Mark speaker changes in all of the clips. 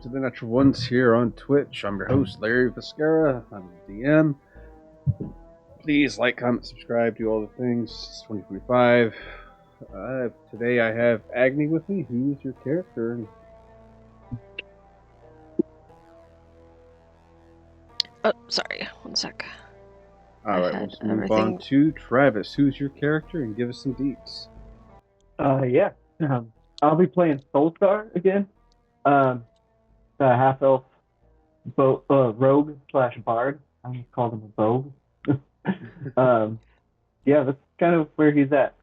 Speaker 1: to the Natural Ones here on Twitch. I'm your host, Larry Viscara. I'm the DM. Please like, comment, subscribe, do all the things. It's 2045. Today I have Agni with me. Who's your character?
Speaker 2: Oh, sorry. One sec.
Speaker 1: Alright, let's move on to Travis. Who's your character? And give us some deets.
Speaker 3: Yeah. I'll be playing Soulstar again. Half-elf rogue / bard. I just called him a bogue. Yeah, that's kind of where he's at.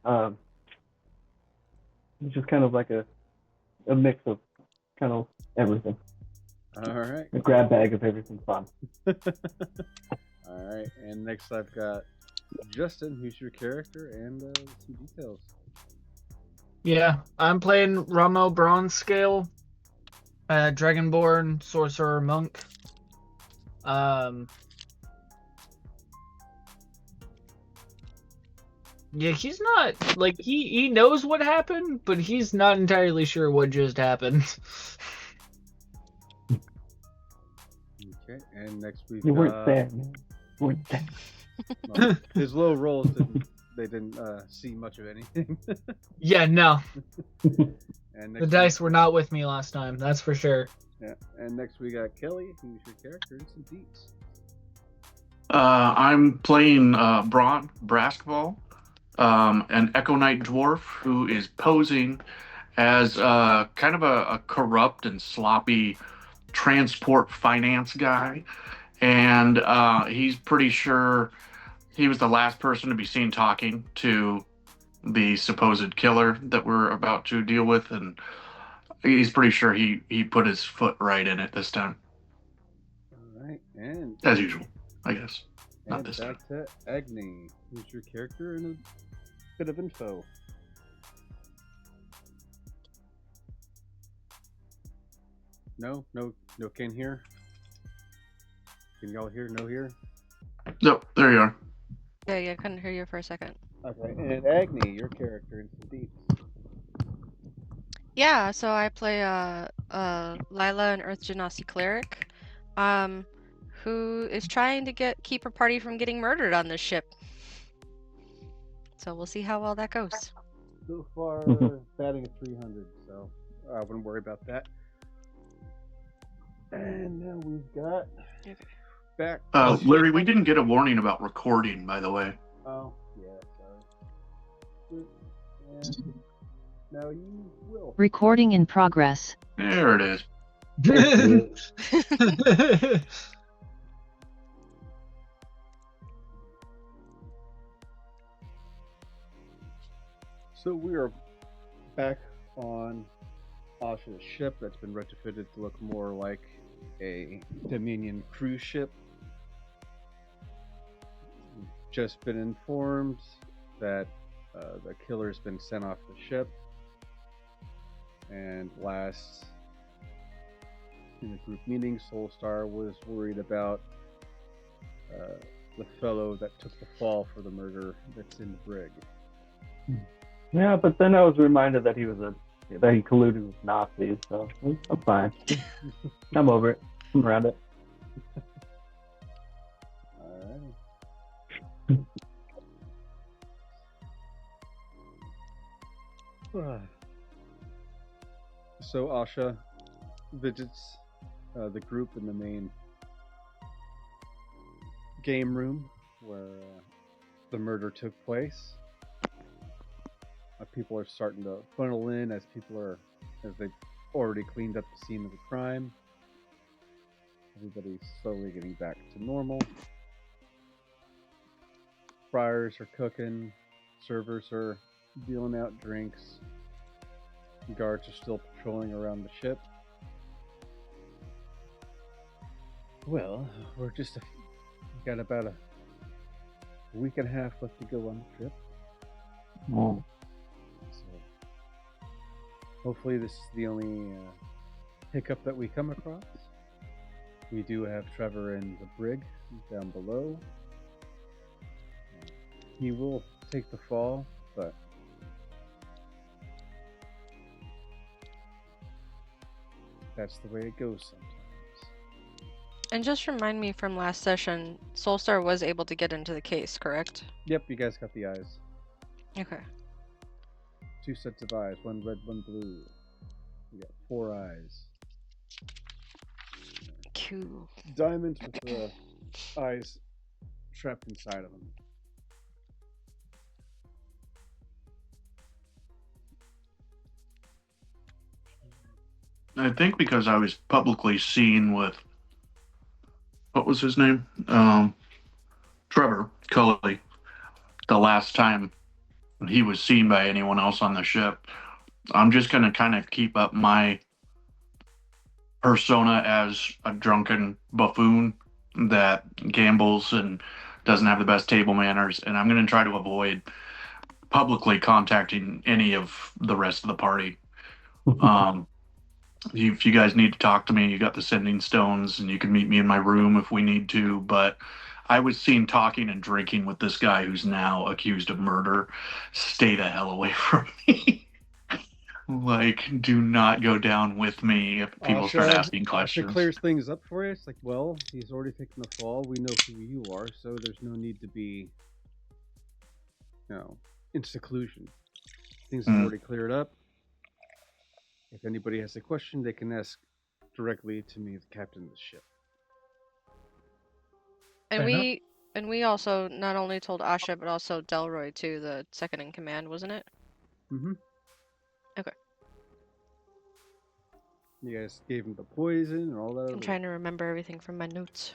Speaker 3: He's just kind of like a mix of kind of everything.
Speaker 1: Alright.
Speaker 3: A grab bag of everything fun.
Speaker 1: Alright, and next I've got Justin. Who's your character? And some details.
Speaker 4: Yeah, I'm playing Ramo Bronze Scale, Dragonborn Sorcerer Monk. Yeah, he's not, like, he knows what happened, but he's not entirely sure what just happened.
Speaker 1: Okay, and next we've
Speaker 3: You weren't there, man. You weren't there.
Speaker 1: Well, his low rolls didn't see much of anything.
Speaker 4: Yeah, no.
Speaker 1: And
Speaker 4: The dice were not with me last time, that's for sure.
Speaker 1: Yeah, and next we got Kelly. Who's your character? And some deets.
Speaker 5: I'm playing Braun Braskball, an Echo Knight dwarf who is posing as kind of a corrupt and sloppy transport finance guy. And he's pretty sure he was the last person to be seen talking to the supposed killer that we're about to deal with. And he's pretty sure he put his foot right in it this time.
Speaker 1: All right, and
Speaker 5: as usual, I guess. Not
Speaker 1: and
Speaker 5: this
Speaker 1: back
Speaker 5: time.
Speaker 1: to Agni. Who's your character and a bit of info? No, can hear. Can y'all hear? No hear.
Speaker 5: Yep, there you are.
Speaker 2: Yeah, I couldn't hear you for a second.
Speaker 1: Okay, and Agni, your character and some deets.
Speaker 2: Yeah, so I play Lila, an Earth Genasi cleric, who is trying to keep her party from getting murdered on this ship. So we'll see how well that goes.
Speaker 1: So far, batting at 300, so I wouldn't worry about that. And now we've got back.
Speaker 5: Larry, we didn't get a warning about recording, by the way.
Speaker 1: Oh, yeah, sorry. And now you will.
Speaker 6: Recording in progress.
Speaker 5: There it is.
Speaker 1: So we are back on Asha's ship that's been retrofitted to look more like a Dominion cruise ship. We've just been informed that the killer's been sent off the ship, and last in the group meeting, Soulstar was worried about the fellow that took the fall for the murder that's in the brig.
Speaker 3: Yeah, but then I was reminded that he colluded with Nazis, so I'm fine. I'm over it. I'm around it.
Speaker 1: Alright. So Asha visits the group in the main game room where the murder took place. People are starting to funnel in as they've already cleaned up the scene of the crime. Everybody's slowly getting back to normal. Friars are cooking, servers are dealing out drinks, guards are still patrolling around the ship. Well, we're got about a week and a half left to go on the trip.
Speaker 3: Oh.
Speaker 1: Hopefully this is the only hiccup that we come across. We do have Trevor in the brig down below. He will take the fall, but That's the way it goes sometimes.
Speaker 2: And just remind me from last session, Soulstar was able to get into the case, correct?
Speaker 1: Yep, you guys got the eyes.
Speaker 2: Okay.
Speaker 1: 2 sets of eyes, 1 red, 1 blue. You got 4 eyes.
Speaker 2: Cool.
Speaker 1: Diamonds with the eyes trapped inside of them.
Speaker 5: I think because I was publicly seen with, what was his name? Trevor Cully. The last time he was seen by anyone else on the ship, I'm just going to kind of keep up my persona as a drunken buffoon that gambles and doesn't have the best table manners, and I'm going to try to avoid publicly contacting any of the rest of the party. If you guys need to talk to me, you got the sending stones, and you can meet me in my room if we need to. But I was seen talking and drinking with this guy who's now accused of murder. Stay the hell away from me. Like, do not go down with me if people start asking questions.
Speaker 1: Asha clears things up for you. It's like, well, he's already taken the fall. We know who you are, so there's no need to be, in seclusion. Things have already cleared up. If anybody has a question, they can ask directly to me, the captain of the ship.
Speaker 2: And we also not only told Asha, but also Delroy too, the second in command, wasn't it?
Speaker 1: Mm-hmm.
Speaker 2: Okay.
Speaker 1: You guys gave him the poison and all that.
Speaker 2: I'm trying to remember everything from my notes.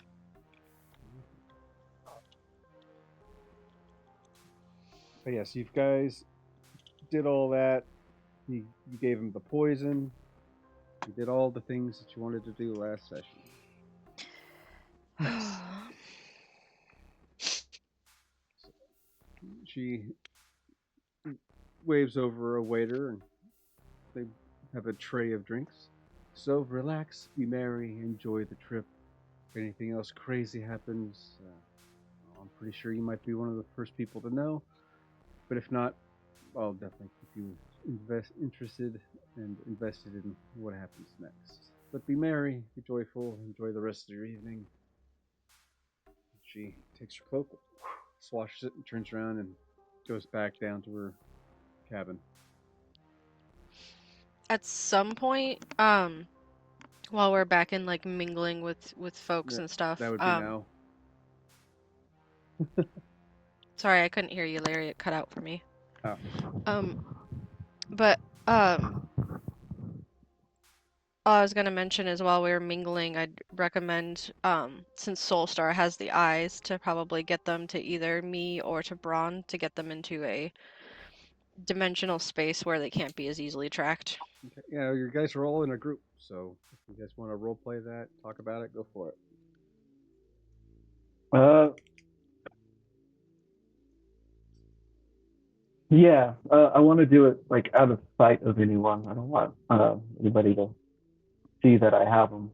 Speaker 1: But yes, you guys did all that. You gave him the poison. You did all the things that you wanted to do last session. She waves over a waiter, and they have a tray of drinks. So relax, be merry, enjoy the trip. If anything else crazy happens, I'm pretty sure you might be one of the first people to know. But if not, I'll definitely keep you interested and invested in what happens next. But be merry, be joyful, enjoy the rest of your evening. She takes her cloak, swashes it, and turns around and goes back down to her cabin.
Speaker 2: At some point, while we're back in like mingling with folks and stuff,
Speaker 1: that would be now.
Speaker 2: Sorry, I couldn't hear you, Larry. It cut out for me.
Speaker 1: Oh.
Speaker 2: But all I was gonna mention is while we were mingling, I'd recommend, since Soulstar has the eyes, to probably get them to either me or to Braun to get them into a dimensional space where they can't be as easily tracked.
Speaker 1: Okay. Yeah, you guys are all in a group, so if you guys want to roleplay that, talk about it, go for it.
Speaker 3: Yeah, I want to do it like out of sight of anyone. I don't want anybody to see that I have them.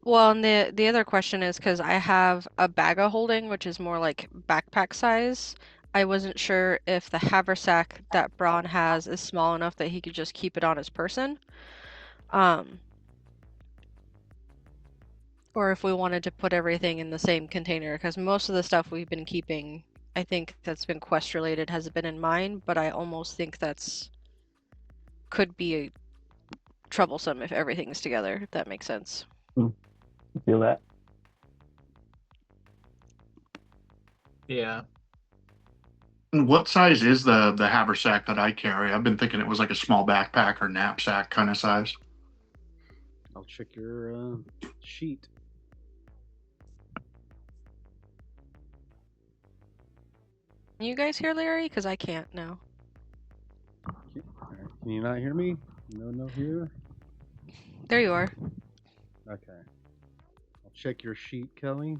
Speaker 2: Well, and the other question is because I have a bag of holding, which is more like backpack size. I wasn't sure if the haversack that Braun has is small enough that he could just keep it on his person. Or if we wanted to put everything in the same container, because most of the stuff we've been keeping, I think that's been quest related, has been in mine, but I almost think that's could be troublesome if everything's together, if that makes sense.
Speaker 3: I feel that.
Speaker 4: Yeah.
Speaker 5: What size is the haversack that I carry? I've been thinking it was like a small backpack or knapsack kind of size.
Speaker 1: I'll check your sheet.
Speaker 2: Can you guys hear Larry? Because I can't now.
Speaker 1: Can you not hear me? No here?
Speaker 2: There you are.
Speaker 1: Okay. I'll check your sheet, Kelly.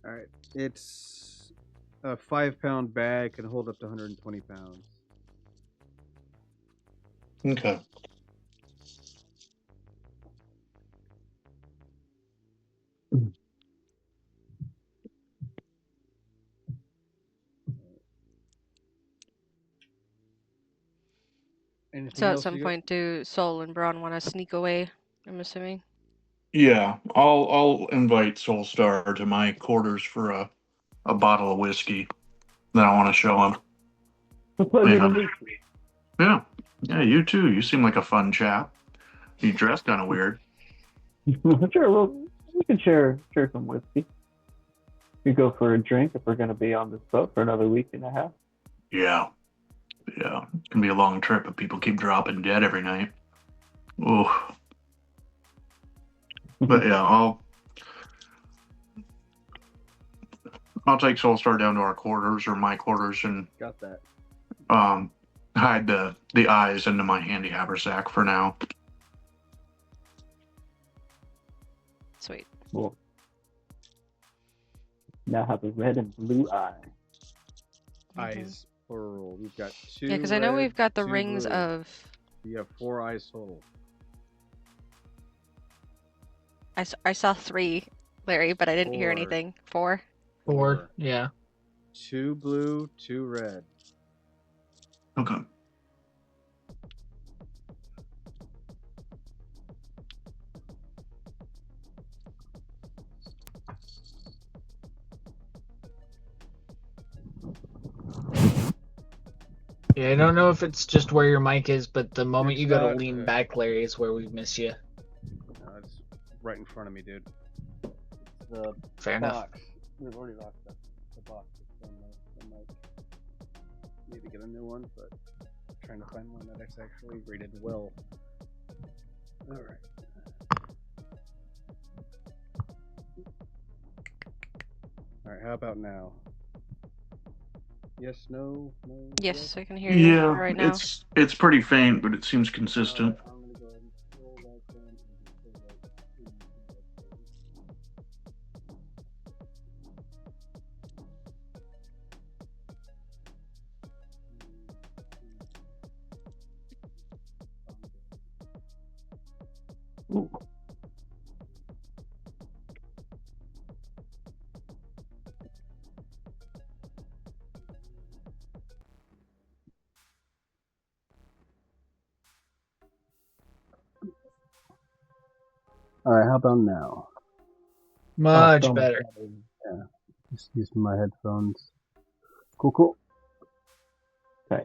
Speaker 1: Alright. It's a 5-pound bag, can hold up to 120 pounds.
Speaker 5: Okay.
Speaker 1: Anything
Speaker 2: So at
Speaker 1: else
Speaker 2: some
Speaker 1: you
Speaker 2: point, do Sol and Braun want to sneak away? I'm assuming.
Speaker 5: Yeah, I'll invite Soulstar to my quarters for a bottle of whiskey that I want to show him.
Speaker 3: It's a pleasure to
Speaker 5: Yeah.
Speaker 3: meet you.
Speaker 5: Yeah, you too. You seem like a fun chap. You dress kind of weird.
Speaker 3: Sure, well, we can share some whiskey. We go for a drink if we're going to be on this boat for another week and a half.
Speaker 5: Yeah, yeah. It's gonna be a long trip, but people keep dropping dead every night. Oh, but yeah, I'll take Soulstar down to our quarters or my quarters and
Speaker 1: got that?
Speaker 5: hide the eyes into my handy haversack for now.
Speaker 2: Sweet.
Speaker 3: Cool. Now have a red and blue eye.
Speaker 1: Eyes plural. We've got 2.
Speaker 2: Yeah, because I know
Speaker 1: red,
Speaker 2: we've got the
Speaker 1: 2
Speaker 2: rings
Speaker 1: blue.
Speaker 2: of.
Speaker 1: You have 4 eyes total.
Speaker 2: I saw 3, Larry, but I didn't hear
Speaker 1: 4.
Speaker 2: anything. 4.
Speaker 4: 4. Yeah.
Speaker 1: 2 blue, 2 red.
Speaker 5: Okay.
Speaker 4: Yeah, I don't know if it's just where your mic is, but the moment
Speaker 1: It's
Speaker 4: you go to
Speaker 1: not-
Speaker 4: lean back, Larry, is where we miss you.
Speaker 1: No, it's right in front of me, dude. It's the
Speaker 4: Fair enough.
Speaker 1: box. We've already locked the box. It's on the mic. Need to get a new one, but I'm trying to find one that's actually rated well. Alright. Alright, how about now? Yes, no, no.
Speaker 2: Yes, I can hear you
Speaker 5: Yeah,
Speaker 2: right now.
Speaker 5: it's pretty faint, but it seems consistent.
Speaker 1: Alright, I'm gonna go ahead and scroll that down and just say, like,
Speaker 3: Ooh.
Speaker 1: Alright, how about now?
Speaker 4: Much
Speaker 3: so
Speaker 4: better.
Speaker 1: Just using my headphones. Cool.
Speaker 3: Okay.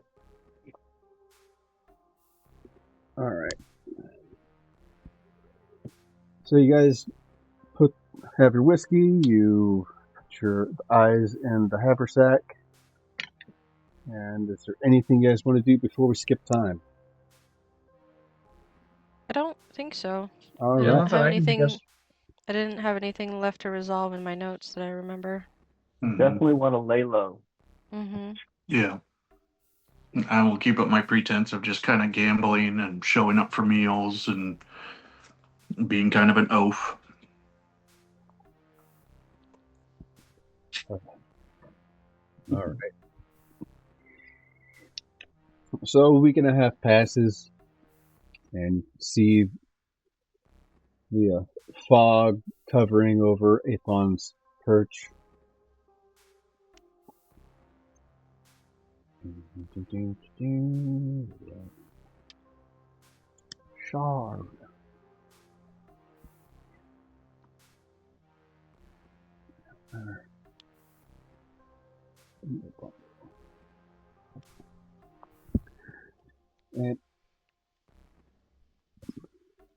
Speaker 1: Alright. So you guys have your whiskey, you put your eyes in the haversack. And is there anything you guys want to do before we skip time?
Speaker 2: I don't think so. I
Speaker 1: Alright.
Speaker 4: Yeah.
Speaker 2: didn't have
Speaker 4: fine, I
Speaker 2: anything.
Speaker 4: guess.
Speaker 2: I didn't have anything left to resolve in my notes that I remember.
Speaker 5: Mhm.
Speaker 3: Definitely want to lay low.
Speaker 2: Mm-hmm.
Speaker 5: Yeah. I will keep up my pretense of just kind of gambling and showing up for meals and being kind of an oaf.
Speaker 1: Alright. So a week and a half passes, and you see the fog covering over Aethon's perch. Shard. And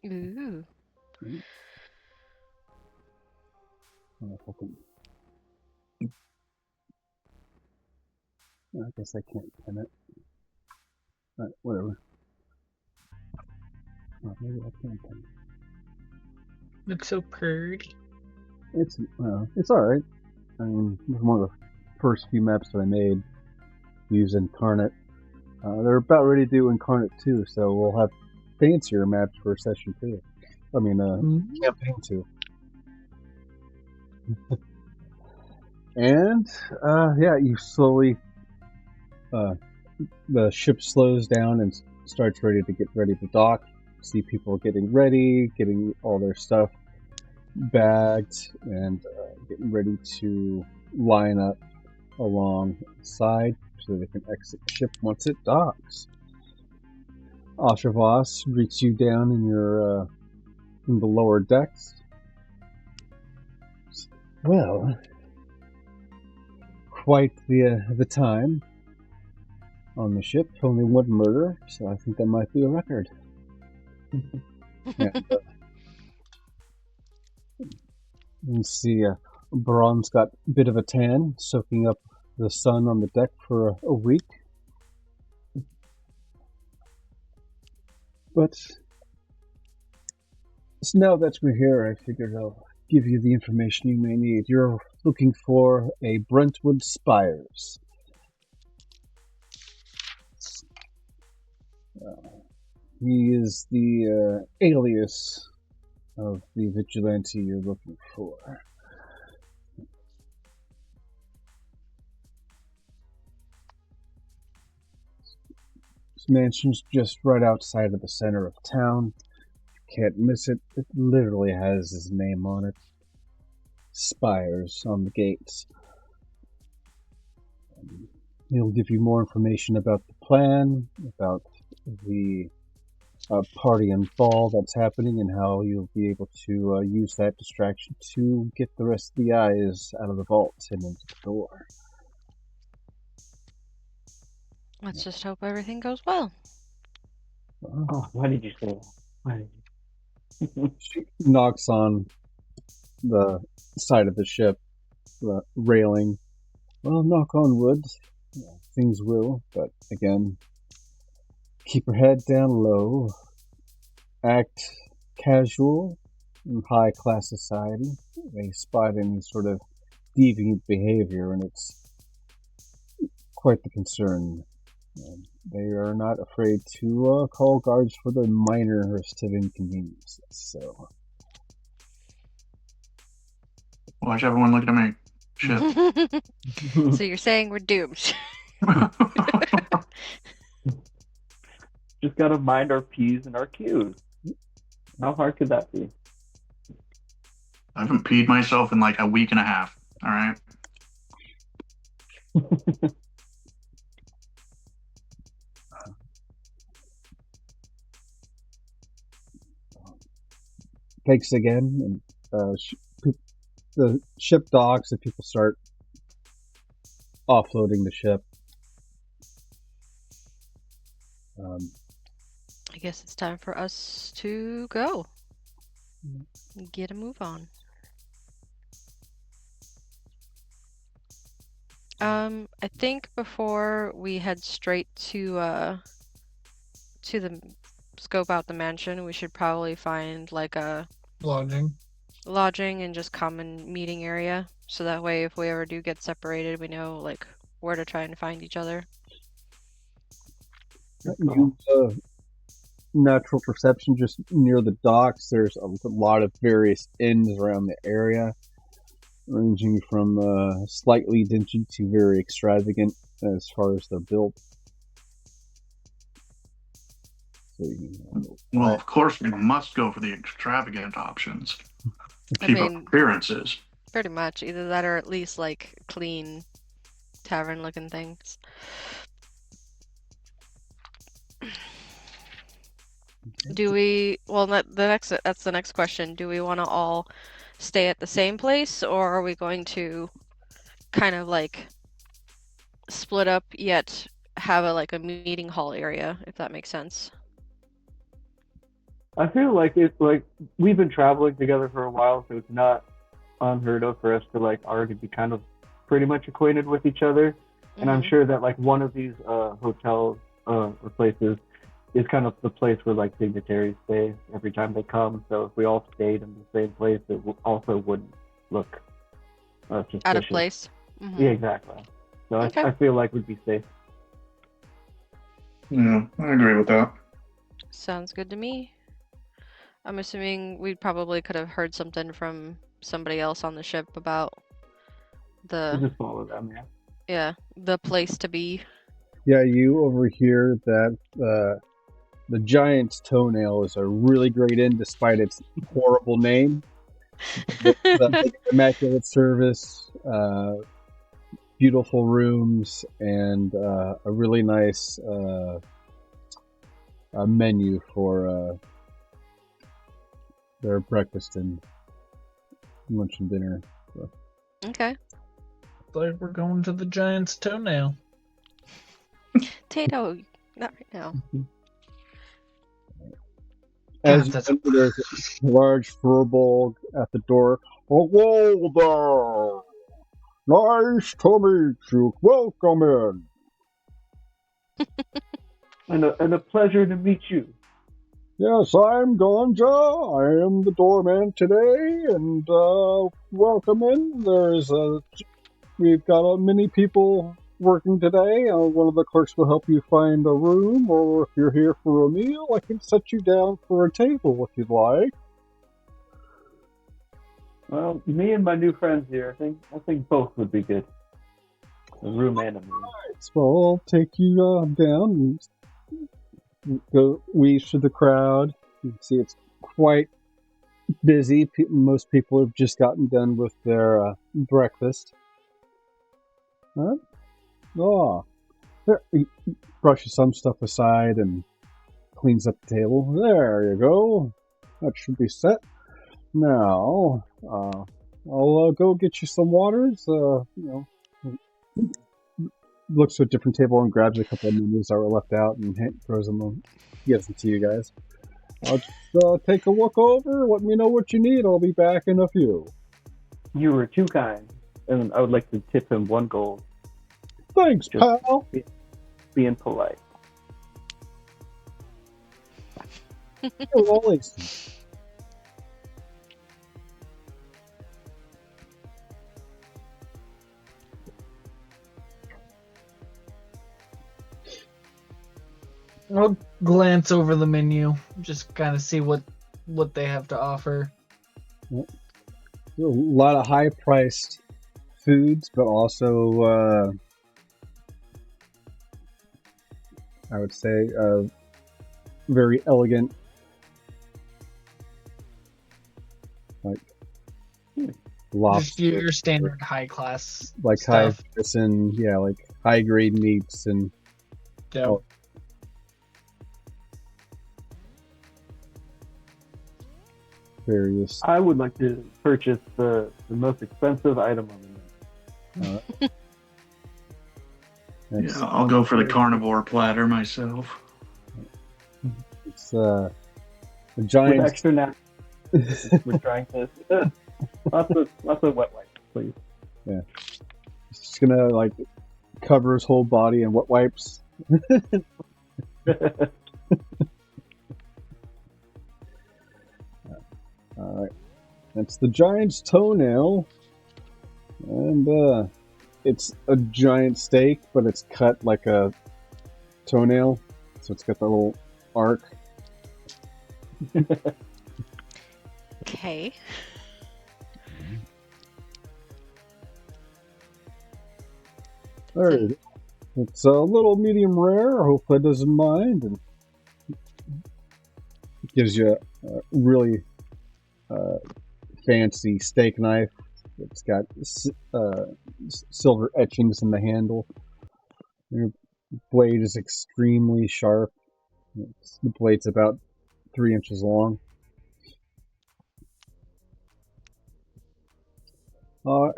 Speaker 2: Ooh.
Speaker 1: I guess I can't pin it. Alright, whatever. Oh, maybe I can pin it.
Speaker 4: Looks so pretty.
Speaker 1: It's alright. I mean, it was one of the first few maps that I made. Use Incarnate. They're about ready to do Incarnate 2, so we'll have fancier maps for Session 2. I mean, Campaign 2. And, yeah, you slowly, the ship slows down and starts ready to dock. See people getting ready, getting all their stuff bagged, and getting ready to line up alongside so they can exit the ship once it docks. Ashavas greets you down in your in the lower decks. Well, quite the time on the ship. Only one murder, so I think that might be a record. And, you see, Baron's got a bit of a tan, soaking up the sun on the deck for a week. But so now that we're here, I figured I'll give you the information you may need. You're looking for a Brentwood Spires. He is the alias of the vigilante you're looking for. This mansion's just right outside of the center of town. You can't miss it. It literally has his name on it. Spires on the gates. He'll give you more information about the plan, about the party and ball that's happening, and how you'll be able to use that distraction to get the rest of the eyes out of the vault and into the door.
Speaker 2: Let's just hope everything goes well.
Speaker 3: Oh, why did you say that? Why did you?
Speaker 1: She knocks on the side of the ship, the railing. Well, knock on wood. Yeah, things will, but again, keep your head down low. Act casual in high-class society. They spot any sort of deviant behavior, and it's quite the concern. They are not afraid to call guards for the minorest of inconveniences. So,
Speaker 5: Watch everyone look at me. Shit.
Speaker 2: So you're saying we're doomed?
Speaker 3: Just gotta mind our P's and our Q's. How hard could that be?
Speaker 5: I haven't peed myself in like a week and a half. All right.
Speaker 1: thanks again. And the ship docks and people start offloading the ship.
Speaker 2: I guess it's time for us to go. Get a move on. I think before we head straight to the scope out the mansion, we should probably find like a lodging and just common meeting area, so that way if we ever do get separated, we know like where to try and find each other.
Speaker 1: Use natural perception just near the docks. There's a lot of various inns around the area, ranging from slightly dingy to very extravagant as far as they're built. So
Speaker 5: Well, of course, we must go for the extravagant options to keep up appearances.
Speaker 2: Pretty much. Either that or at least like clean tavern looking things. Do we, well, that's the next question. Do we want to all stay at the same place, or are we going to kind of like split up yet have a meeting hall area, if that makes sense?
Speaker 3: I feel like it's like we've been traveling together for a while, so it's not unheard of for us to like already be kind of pretty much acquainted with each other. And I'm sure that like one of these hotels or places is kind of the place where like dignitaries stay every time they come. So if we all stayed in the same place, it also wouldn't look suspicious.
Speaker 2: Out of place. Mm-hmm.
Speaker 3: Yeah, exactly. So okay. I feel like we'd be safe.
Speaker 5: Yeah, I agree with that.
Speaker 2: Sounds good to me. I'm assuming we probably could have heard something from somebody else on the ship about
Speaker 3: We'll just follow them, yeah.
Speaker 2: Yeah, the place to be.
Speaker 1: Yeah, you overhear that the Giant's Toenail is a really great inn despite its horrible name. The immaculate service, beautiful rooms, and a really nice a menu for their breakfast and lunch and dinner. So.
Speaker 2: Okay.
Speaker 4: Like we're going to the Giant's toenail.
Speaker 2: Tato, not right now.
Speaker 1: As
Speaker 4: God,
Speaker 1: you enter, there's a large furbolg at the door. Hello there! Nice to meet you. Welcome in.
Speaker 3: And a pleasure to meet you.
Speaker 1: Yes, I'm Ganja. I am the doorman today, and welcome in. We've got many people working today. One of the clerks will help you find a room, or if you're here for a meal, I can set you down for a table if you'd like.
Speaker 3: Well, me and my new friends here, I think both would be good. A room and a meal.
Speaker 1: So I'll take you down and go weave through the crowd. You can see it's quite busy. Most people have just gotten done with their breakfast. Huh? Oh, there, he brushes some stuff aside and cleans up the table. There you go. That should be set. Now, I'll go get you some waters. Looks to a different table and grabs a couple of menus that were left out and throws them, gives them to you guys. I'll just take a look over. Let me know what you need. I'll be back in a few.
Speaker 3: You were too kind, and I would like to tip him 1 gold.
Speaker 1: Thanks,
Speaker 3: Just
Speaker 1: pal.
Speaker 3: being polite.
Speaker 1: You're always.
Speaker 4: I'll glance over the menu, just kind of see what they have to offer.
Speaker 1: A lot of high-priced foods, but also, I would say, very elegant, like lobster,
Speaker 4: Just your standard high class
Speaker 1: like
Speaker 4: stuff.
Speaker 1: like high-grade meats and.
Speaker 4: Yeah.
Speaker 1: Oh, various.
Speaker 3: I would like to purchase the most expensive item on the menu.
Speaker 5: Yeah, I'll go for the carnivore platter myself.
Speaker 1: It's a
Speaker 3: With
Speaker 1: giant.
Speaker 3: extra napkins. We're trying to. lots of wet wipes, please.
Speaker 1: Yeah. It's just gonna like cover his whole body in wet wipes. Alright. That's the giant's toenail. And it's a giant steak, but it's cut like a toenail. So it's got the little arc.
Speaker 2: Okay.
Speaker 1: Alright. It's a little medium rare. I hope that doesn't mind. And gives you a really fancy steak knife. It's got silver etchings in the handle. The blade is extremely sharp. The blade's about 3 inches long.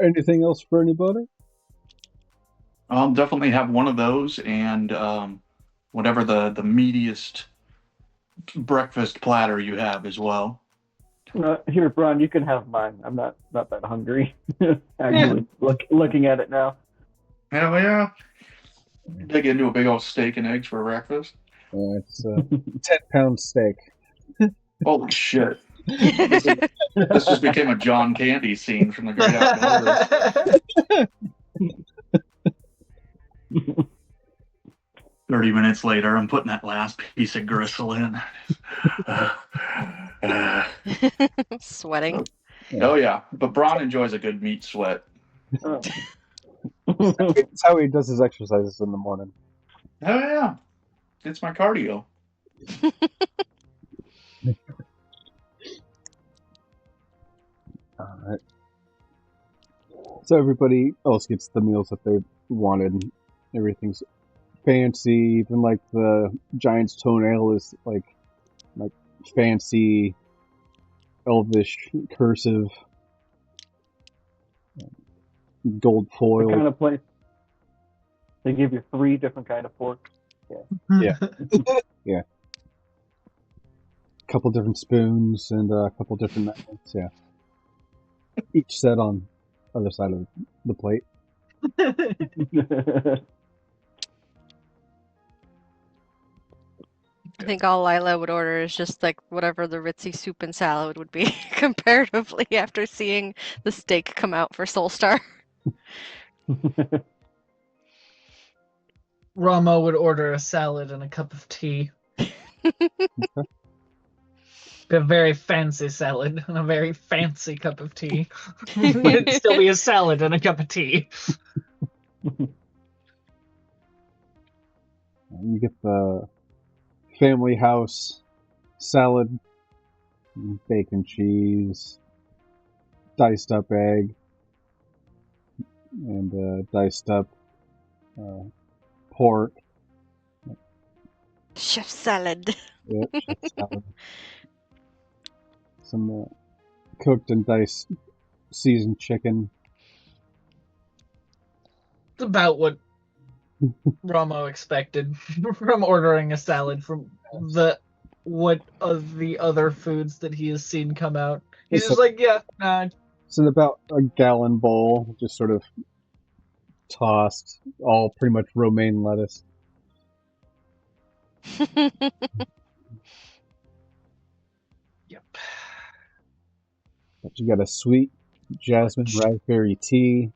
Speaker 1: Anything else for anybody?
Speaker 5: I'll definitely have one of those and whatever the meatiest breakfast platter you have as well.
Speaker 3: Here, Bron, you can have mine. I'm not that hungry. Actually, looking at it now.
Speaker 5: Hell yeah. Dig into a big old steak and eggs for breakfast.
Speaker 1: It's a 10-pound steak.
Speaker 5: Holy shit. This just became a John Candy scene from the Great Outdoors. 30 minutes later, I'm putting that last piece of gristle in.
Speaker 2: Sweating.
Speaker 5: Oh, yeah. But Braun enjoys a good meat sweat.
Speaker 3: Oh.
Speaker 1: It's how he does his exercises in the morning.
Speaker 5: Oh, yeah. It's my cardio.
Speaker 1: Alright. So everybody else gets the meals that they wanted. Everything's fancy. Even like the giant's toenail is like fancy, elvish, cursive, gold
Speaker 3: The
Speaker 1: foil.
Speaker 3: kind of place they give you 3 different kind of forks.
Speaker 1: Yeah. Yeah. A couple different spoons and a couple different knives. Yeah. Each set on other side of the plate.
Speaker 2: I think all Lila would order is just like whatever the ritzy soup and salad would be comparatively after seeing the steak come out for Soulstar.
Speaker 4: Ramo would order a salad and a cup of tea. A very fancy salad and a very fancy cup of tea. But it'd still be a salad and a cup of tea.
Speaker 1: You get the family house salad, bacon, cheese, diced up egg, and diced up pork.
Speaker 2: Chef salad.
Speaker 1: Yep, chef salad. Some cooked and diced seasoned chicken.
Speaker 4: It's about what Ramo expected from ordering a salad from what of the other foods that he has seen come out. He's just like, yeah, nah.
Speaker 1: It's in about a gallon bowl, just sort of tossed, all pretty much romaine lettuce.
Speaker 4: Yep.
Speaker 1: But you got a sweet jasmine raspberry tea.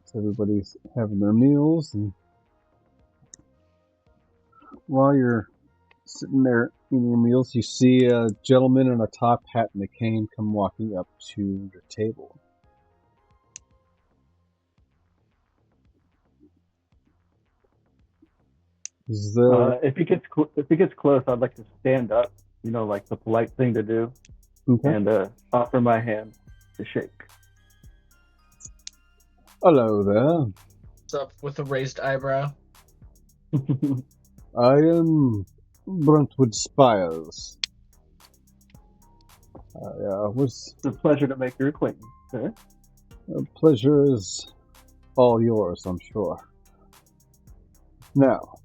Speaker 1: So everybody's having their meals, and while you're sitting there eating your meals, you see a gentleman in a top hat and a cane come walking up to your table.
Speaker 3: If he gets close, I'd like to stand up. You know, like the polite thing to do,
Speaker 1: Okay.
Speaker 3: and offer my hand to shake.
Speaker 1: Hello there.
Speaker 4: What's up with a raised eyebrow?
Speaker 1: I am Bruntwood Spires.
Speaker 3: It's a pleasure to make your acquaintance, sir.
Speaker 1: Pleasure is all yours, I'm sure. Now,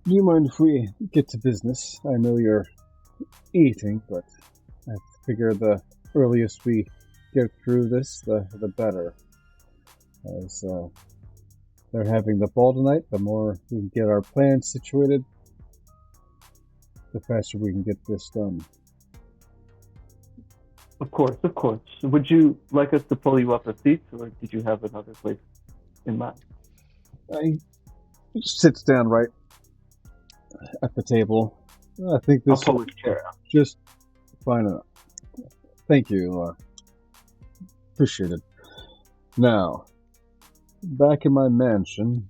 Speaker 1: do you mind if we get to business? I know you're eating, but I figure the earliest we get through this, the better. As they're having the ball tonight, the more we can get our plans situated, the faster we can get this done.
Speaker 3: Of course. Would you like us to pull you up a seat, or did you have another place in mind?
Speaker 1: He sits down right at the table. I think this
Speaker 3: I'll pull his chair out.
Speaker 1: just fine enough. Thank you. Appreciate it. Now, back in my mansion,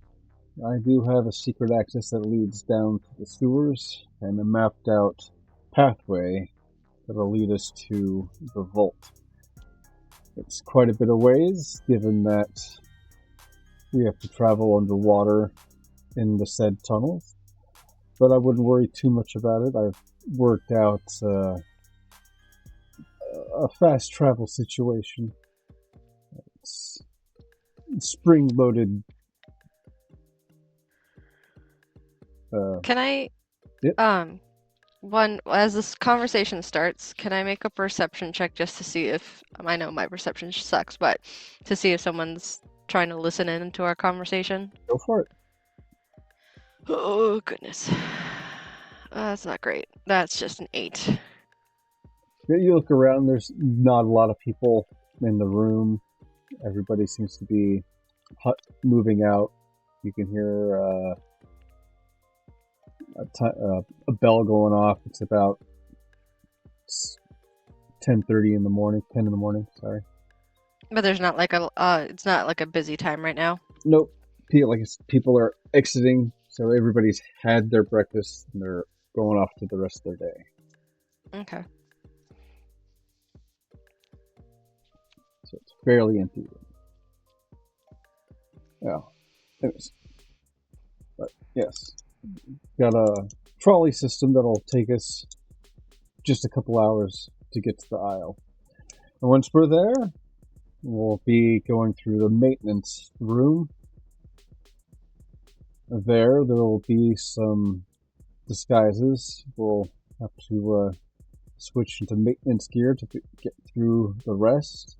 Speaker 1: I do have a secret access that leads down to the sewers and a mapped out pathway that'll lead us to the vault. It's quite a bit of ways, given that we have to travel underwater in the said tunnels, but I wouldn't worry too much about it. I've worked out a fast travel situation. It's spring-loaded.
Speaker 2: Can I,
Speaker 1: Yep.
Speaker 2: as this conversation starts, can I make a perception check just to see if, I know my perception sucks, but to see if someone's trying to listen in to our conversation?
Speaker 1: Go for it.
Speaker 2: Oh, goodness. That's not great. That's just an 8.
Speaker 1: You look around, there's not a lot of people in the room. Everybody seems to be moving out. You can hear a bell going off. It's about 10:30 in the morning. 10 in the morning. Sorry.
Speaker 2: But there's not like it's not like a busy time right now.
Speaker 1: Nope. People are exiting, so everybody's had their breakfast and they're going off to the rest of their day.
Speaker 2: Okay.
Speaker 1: So it's fairly empty. Yeah. Anyways. But yes. Got a trolley system that'll take us just a couple hours to get to the aisle. And once we're there, we'll be going through the maintenance room. There will be some disguises. We'll have to switch into maintenance gear to get through the rest.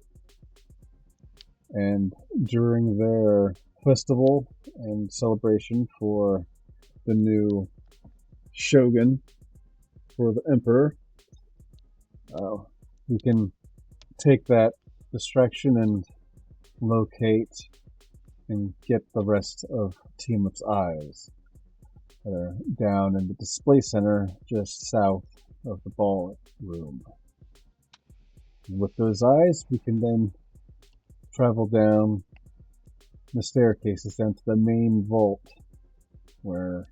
Speaker 1: And during their festival and celebration for the new shogun, for the emperor, we can take that distraction and locate and get the rest of Teamup's eyes that are down in the display center just south of the ballroom. And with those eyes, we can then travel down the staircases down to the main vault where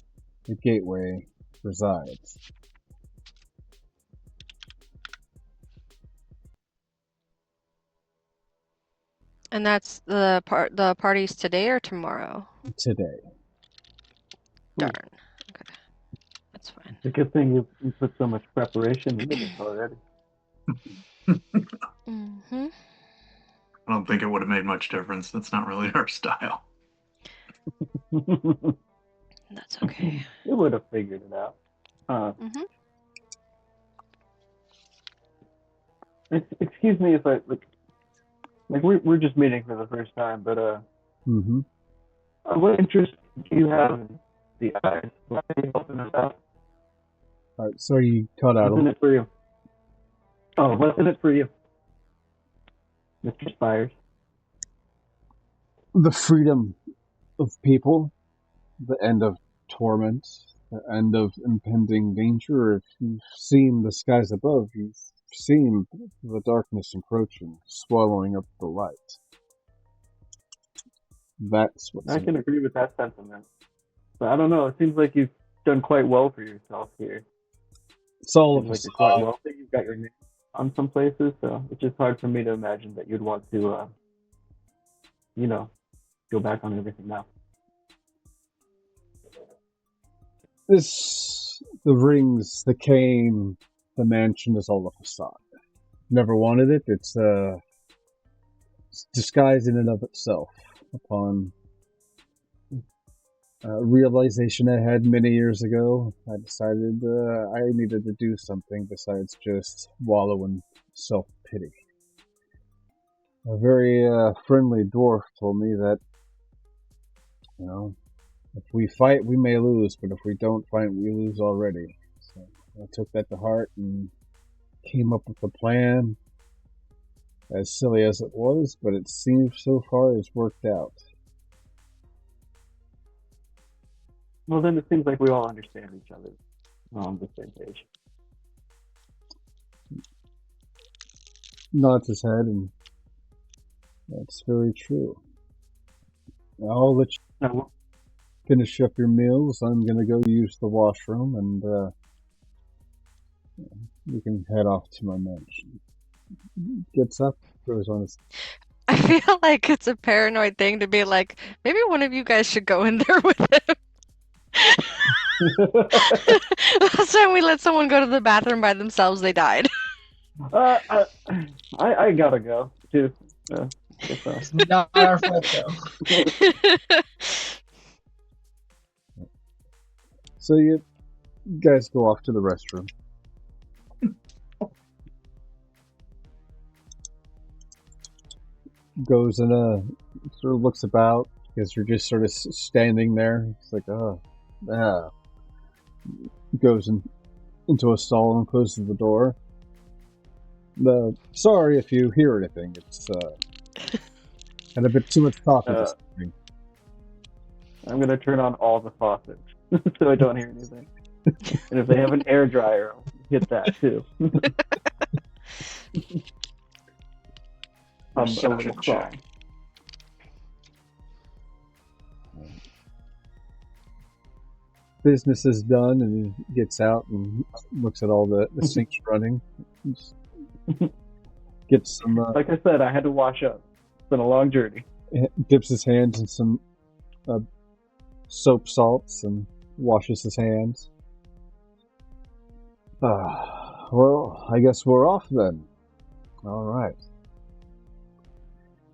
Speaker 1: the gateway resides.
Speaker 2: And that's the parties today or tomorrow?
Speaker 1: Today.
Speaker 2: Darn. Okay. That's fine.
Speaker 3: It's a good thing you put so much preparation into this already.
Speaker 2: Mm-hmm.
Speaker 5: I don't think it would have made much difference. That's not really our style.
Speaker 2: That's okay.
Speaker 3: You would have figured it out.
Speaker 2: Mm-hmm.
Speaker 3: Excuse me if I like we're just meeting for the first time, but what interest do you have in the eyes? Why are you helping us out?
Speaker 1: Alright, so you cut out.
Speaker 3: What's in it for you? Oh, what's in it for you, Mr. Spires?
Speaker 1: The freedom of people, the end of torment, the end of impending danger. If you've seen the skies above, you've seen the darkness encroaching, swallowing up the light. That's what
Speaker 3: I can agree with that sentiment. But I don't know, it seems like you've done quite well for yourself here.
Speaker 1: it's all
Speaker 3: Seems
Speaker 1: of
Speaker 3: like
Speaker 1: us.
Speaker 3: you're quite wealthy, you've got your name on some places, so it's just hard for me to imagine that you'd want to, go back on everything now.
Speaker 1: The rings, the cane, the mansion is all a facade. Never wanted it. It's disguised in and of itself. Upon realization I had many years ago, I decided I needed to do something besides just wallow in self-pity. A very friendly dwarf told me that, if we fight, we may lose, but if we don't fight, we lose already. So I took that to heart and came up with a plan, as silly as it was, but it seems so far has worked out.
Speaker 3: Well, then it seems like we all understand each other. We're on the same page.
Speaker 1: Nods his head, and that's very true. I'll let you
Speaker 3: No,
Speaker 1: finish up your meals. I'm gonna go use the washroom, and we can head off to my mansion. Gets up, goes on his...
Speaker 2: I feel like it's a paranoid thing to be like, maybe one of you guys should go in there with him. Last time we let someone go to the bathroom by themselves, they died.
Speaker 3: I gotta go too.
Speaker 4: It's not our fault though.
Speaker 1: So you guys go off to the restroom. Goes in sort of looks about because you're just sort of standing there. It's like, goes into a stall and closes the door. Sorry if you hear anything. It's had a bit too much coffee this morning.
Speaker 3: I'm gonna turn on all the faucets so I don't hear anything. And if they have an air dryer, I'll hit that too.
Speaker 5: Perception check.
Speaker 1: Business is done, and he gets out and looks at all the sinks running. Gets some,
Speaker 3: Like I said, I had to wash up. It's been a long journey.
Speaker 1: dips his hands in some soap salts and washes his hands. Well, I guess we're off then. All right.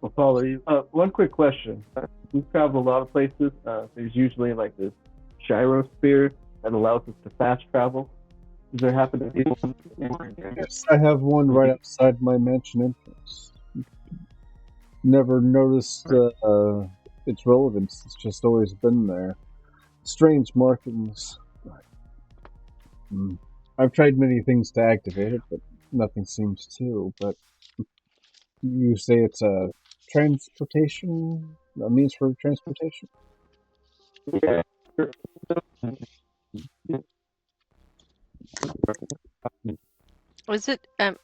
Speaker 3: We'll follow you. One quick question. We've traveled a lot of places. There's usually like this gyro sphere that allows us to fast travel. Does there happen to be one?
Speaker 1: Yes, I have one right outside my mansion entrance. Never noticed its relevance. It's just always been there. Strange markings. I've tried many things to activate it, but nothing seems to. But you say it's a means for transportation?
Speaker 3: Yeah.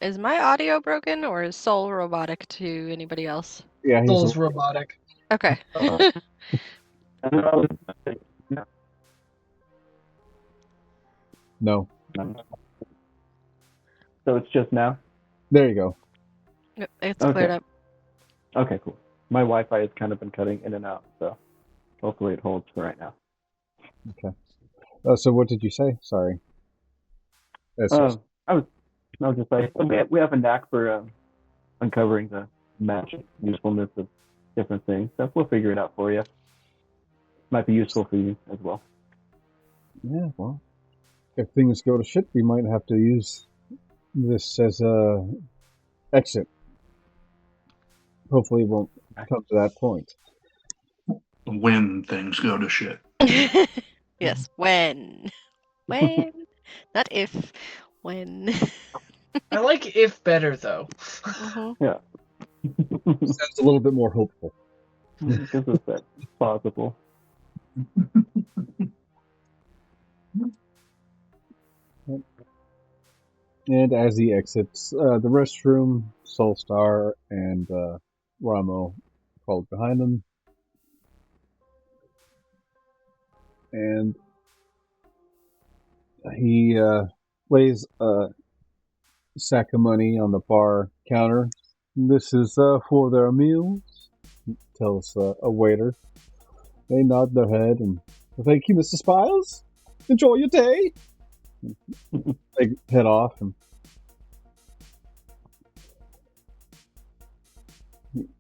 Speaker 2: Is my audio broken or is Soul robotic to anybody else?
Speaker 1: Yeah, he's
Speaker 4: Soul's robotic.
Speaker 2: Okay.
Speaker 1: No.
Speaker 3: So it's just now?
Speaker 1: There you go.
Speaker 2: It's
Speaker 3: Okay.
Speaker 2: cleared up.
Speaker 3: Okay, cool. My Wi-Fi has kind of been cutting in and out, so hopefully it holds for right now.
Speaker 1: Okay. So what did you say? Sorry.
Speaker 3: I was just like, we have a knack for uncovering the magic usefulness of different things, so we'll figure it out for you. Might be useful for you as well.
Speaker 1: Yeah, well, if things go to shit, we might have to use this as a exit. Hopefully it won't come to that point.
Speaker 5: When things go to shit.
Speaker 2: Yes, when. When. Not if. When.
Speaker 4: I like if better though.
Speaker 3: Yeah.
Speaker 1: Sounds a little bit more hopeful.
Speaker 3: Gives us that plausible.
Speaker 1: And as he exits the restroom, Soulstar and Ramo followed behind him. And he lays a sack of money on the bar counter. This is for their meals, tells a waiter. They nod their head and, thank you, Mr. Spiles. Enjoy your day. They head off and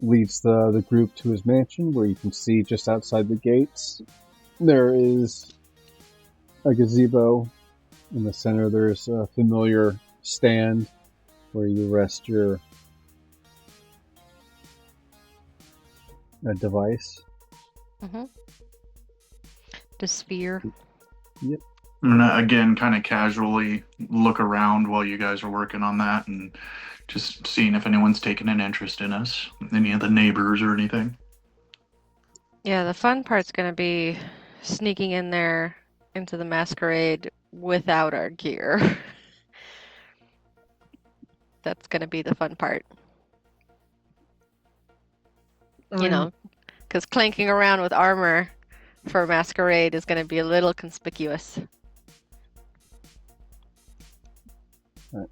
Speaker 1: leads the group to his mansion, where you can see just outside the gates there is a gazebo. In the center there's a familiar stand where you rest your device.
Speaker 2: The sphere.
Speaker 1: Yep.
Speaker 5: I'm gonna again kind of casually look around while you guys are working on that and just seeing if anyone's taking an interest in us, any of the neighbors or anything.
Speaker 2: Yeah, the fun part's gonna be sneaking in there into the masquerade without our gear. That's gonna be the fun part. You know, because clanking around with armor for masquerade is gonna be a little conspicuous.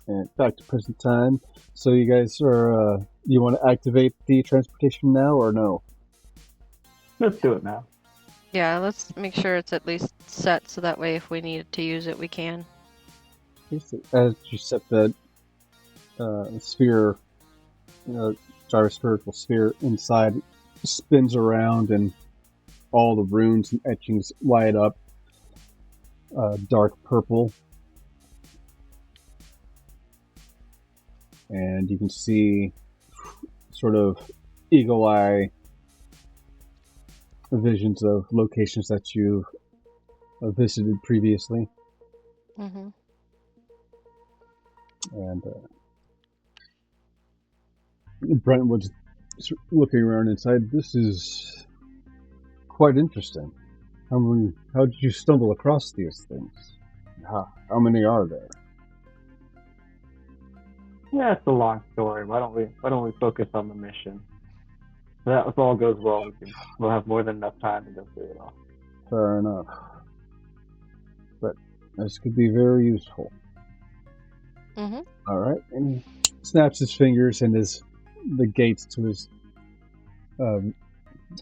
Speaker 1: And back to present time. So you guys are, you want to activate the transportation now or no?
Speaker 3: Let's do it now.
Speaker 2: Yeah, let's make sure it's at least set so that way if we need to use it, we can.
Speaker 1: As you set the sphere, gyrospherical sphere inside, it spins around and all the runes and etchings light up dark purple. And you can see sort of eagle eye visions of locations that you've visited previously.
Speaker 2: Mm-hmm.
Speaker 1: And Brentwood's looking around inside. This is quite interesting. How did you stumble across these things? How many are there?
Speaker 3: Yeah, it's a long story. Why don't we focus on the mission? If all goes well, we'll have more than enough time to go through it all.
Speaker 1: Fair enough. But this could be very useful.
Speaker 2: Mm-hmm.
Speaker 1: All right. snaps his fingers and the gates to his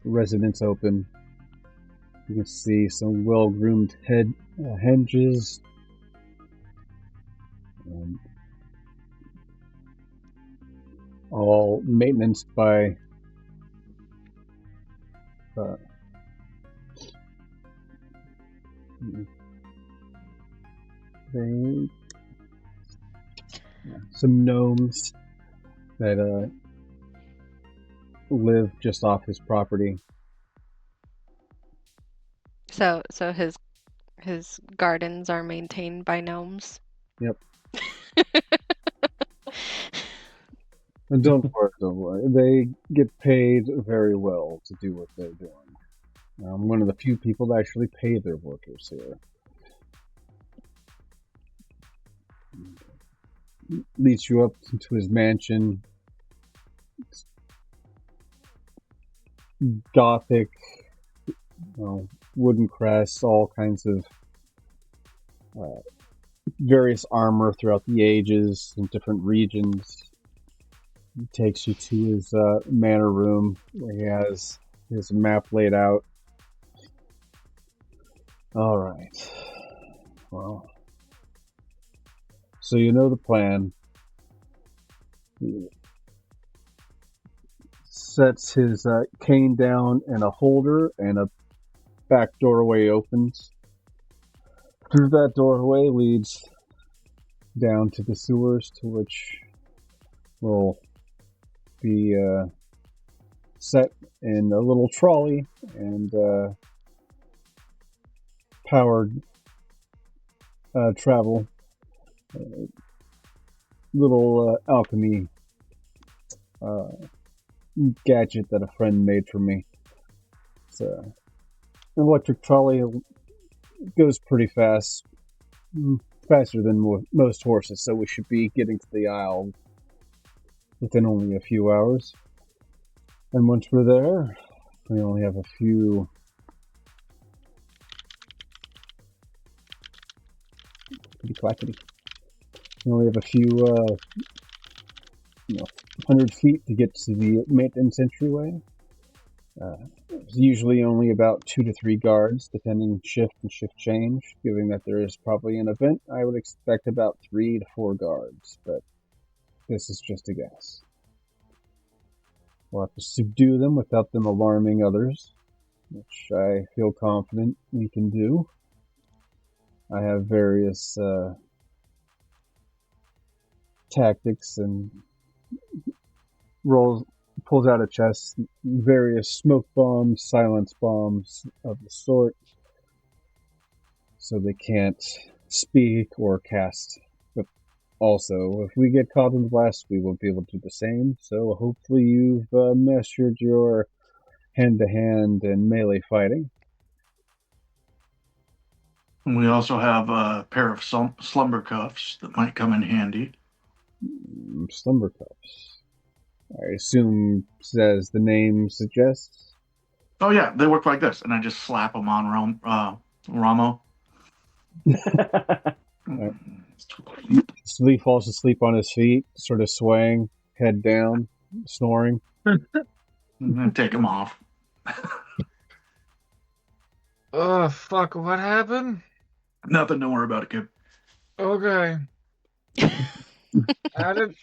Speaker 1: residence open. You can see some well-groomed hinges, and all maintenance by some gnomes that live just off his property.
Speaker 2: So his gardens are maintained by gnomes.
Speaker 1: Yep. And don't worry. They get paid very well to do what they're doing. I'm one of the few people that actually pay their workers here. Leads you up into his mansion. It's Gothic, wooden crests, all kinds of various armor throughout the ages in different regions. He takes you to his manor room where he has his map laid out. All right. Well, so you know the plan. He sets his cane down in a holder, and a back doorway opens. Through that doorway leads down to the sewers, to which will be set in a little trolley and powered travel. Little alchemy gadget that a friend made for me. It's an electric trolley. It goes pretty fast, faster than most horses, so we should be getting to the Isle within only a few hours. And once we're there, we only have a few clackety. We only have a few 100 feet to get to the maintenance entryway. There's usually only about 2 to 3 guards, depending shift and shift change. Given that there is probably an event, I would expect about 3 to 4 guards, but this is just a guess. We'll have to subdue them without them alarming others, which I feel confident we can do. I have various tactics and pulls out a chest, various smoke bombs, silence bombs of the sort, so they can't speak or cast. But also, if we get caught in the blast, we won't be able to do the same. So hopefully you've mastered your hand-to-hand and melee fighting.
Speaker 5: We also have a pair of slumber cuffs that might come in handy.
Speaker 1: Slumber cuffs. I assume, as the name suggests.
Speaker 5: Oh yeah, they work like this, and I just slap them on Ramo.
Speaker 1: Right. So he falls asleep on his feet, sort of swaying, head down, snoring.
Speaker 5: And then take him off.
Speaker 4: Oh, fuck, what happened?
Speaker 5: Nothing to worry about it, kid.
Speaker 4: Okay. How did...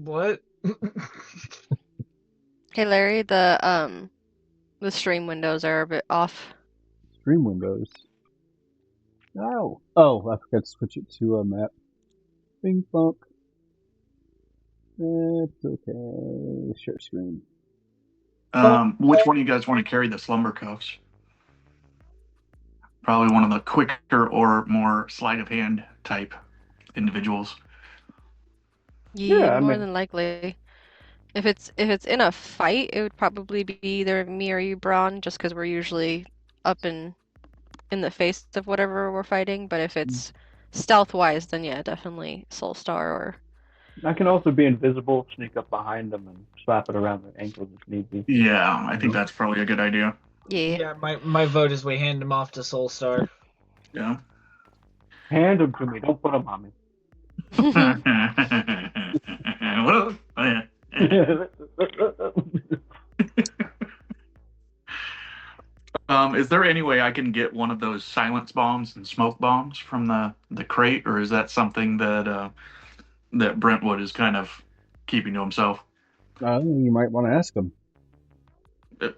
Speaker 4: What?
Speaker 2: Hey Larry, the stream windows are a bit off.
Speaker 1: Stream windows. Oh, I forgot to switch it to a map. Bing bonk. It's okay. Share screen.
Speaker 5: Which one of you guys want to carry the slumber cuffs? Probably one of the quicker or more sleight of hand type individuals.
Speaker 2: Yeah, more than likely. If it's in a fight, it would probably be either me or you, Braun, just because we're usually up in the face of whatever we're fighting. But if it's stealth-wise, then yeah, definitely Soulstar or...
Speaker 3: I can also be invisible, sneak up behind them, and slap it around their ankles if need be.
Speaker 5: Yeah, I think that's probably a good idea.
Speaker 2: Yeah.
Speaker 4: My vote is we hand him off to Soulstar.
Speaker 5: Yeah.
Speaker 3: Hand them to me. Don't put them on me.
Speaker 5: Well, yeah. Is there any way I can get one of those silence bombs and smoke bombs from the crate, or is that something that that Brentwood is kind of keeping to himself?
Speaker 1: You might want to ask them.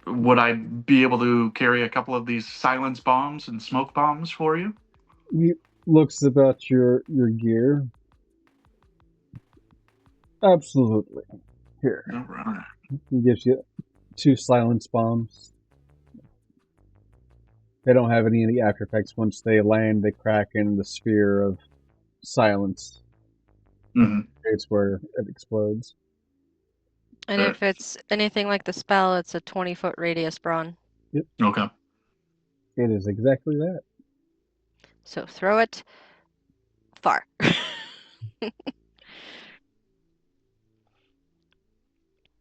Speaker 5: Would I be able to carry a couple of these silence bombs and smoke bombs for you?
Speaker 1: He looks about your gear. Absolutely. Here.
Speaker 5: All right.
Speaker 1: He gives you 2 silence bombs. They don't have any after effects. Once they land, they crack in the sphere of silence.
Speaker 5: Mm-hmm.
Speaker 1: It's where it explodes.
Speaker 2: And if it's anything like the spell, it's a 20-foot radius, Braun.
Speaker 1: Yep.
Speaker 5: Okay.
Speaker 1: It is exactly that.
Speaker 2: So throw it far.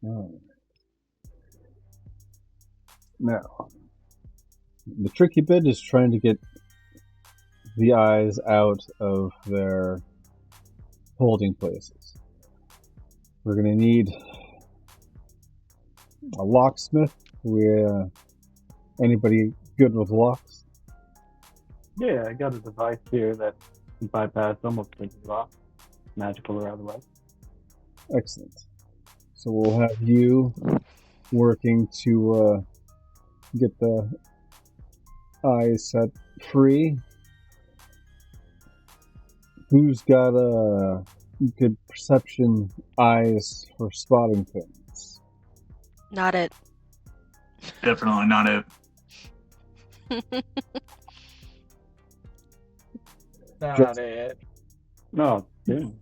Speaker 1: Oh. Now, the tricky bit is trying to get the eyes out of their holding places. We're going to need a locksmith. Anybody good with locks?
Speaker 3: Yeah, I got a device here that can bypass almost any lock, magical or otherwise.
Speaker 1: Excellent. So we'll have you working to get the eyes set free. Who's got a good perception eyes for spotting things?
Speaker 2: Not it.
Speaker 5: Definitely not it.
Speaker 4: Not it.
Speaker 3: No, dude.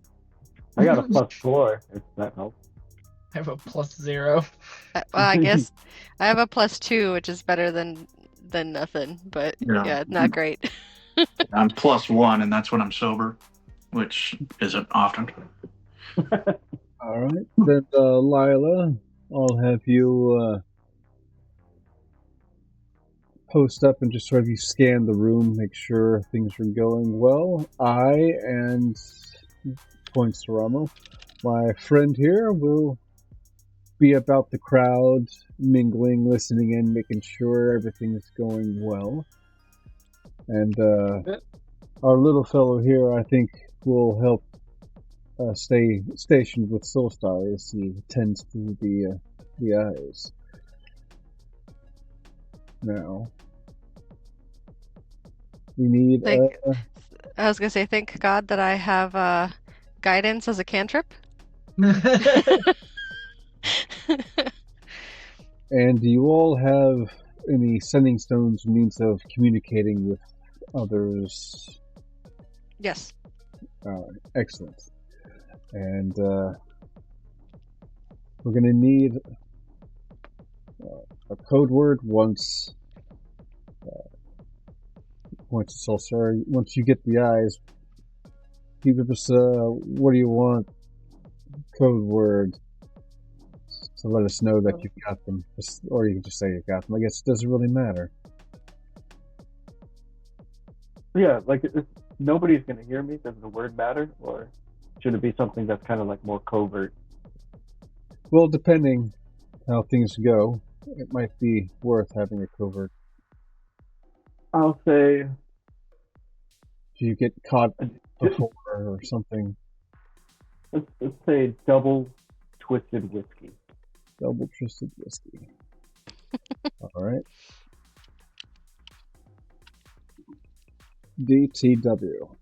Speaker 3: I got a +4, if that helps.
Speaker 4: I have a +0.
Speaker 2: Well, I guess I have a +2, which is better than nothing, but yeah, not great.
Speaker 5: I'm +1, and that's when I'm sober, which isn't often.
Speaker 1: All right, then Lila, I'll have you post up and just sort of you scan the room, make sure things are going well. And points to Ramo, my friend here will be about the crowd, mingling, listening in, making sure everything's going well. And our little fellow here, I think, will help stay stationed with Soulstar as he tends to the eyes. Now, we need.
Speaker 2: I was gonna say, thank God that I have guidance as a cantrip.
Speaker 1: And do you all have any sending stones, means of communicating with others?
Speaker 2: Yes.
Speaker 1: Excellent. And we're going to need a code word once Soulstar. Once you get the eyes, give us what do you want code word to let us know that you've got them, or you can just say you got them. I guess it doesn't really matter.
Speaker 3: Yeah, like nobody's gonna hear me. Does the word matter, or should it be something that's kind of like more covert?
Speaker 1: Well, depending how things go, it might be worth having a covert.
Speaker 3: I'll say.
Speaker 1: Do you get caught before or something?
Speaker 3: Let's say double twisted whiskey.
Speaker 1: Double twisted whiskey. All right. DTW.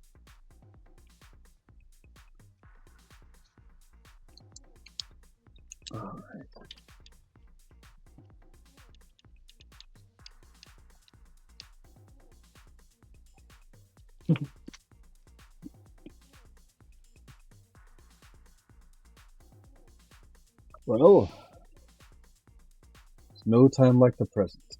Speaker 1: All right. Well, there's no time like the present.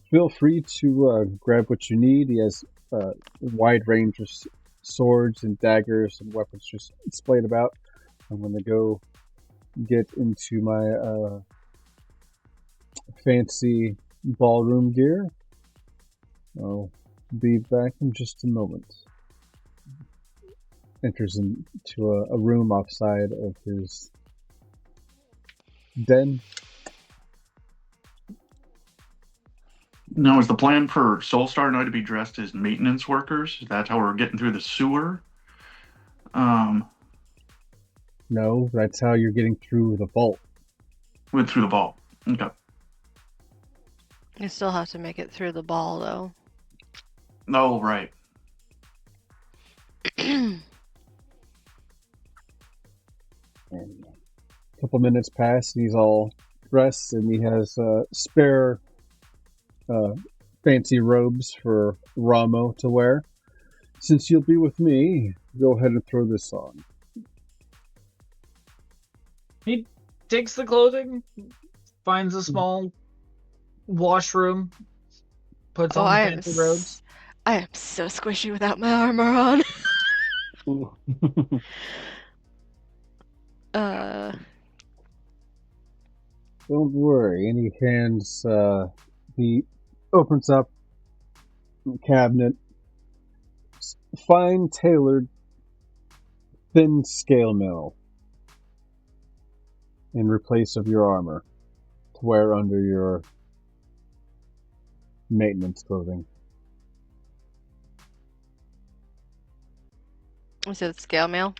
Speaker 1: Feel free to grab what you need. He has a wide range of swords and daggers and weapons just displayed about. I'm going to go get into my fancy ballroom gear. I'll Be back in just a moment. Enters into a room offside of his den.
Speaker 5: Now, is the plan for Soulstar and I to be dressed as maintenance workers? That's how we're getting through the sewer?
Speaker 1: No, that's how you're getting through the vault.
Speaker 5: Went through the vault. Okay.
Speaker 2: You still have to make it through the ball, though.
Speaker 5: Oh, right.
Speaker 1: And a couple minutes pass, and he's all dressed, and he has spare fancy robes for Ramo to wear. Since you'll be with me, go ahead and throw this on.
Speaker 4: He takes the clothing, finds a small washroom, puts on the fancy robes.
Speaker 2: I am so squishy without my armor on.
Speaker 1: Don't worry. And he hands, he opens up a cabinet, fine tailored, thin scale mill in replace of your armor to wear under your maintenance clothing.
Speaker 2: Is it scale mail?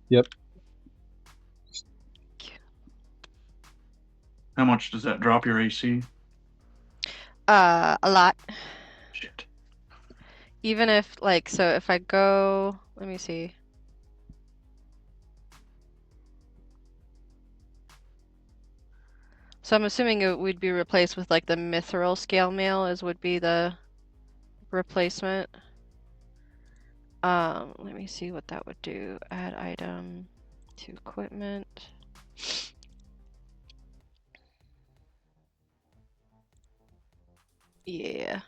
Speaker 1: Yep.
Speaker 5: How much does that drop your AC?
Speaker 2: A lot.
Speaker 5: Shit.
Speaker 2: Even if, like, so if I go, let me see. So I'm assuming it would be replaced with, like, the mithril scale mail as would be the replacement. Let me see what that would do. Add item to equipment. Yeah.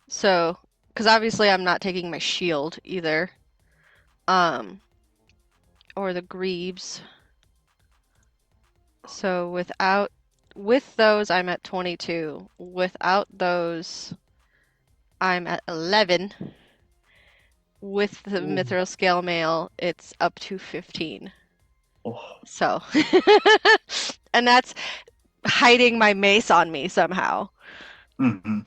Speaker 2: So, because obviously I'm not taking my shield either. Or the greaves. So with those I'm at 22. Without those I'm at 11. With the mithril scale mail it's up to 15.
Speaker 5: Oh.
Speaker 2: So and that's hiding my mace on me somehow.
Speaker 5: Mm-hmm.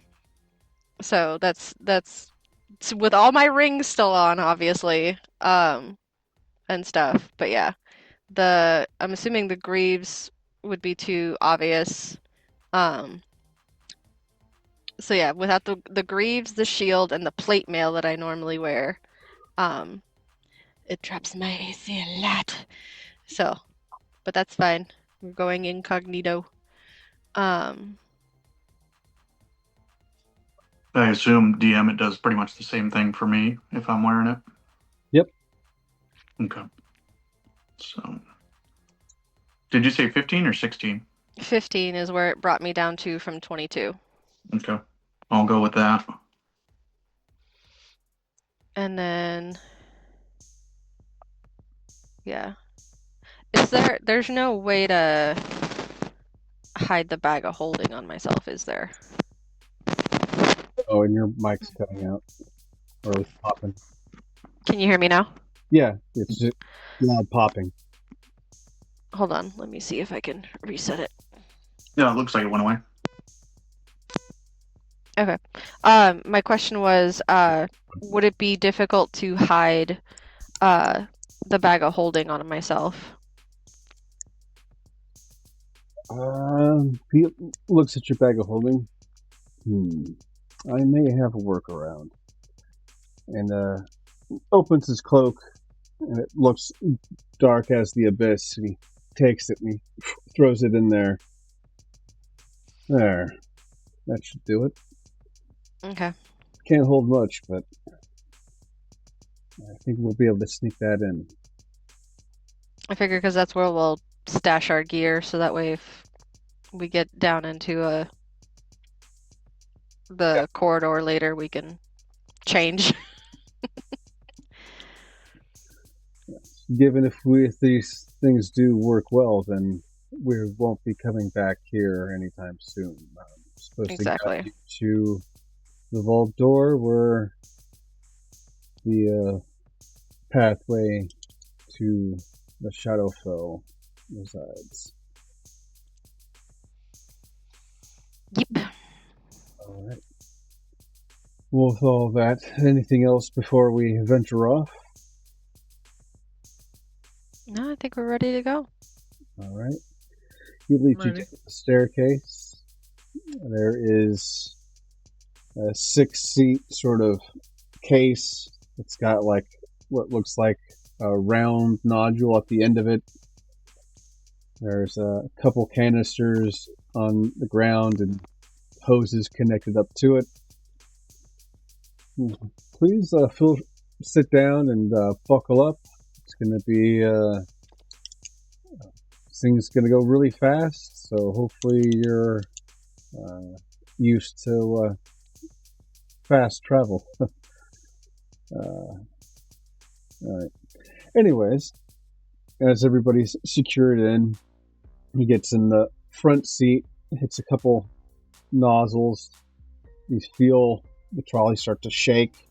Speaker 2: So that's with all my rings still on, obviously, and stuff. But yeah, I'm assuming the greaves would be too obvious. So yeah, without the greaves, the shield, and the plate mail that I normally wear, it drops my AC a lot. So, but that's fine. We're going incognito.
Speaker 5: I assume DM it does pretty much the same thing for me if I'm wearing it.
Speaker 1: Yep.
Speaker 5: Okay. So, did you say 15 or 16?
Speaker 2: 15 is where it brought me down to from 22.
Speaker 5: Okay. I'll go with that.
Speaker 2: And then, yeah. There's no way to hide the bag of holding on myself, is there?
Speaker 1: Oh, and your mic's cutting out. Or popping.
Speaker 2: Can you hear me now?
Speaker 1: Yeah, it's just loud popping.
Speaker 2: Hold on, let me see if I can reset it.
Speaker 5: Yeah, it looks like it went away.
Speaker 2: Okay. My question was, would it be difficult to hide the bag of holding on myself?
Speaker 1: He looks at your bag of holding. I may have a workaround. And opens his cloak, and it looks dark as the abyss. And he takes it and he throws it in there. There. That should do it.
Speaker 2: Okay.
Speaker 1: Can't hold much, but I think we'll be able to sneak that in.
Speaker 2: I figure because that's where we'll stash our gear, so that way if we get down into the corridor later, we can change.
Speaker 1: Given if these things do work well, then we won't be coming back here anytime soon. I'm supposed
Speaker 2: Exactly.
Speaker 1: to guide you to the vault door where the pathway to the Shadowfell resides.
Speaker 2: Yep.
Speaker 1: All right. Well, with all that, anything else before we venture off?
Speaker 2: No, I think we're ready to go.
Speaker 1: All right. He leads you
Speaker 4: Ready.
Speaker 1: to the staircase. There is a 6-seat sort of case. It's got like what looks like a round nodule at the end of it. There's a couple canisters on the ground and hoses connected up to it. Please sit down and buckle up. It's going to be this thing's going to go really fast, so hopefully you're used to fast travel. All right. Anyways, as everybody's secured in, he gets in the front seat, hits a couple nozzles. You feel the trolley start to shake,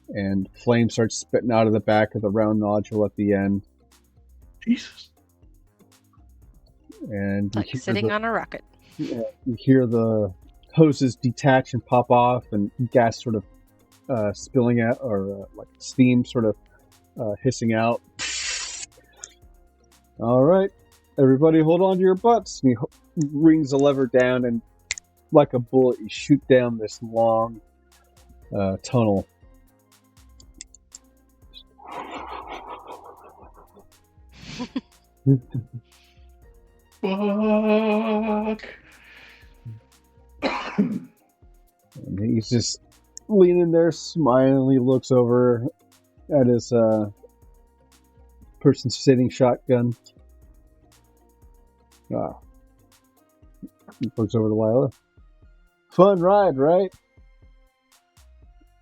Speaker 1: and flame starts spitting out of the back of the round nodule at the end.
Speaker 5: Jesus.
Speaker 1: And you
Speaker 2: Like sitting on a rocket.
Speaker 1: you hear the hoses detach and pop off, and gas sort of spilling out, or like steam sort of hissing out. All right, everybody, hold on to your butts. And he rings the lever down, and like a bullet, you shoot down this long tunnel.
Speaker 5: Fuck.
Speaker 1: And he's just leaning there, smiling. He looks over at his person sitting shotgun. He looks over to Lila. Fun ride, right?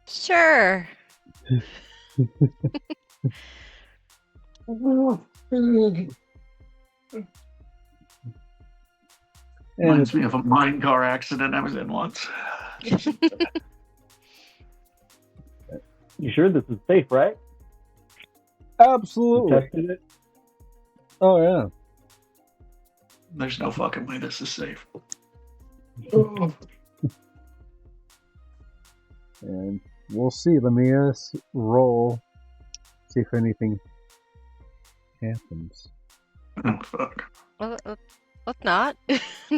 Speaker 2: Sure.
Speaker 1: And
Speaker 5: Reminds me of a mine car accident I was in once.
Speaker 3: You sure this is safe, right? You
Speaker 1: absolutely.
Speaker 3: tested it?
Speaker 1: Oh yeah.
Speaker 5: There's no fucking way this is safe.
Speaker 1: And we'll see. Let me roll. See if anything happens.
Speaker 5: Oh, fuck.
Speaker 2: Well, let's not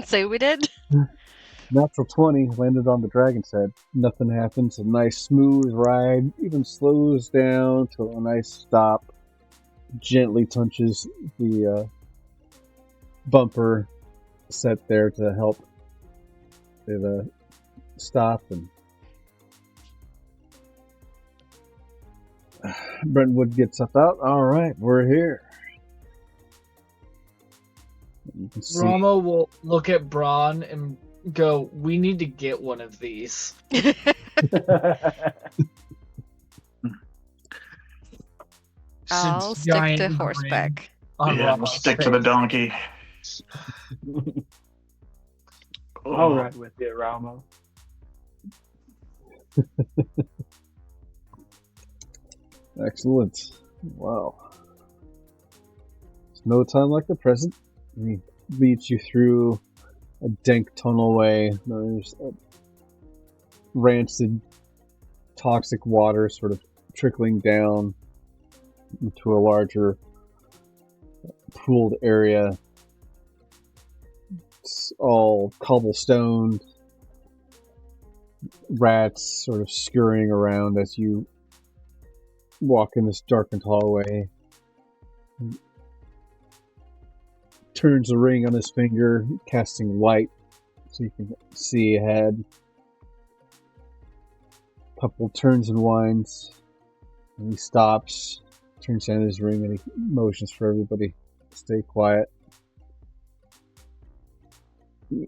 Speaker 2: say we did.
Speaker 1: Natural 20 landed on the dragon's head. Nothing happens. A nice smooth ride. Even slows down to a nice stop. Gently touches the bumper set there to help it stop. And Brentwood gets up out. All right, we're here. You can see
Speaker 4: Rama will look at Braun and go, "We need to get one of these."
Speaker 2: I'll
Speaker 4: Since
Speaker 2: stick to
Speaker 4: giant
Speaker 2: horseback.
Speaker 4: on
Speaker 5: Yeah, we'll
Speaker 4: Rama's
Speaker 5: stick to the
Speaker 4: face.
Speaker 5: donkey.
Speaker 3: I'll
Speaker 5: Oh,
Speaker 3: ride with you, Ramo.
Speaker 1: excellent. Wow. There's no time like the present. He leads you through a dank tunnelway. There's a rancid, toxic water sort of trickling down into a larger pooled area. It's all cobblestone. Rats sort of scurrying around as you walk in this darkened hallway. Turns a ring on his finger, casting light so you can see ahead. Couple turns and winds, and he stops, turns down his ring, and he motions for everybody to stay quiet. He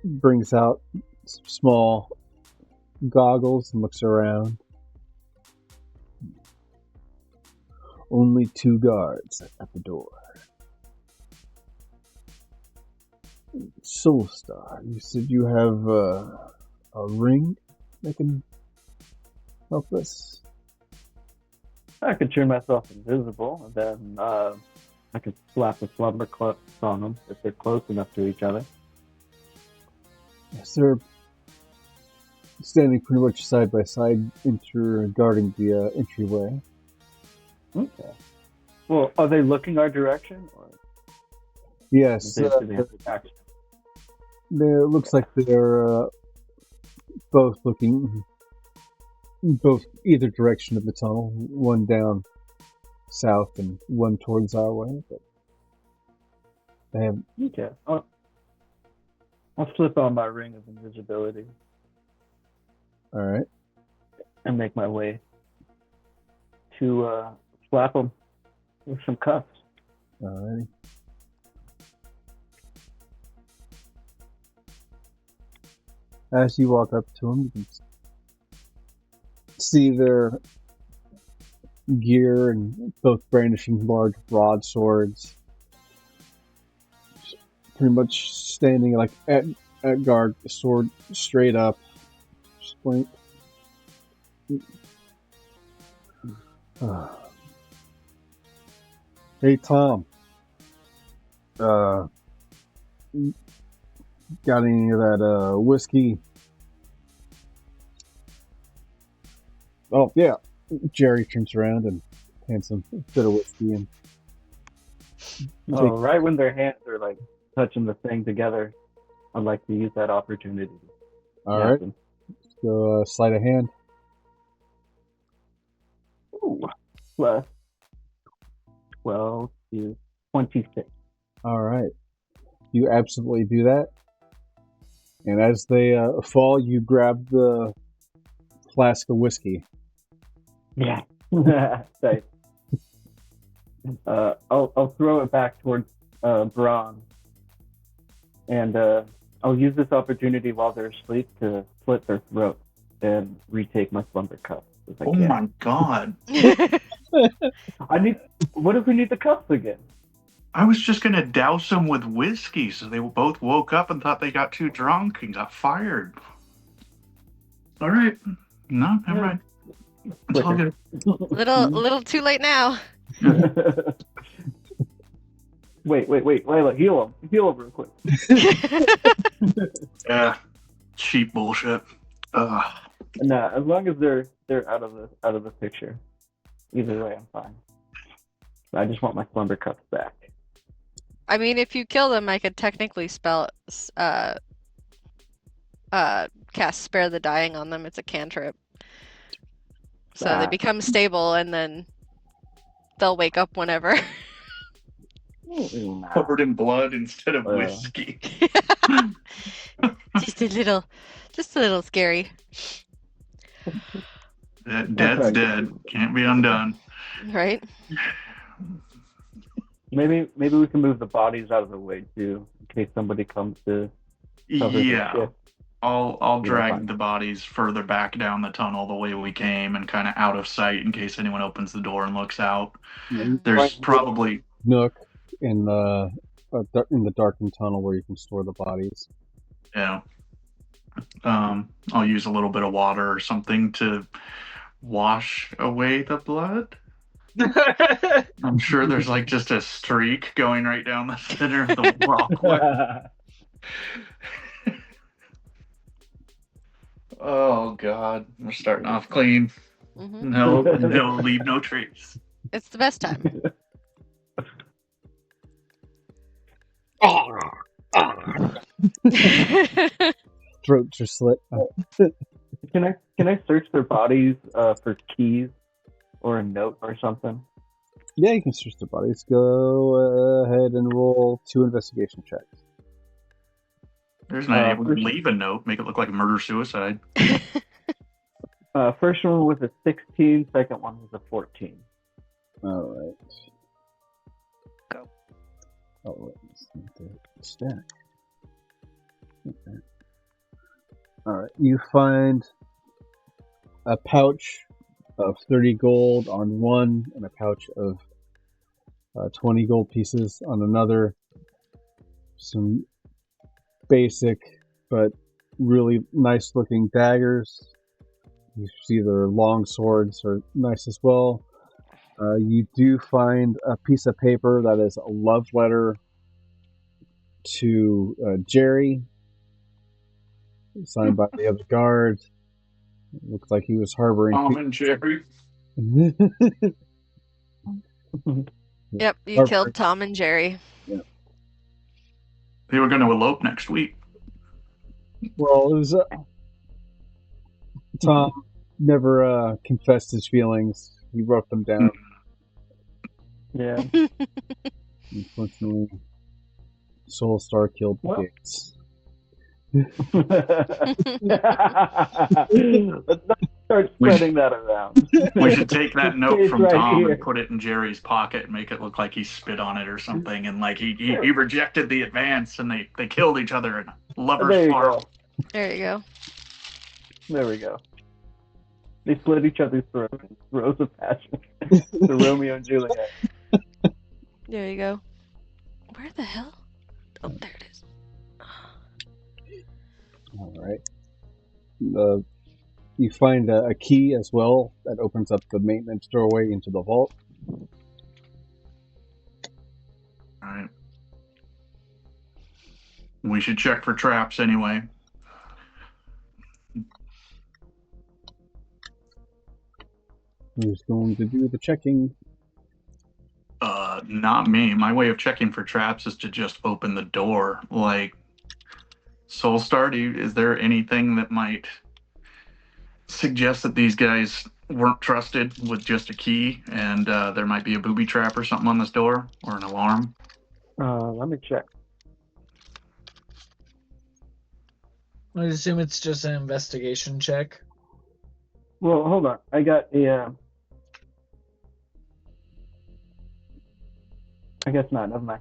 Speaker 1: brings out some small goggles and looks around. Only 2 guards at the door. Soulstar, you said you have a ring?
Speaker 6: that can help us?
Speaker 3: I could turn myself invisible, and then I could slap the slumber clubs on them if they're close enough to each other.
Speaker 6: Yes, they're standing pretty much side by side, guarding the entryway.
Speaker 3: Okay. Well, are they looking our direction, or
Speaker 6: Yes,
Speaker 3: do they have to act?
Speaker 6: it looks like they're both looking either direction of the tunnel, one down south and one towards our way. But they have.
Speaker 3: Okay. I'll slip on my ring of invisibility
Speaker 6: All right.
Speaker 3: and make my way to slap them with some cuffs.
Speaker 6: All right. As you walk up to them, you can see their gear and both brandishing large broadswords. Pretty much standing like at guard, sword straight up. Just blink. Hey Tom. Got any of that whiskey? Oh yeah. Jerry turns around and hands him a bit of whiskey and
Speaker 3: Right when their hands are like touching the thing together, I'd like to use that opportunity.
Speaker 6: all right. So sleight of hand.
Speaker 3: Ooh, plus 12 to 26.
Speaker 6: All right. You absolutely do that. And as they fall, you grab the flask of whiskey.
Speaker 3: Yeah. Nice. I'll throw it back towards Braun, and I'll use this opportunity while they're asleep to slit their throat and retake my slumber cup.
Speaker 5: Oh my god!
Speaker 3: What if we need the cups again?
Speaker 5: I was just gonna douse them with whiskey, so they both woke up and thought they got too drunk and got fired. All right, no, never mind. It's all good.
Speaker 2: Little too late now.
Speaker 3: Wait, Layla, heal him real quick.
Speaker 5: Yeah, cheap bullshit.
Speaker 3: Nah, as long as they're out of the picture, either way I'm fine. I just want my slumber cups back.
Speaker 2: I mean, if you kill them, I could technically cast Spare the Dying on them. It's a cantrip. So they become stable, and then they'll wake up whenever.
Speaker 5: Covered in blood instead of whiskey.
Speaker 2: just a little scary.
Speaker 5: Dead's dead. Can't be undone.
Speaker 2: Right?
Speaker 3: Maybe we can move the bodies out of the way too, in case somebody comes to cover the ship.
Speaker 5: I'll drag the bodies further back down the tunnel the way we came and kind of out of sight in case anyone opens the door and looks out. There's probably
Speaker 6: nook in the darkened tunnel where you can store the bodies.
Speaker 5: Yeah. I'll use a little bit of water or something to wash away the blood. I'm sure there's like just a streak going right down the center of the walkway. Oh God, we're starting off clean.
Speaker 2: Mm-hmm.
Speaker 5: No, leave no trace.
Speaker 2: It's the best time.
Speaker 6: Throats are slit.
Speaker 3: Can I search their bodies for keys or a note or something?
Speaker 6: Yeah, you can search their bodies. Go ahead and roll 2 investigation checks.
Speaker 5: There's not able to leave a note, make it look like a murder-suicide.
Speaker 3: First one was a 16, second one was a 14.
Speaker 6: All right.
Speaker 2: Go.
Speaker 6: Oh, let's see the stack. Okay. All right. You find a pouch of 30 gold on one and a pouch of 20 gold pieces on another. Some basic but really nice looking daggers, You see their long swords are nice as well. You do find a piece of paper that is a love letter to Jerry, signed by the other guard. It looks like he was harboring.
Speaker 5: And Jerry.
Speaker 2: Yep, you killed Tom and Jerry.
Speaker 6: Yeah.
Speaker 5: They were going to elope next week.
Speaker 6: Well, it was Tom never confessed his feelings. He wrote them down.
Speaker 3: Yeah.
Speaker 6: Unfortunately, Soulstar killed the Gates.
Speaker 3: Let's not start spreading that around.
Speaker 5: We should take that note from
Speaker 3: right
Speaker 5: Tom
Speaker 3: here.
Speaker 5: and put it in Jerry's pocket and make it look like he spit on it or something, and like he rejected the advance, and they killed each other in lovers'
Speaker 3: There you
Speaker 5: quarrel.
Speaker 3: go.
Speaker 2: There you go.
Speaker 3: There we go. They split each other's throats. Throws of passion. The Romeo and Juliet.
Speaker 2: There you go. Where the hell? Oh, there it is.
Speaker 6: All right. You find a key as well that opens up the maintenance doorway into the vault.
Speaker 5: All right. We should check for traps anyway.
Speaker 6: Who's going to do the checking?
Speaker 5: Not me. My way of checking for traps is to just open the door. Like, Soulstar, is there anything that might suggest that these guys weren't trusted with just a key, and there might be a booby trap or something on this door, or an alarm?
Speaker 3: Let me check.
Speaker 4: I assume it's just an investigation check.
Speaker 3: Well, hold on. I got a. I guess not. Never mind.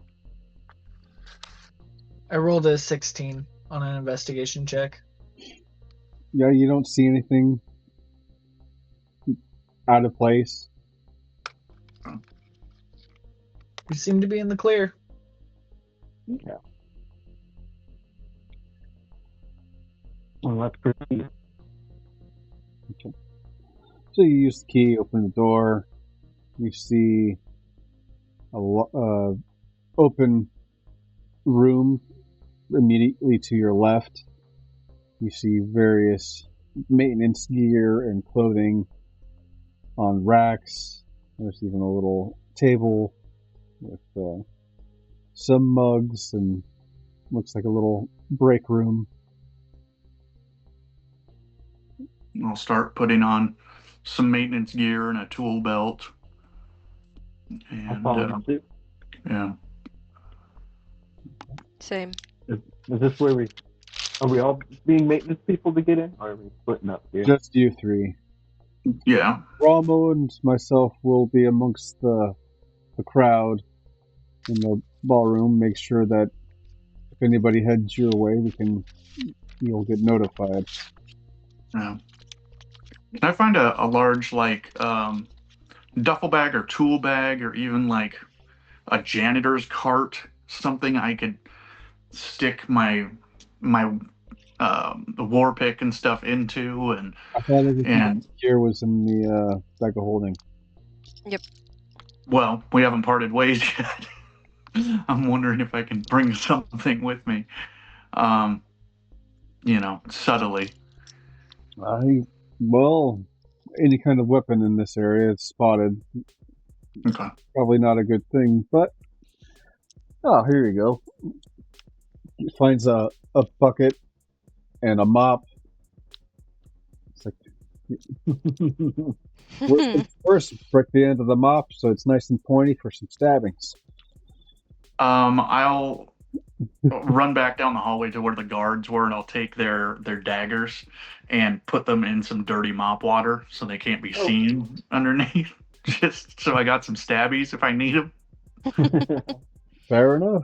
Speaker 4: I rolled a 16 on an investigation check.
Speaker 6: Yeah, you don't see anything out of place.
Speaker 4: You seem to be in the clear.
Speaker 3: Okay. Well, let's proceed.
Speaker 6: Okay. So you use the key, open the door. You see a open room immediately to your left. You see various maintenance gear and clothing on racks. There's even a little table with some mugs and looks like a little break room.
Speaker 5: I'll start putting on some maintenance gear and a tool belt.
Speaker 3: I'll
Speaker 5: And
Speaker 3: follow suit.
Speaker 5: yeah.
Speaker 2: Same.
Speaker 3: Is this where are we all being maintenance people to get in, or are we splitting up here?
Speaker 6: Just you three.
Speaker 5: Yeah.
Speaker 6: Ramo and myself will be amongst the crowd in the ballroom. Make sure that if anybody heads your way, you'll get notified.
Speaker 5: Yeah. Can I find a large, like, duffel bag or tool bag, or even like a janitor's cart, something I could stick my war pick and stuff into, and
Speaker 6: I thought everything gear was in the bag of holding.
Speaker 2: Yep.
Speaker 5: Well, we haven't parted ways yet. I'm wondering if I can bring something with me, subtly.
Speaker 6: Well, any kind of weapon in this area is spotted.
Speaker 5: Okay.
Speaker 6: Probably not a good thing, but here you go. He finds a bucket and a mop. It's like first break the end of the mop so it's nice and pointy for some stabbings.
Speaker 5: I'll run back down the hallway to where the guards were, and I'll take their daggers and put them in some dirty mop water so they can't be seen underneath. Just so I got some stabbies if I need them.
Speaker 6: Fair enough.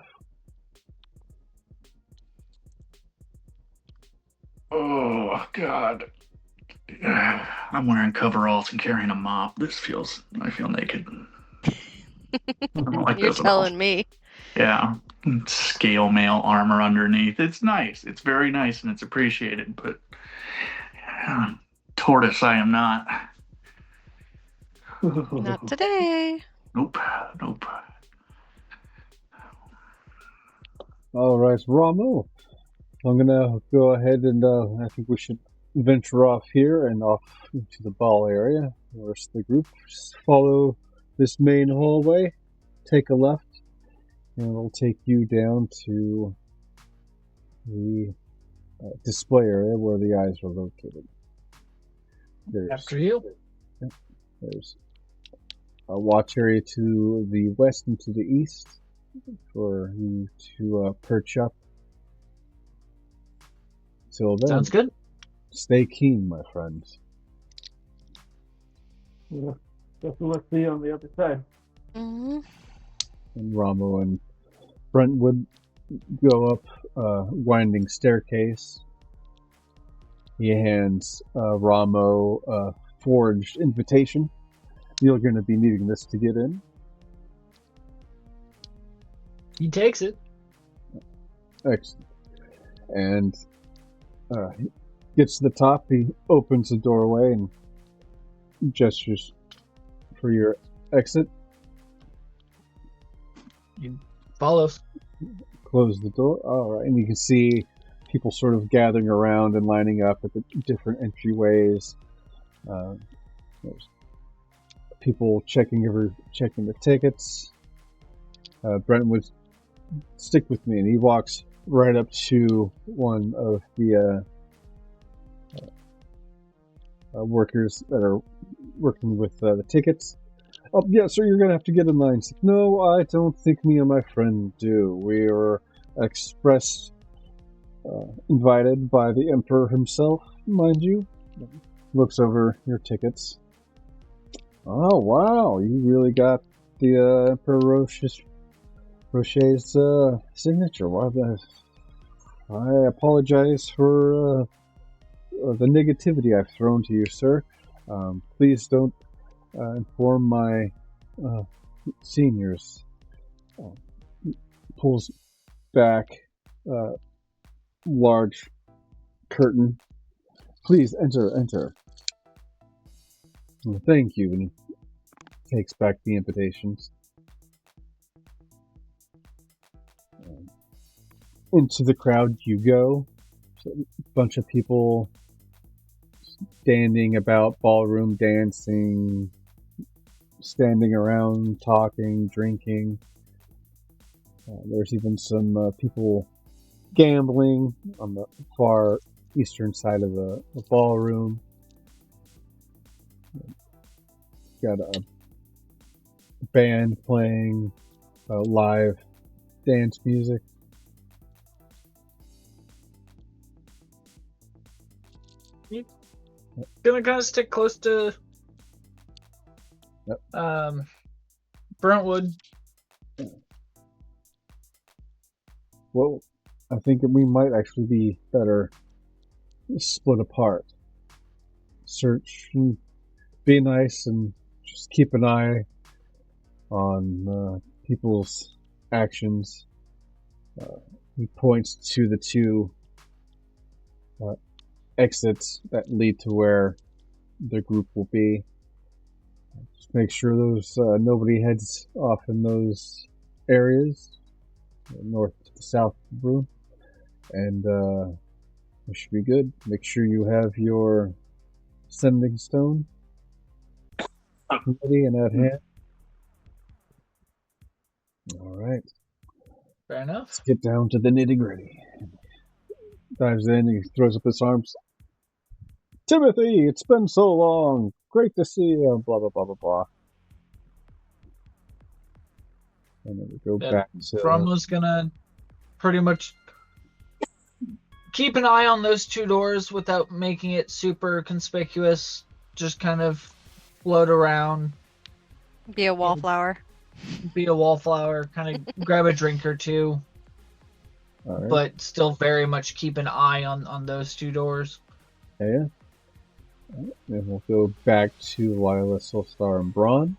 Speaker 5: Oh, God. I'm wearing coveralls and carrying a mop. I feel naked. I don't like
Speaker 2: You're
Speaker 5: this at all.
Speaker 2: telling me.
Speaker 5: Yeah. Scale mail armor underneath. It's nice. It's very nice and it's appreciated, but tortoise I am not.
Speaker 2: Not today.
Speaker 5: Nope. Nope.
Speaker 6: All right, Ramo. I'm gonna go ahead and I think we should venture off here and off into the ball area. The rest of the group just follow this main hallway, take a left, and it'll take you down to the display area where the eyes are located.
Speaker 4: After you.
Speaker 6: There's a watch area to the west and to the east for you to perch up. Till then,
Speaker 4: Sounds good.
Speaker 6: stay keen, my friends.
Speaker 3: Yeah. Guess let's see on the other side.
Speaker 2: Mm-hmm.
Speaker 6: And Ramo and Brentwood go up a winding staircase. He hands Ramo a forged invitation. You're going to be needing this to get in.
Speaker 4: He takes it.
Speaker 6: Excellent. And he gets to the top. He opens the doorway and gestures for your exit.
Speaker 4: He follows.
Speaker 6: Close the door. All right, and you can see people sort of gathering around and lining up at the different entryways. There's people checking the tickets. Brentwood, stick with me, and he walks right up to one of the workers that are working with the tickets. Oh, yeah, sir, you're going to have to get in line. No, I don't think me and my friend do. We are express invited by the Emperor himself, mind you. Looks over your tickets. Oh, wow, you really got the Emperor Rocher's signature. Well, I apologize for the negativity I've thrown to you, sir. Please don't inform my seniors. Pulls back large curtain. Please enter. Well, thank you. And he takes back the invitations. Into the crowd you go. So a bunch of people standing about, ballroom dancing, standing around, talking, drinking. There's even some people gambling on the far eastern side of the ballroom. Got a band playing live dance music.
Speaker 4: Gonna kind of stick close to Brentwood.
Speaker 6: Well, I think we might actually be better split apart. Search, and be nice, and just keep an eye on people's actions. He points to the two exits that lead to where the group will be. Just make sure those nobody heads off in those areas, north to the south of the room, and it should be good. Make sure you have your sending stone ready and at hand. All right.
Speaker 4: Fair enough.
Speaker 6: Let's get down to the nitty gritty. Dives in, he throws up his arms. Timothy, it's been so long. Great to see you. Blah, blah, blah, blah, blah. And then we go back to...
Speaker 4: Fromlo's gonna pretty much keep an eye on those two doors without making it super conspicuous. Just kind of float around.
Speaker 2: Be a wallflower.
Speaker 4: Be a wallflower. Kind of grab a drink or two.
Speaker 6: All right.
Speaker 4: But still very much keep an eye on those two doors.
Speaker 6: Yeah. Then we'll go back to Lila, Solstar, and Braun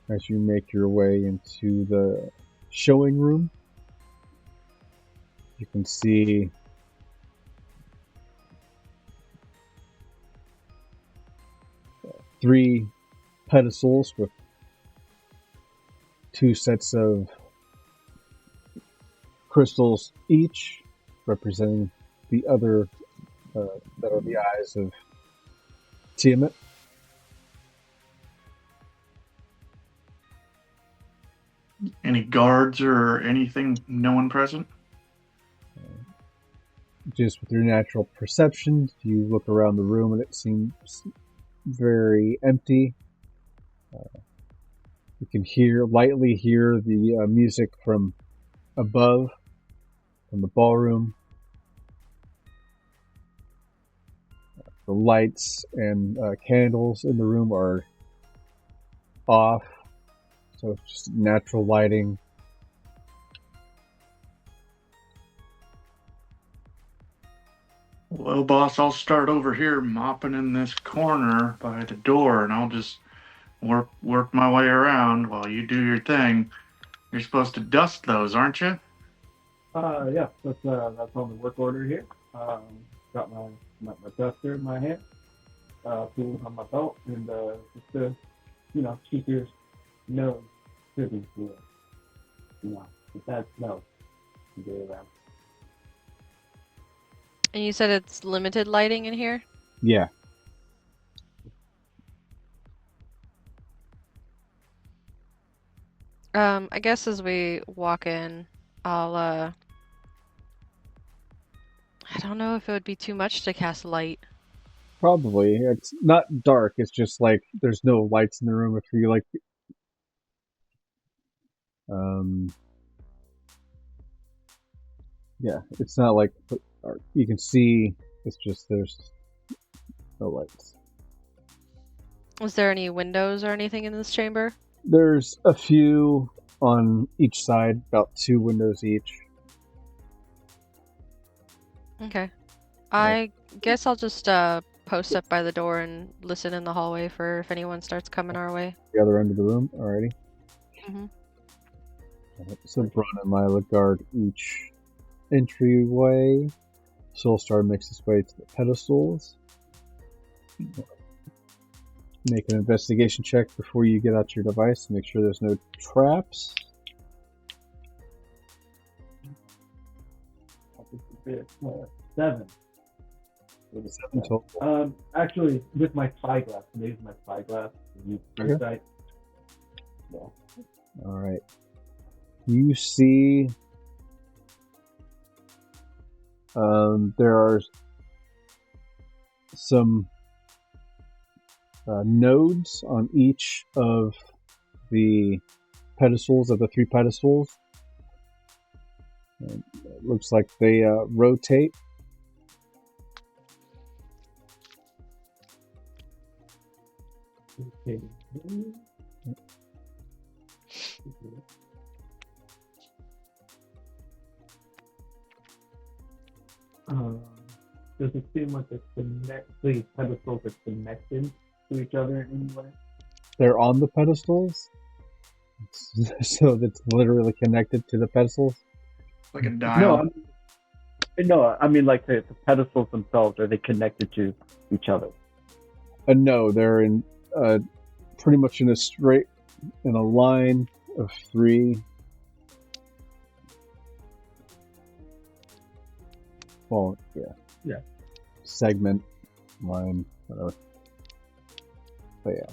Speaker 6: as you make your way into the showing room. You can see 3 pedestals with 2 sets of crystals each, representing the other that are the eyes of Tiamat.
Speaker 5: Any guards or anything? No one present?
Speaker 6: Just with your natural perception, you look around the room and it seems very empty. You can lightly hear the music from above, from the ballroom. The lights and candles in the room are off, so it's just natural lighting.
Speaker 5: Well, boss, I'll start over here mopping in this corner by the door, and I'll just work my way around while you do your thing. You're supposed to dust those, aren't you?
Speaker 3: Yeah, that's on the work order here. Got my duster in my hand, tools on my belt, and just to keep your nose pretty good. If that smells, you get it out.
Speaker 2: And you said it's limited lighting in here?
Speaker 6: Yeah.
Speaker 2: I guess as we walk in, I don't know if it would be too much to cast light.
Speaker 6: Probably. It's not dark, it's just like there's no lights in the room if you like. Yeah, it's not like dark. You can see, it's just there's no lights.
Speaker 2: Is there any windows or anything in this chamber?
Speaker 6: There's a few on each side, about 2 windows each.
Speaker 2: Okay. I guess I'll just post up by the door and listen in the hallway for if anyone starts coming our way.
Speaker 6: The other end of the room, alrighty. So Bron and Lila guard each entryway. Soulstar makes its way to the pedestals. Make an investigation check before you get out your device to make sure there's no traps.
Speaker 3: Seven.
Speaker 6: 7 total.
Speaker 3: Actually, with my spyglass, I'm using my spyglass.
Speaker 6: Okay. Yeah. All right. You see, there are some nodes on each of the pedestals of the 3 pedestals. And it looks like they rotate.
Speaker 3: Okay. Does it seem like these pedestals are connected to each other in any way?
Speaker 6: They're on the pedestals, so that's literally connected to the pedestals.
Speaker 5: Like a dial?
Speaker 3: I mean like the pedestals themselves, are they connected to each other?
Speaker 6: No, they're in pretty much in a line of 3. Well, yeah. Segment, line, whatever. But yeah,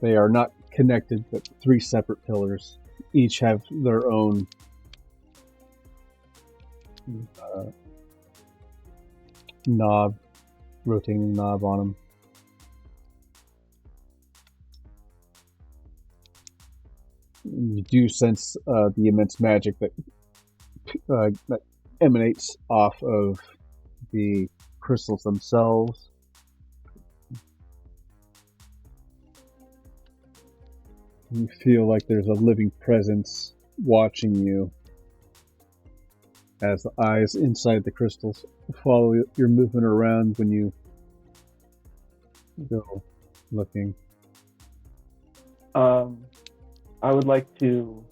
Speaker 6: they are not connected, but 3 separate pillars. Each have their own knob, rotating knob on them. You do sense the immense magic that emanates off of the crystals themselves. You feel like there's a living presence watching you as the eyes inside the crystals follow your movement around when you go looking.
Speaker 3: I would like to,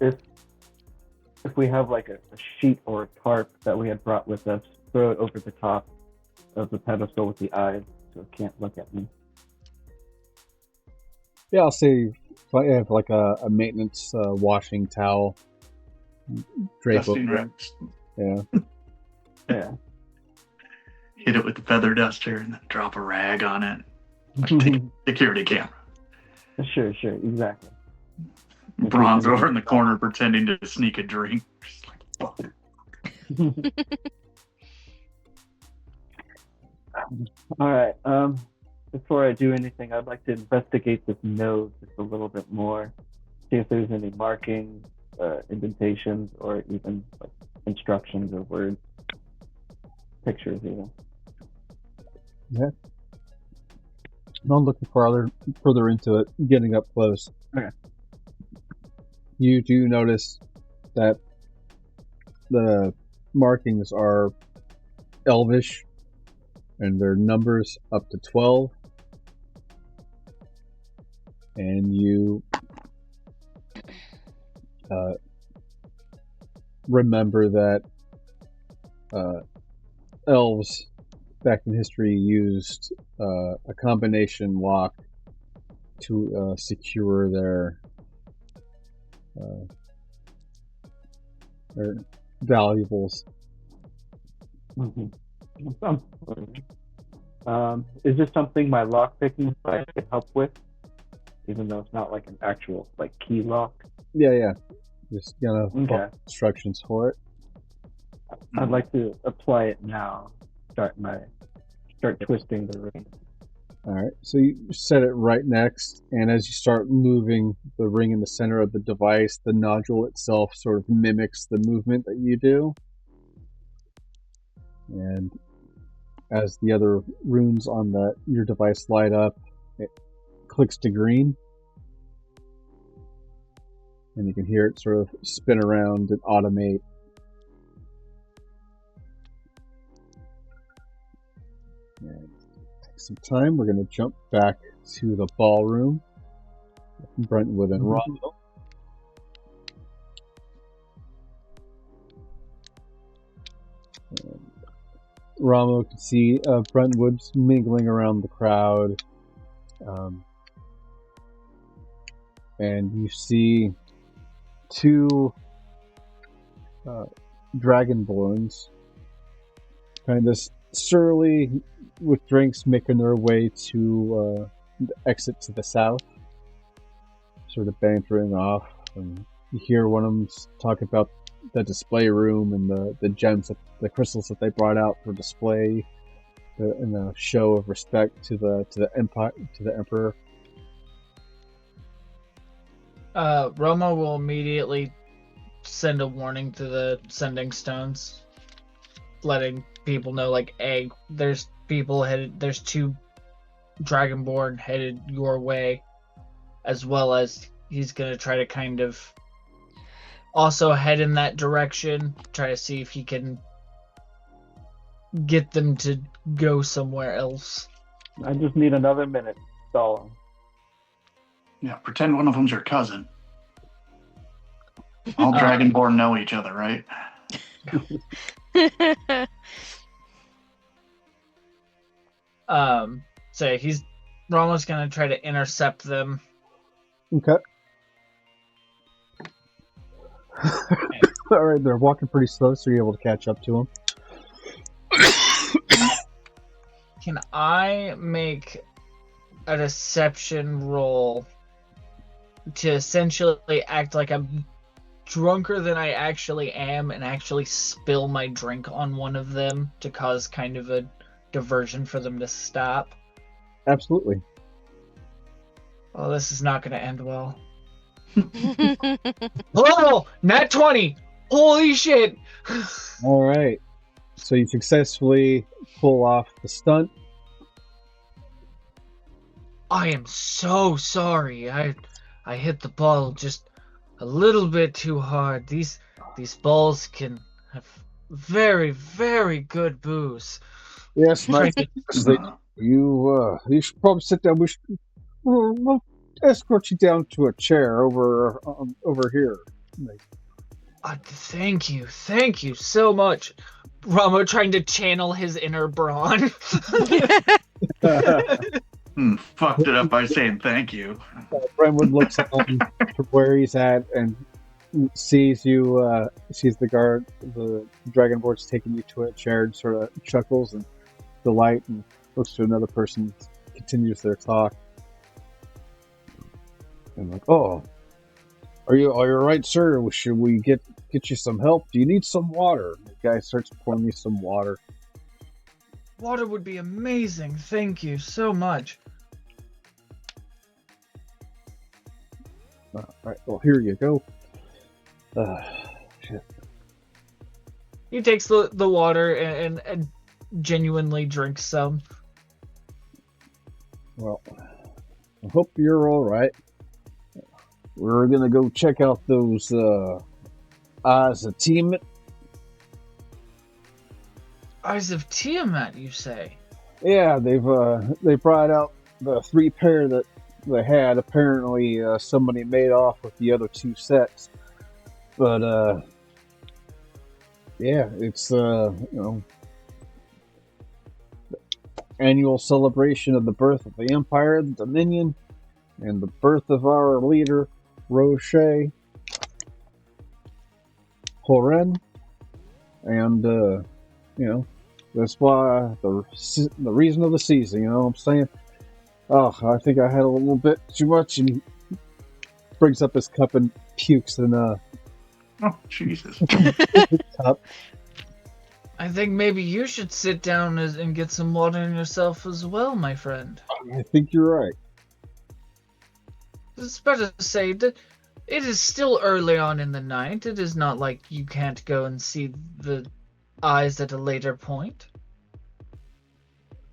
Speaker 3: if we have like a sheet or a tarp that we had brought with us, throw it over the top of the pedestal with the eyes so it can't look at me.
Speaker 6: Yeah, I'll say if I have like a maintenance washing towel. Drape
Speaker 5: Dusting
Speaker 6: over it.
Speaker 5: racks.
Speaker 6: Yeah.
Speaker 3: Yeah.
Speaker 5: Hit it with the feather duster and then drop a rag on it. Take security camera.
Speaker 3: Sure, exactly.
Speaker 5: Braun's over in the corner pretending to sneak a drink. Just like, fuck.
Speaker 3: All right. Before I do anything, I'd like to investigate this node just a little bit more. See if there's any markings, indentations, or even like instructions or words, pictures even.
Speaker 6: Yeah. I'm looking further into it, getting up close.
Speaker 3: Okay.
Speaker 6: You do notice that the markings are Elvish, and their numbers up to 12. And you remember that elves back in history used a combination lock to secure their valuables.
Speaker 3: Mm-hmm. Is this something my lockpicking site could help with? Even though it's not like an actual like key lock.
Speaker 6: Yeah. Just gonna follow instructions for it.
Speaker 3: I'd like to apply it now. Start twisting the ring.
Speaker 6: All right. So you set it right next, and as you start moving the ring in the center of the device, the nodule itself sort of mimics the movement that you do. And as the other runes on your device light up, it clicks to green. And you can hear it sort of spin around and automate. And take some time. We're going to jump back to the ballroom. Brentwood and Rondo. Ramo can see Brentwood's mingling around the crowd. And you see two dragonborns kind of surly with drinks making their way to the exit to the south, sort of bantering off. And you hear one of them talk about the display room and the gems, the crystals that they brought out for display, in a show of respect to the empire, to the emperor.
Speaker 4: Romo will immediately send a warning to the sending stones, letting people know, like, hey, there's two Dragonborn headed your way, as well as he's gonna try to kind of also head in that direction, try to see if he can get them to go somewhere else.
Speaker 3: I just need another minute, Stalin.
Speaker 5: Yeah, pretend one of them's your cousin. All Dragonborn know each other, right?
Speaker 4: So Romo's gonna try to intercept them.
Speaker 6: Okay. All right, they're walking pretty slow, so you're able to catch up to them.
Speaker 4: Can I make a deception roll to essentially act like I'm drunker than I actually am and actually spill my drink on one of them to cause kind of a diversion for them to stop?
Speaker 6: Absolutely.
Speaker 4: Well, this is not going to end well. Hello! Nat 20! Holy shit!
Speaker 6: All right. So you successfully pull off the stunt.
Speaker 4: I am so sorry. I hit the ball just a little bit too hard. These balls can have very, very good booze.
Speaker 6: Yes, nice. You should probably sit down. We'll escort you down to a chair over here.
Speaker 4: Thank you so much. Ramo trying to channel his inner Braun.
Speaker 5: Fucked it up by saying thank you.
Speaker 6: Brentwood looks on to where he's at and sees you, sees the guard, the dragonborn's taking you to a chair and sort of chuckles and delight and looks to another person, continues their talk. And like, oh, are you all right, sir? Should we get you some help? Do you need some water? The guy starts pouring you some water.
Speaker 4: Water would be amazing. Thank you so much.
Speaker 6: All right, well, here you go. Shit.
Speaker 4: He takes the water and genuinely drinks some.
Speaker 6: Well, I hope you're all right. We're gonna go check out those Eyes of Tiamat.
Speaker 4: Eyes of Tiamat, you say?
Speaker 6: Yeah, they brought out the 3 pair that they had. Apparently, somebody made off with the other 2 sets. But yeah, it's annual celebration of the birth of the Empire, the Dominion, and the birth of our leader, Roche Horen, and that's why the reason of the season. You know what I'm saying? Oh, I think I had a little bit too much, and he brings up his cup and pukes in
Speaker 5: Oh, Jesus.
Speaker 6: cup.
Speaker 4: I think maybe you should sit down and get some water in yourself as well, my friend.
Speaker 6: I think you're right.
Speaker 4: It's better to say that it is still early on in the night. It is not like you can't go and see the eyes at a later point.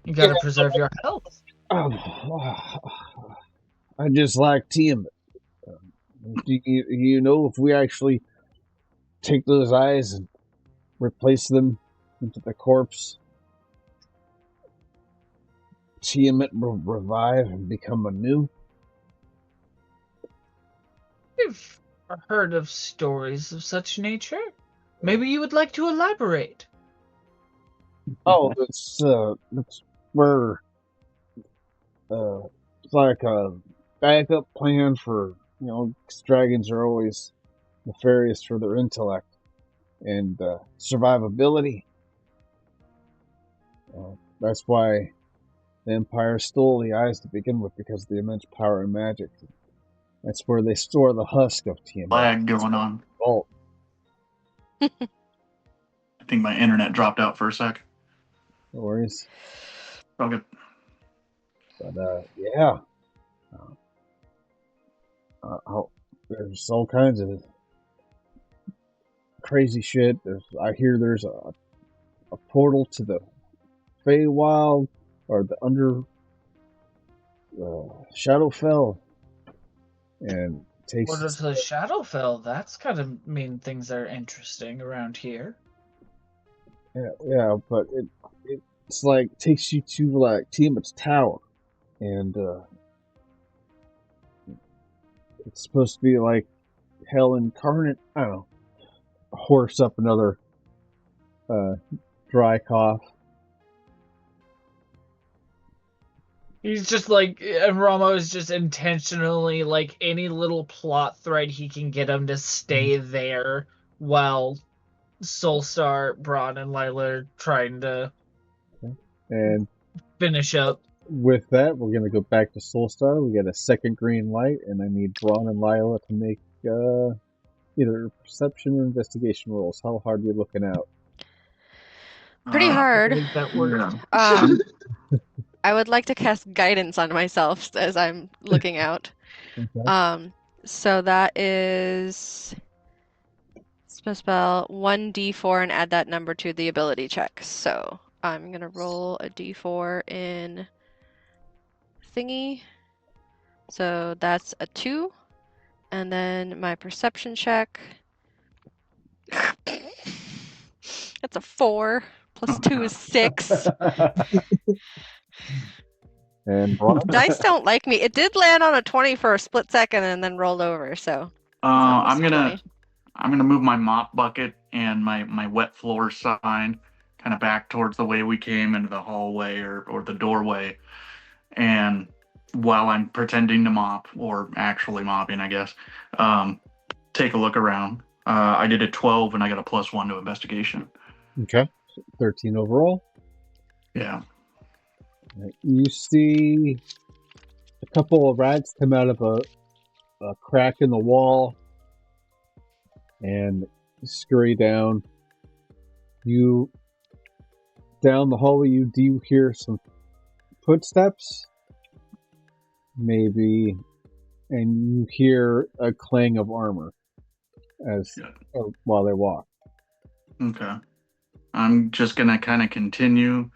Speaker 4: You gotta preserve your health.
Speaker 6: I just like Tiamat. Do you know if we actually take those eyes and replace them into the corpse, Tiamat will revive and become anew?
Speaker 4: You've heard of stories of such nature. Maybe you would like to elaborate.
Speaker 6: Oh, that's where it's like a backup plan for, 'cause dragons are always nefarious for their intellect and survivability. That's why the Empire stole the eyes to begin with, because of the immense power and magic. That's where they store the husk of Tiamat.
Speaker 5: Lag going on.
Speaker 6: Oh,
Speaker 5: I think my internet dropped out for a sec.
Speaker 6: no worries.
Speaker 5: Okay.
Speaker 6: But yeah. There's all kinds of crazy shit. I hear there's a portal to the Feywild, or the under Shadowfell, and takes.
Speaker 4: What is the Shadowfell? That's gotta mean things are interesting around here.
Speaker 6: Yeah, but it's like takes you to like Tiamat's tower, and it's supposed to be like hell incarnate. I don't know. Horse up another dry cough.
Speaker 4: He's just like, and Ramo is just intentionally like any little plot thread he can get him to stay there while Soulstar, Braun, and Lila are trying to
Speaker 6: And
Speaker 4: finish up.
Speaker 6: with that, we're gonna go back to Soulstar. We get a second green light, and I need Braun and Lila to make either perception or investigation rolls. How hard are you looking out?
Speaker 2: Pretty
Speaker 4: I
Speaker 2: hard.
Speaker 4: think that works.
Speaker 2: I would like to cast guidance on myself as I'm looking out.
Speaker 6: Okay.
Speaker 2: So that is spell 1d4 and add that number to the ability check. So I'm gonna roll a d4 in thingy. So that's a 2, and then my perception check. That's a 4 plus 2 is 6.
Speaker 6: And Braun?
Speaker 2: Dice don't like me. It did land on a 20 for a split second and then rolled over. So
Speaker 5: I'm gonna move my mop bucket and my wet floor sign kind of back towards the way we came into the hallway or the doorway, and while I'm pretending to mop, or actually mopping, I guess, take a look around. I did a 12 and I got a +1 to investigation.
Speaker 6: Okay. 13 overall.
Speaker 5: Yeah.
Speaker 6: You see a couple of rats come out of a crack in the wall and scurry down. You down the hallway, you do hear some footsteps, maybe, and you hear a clang of armor while they walk.
Speaker 5: Okay. I'm just gonna kind of continue.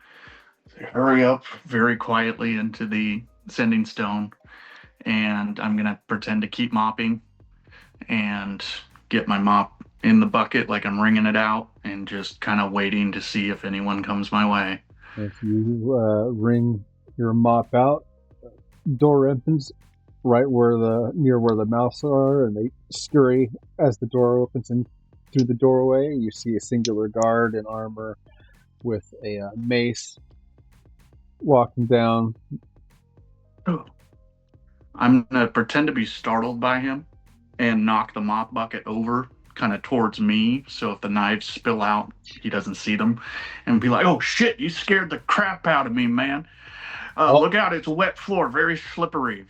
Speaker 5: Hurry up very quietly into the sending stone, and I'm gonna pretend to keep mopping and get my mop in the bucket like I'm wringing it out, and just kind of waiting to see if anyone comes my way.
Speaker 6: As you wring your mop out, door opens right near where the mouse are, and they scurry as the door opens, and through the doorway you see a singular guard in armor with a mace walking down.
Speaker 5: I'm gonna pretend to be startled by him and knock the mop bucket over kind of towards me, so if the knives spill out he doesn't see them, and be like, "Oh shit, you scared the crap out of me, man. Look out, it's a wet floor, very slippery,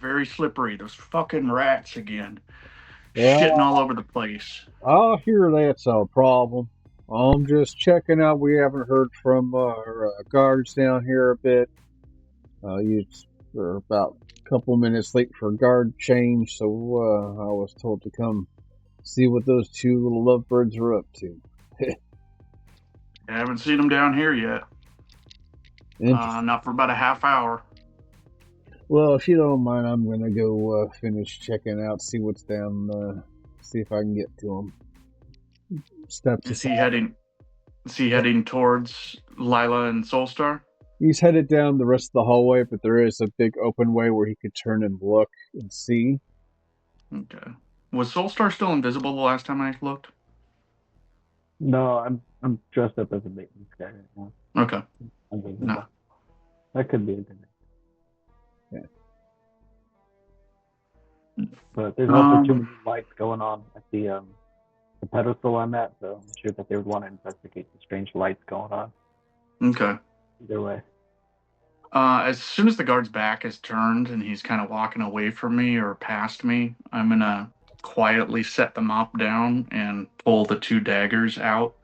Speaker 5: those fucking rats again, shitting all over the place."
Speaker 6: I hear that's a problem. I'm just checking out. We haven't heard from our guards down here a bit. You're about a couple minutes late for guard change, so I was told to come see what those two little lovebirds are up to.
Speaker 5: I haven't seen them down here yet. Not for about a half hour.
Speaker 6: Well, if you don't mind, I'm going to go finish checking out, see what's down, see if I can get to them.
Speaker 5: Is he heading towards Lila and Soulstar?
Speaker 6: He's headed down the rest of the hallway, but there is a big open way where he could turn and look and see.
Speaker 5: Okay. Was Soulstar still invisible the last time I looked?
Speaker 3: No, I'm dressed up as a maintenance guy right now.
Speaker 5: Okay.
Speaker 3: No. That could be a good.
Speaker 6: Yeah.
Speaker 3: But there's also too many lights going on at the pedestal I'm at, so I'm sure that they would want to investigate the strange lights going on.
Speaker 5: Okay.
Speaker 3: Either way.
Speaker 5: As soon as the guard's back is turned and he's kind of walking away from me or past me, I'm gonna quietly set the mop down and pull the 2 daggers out.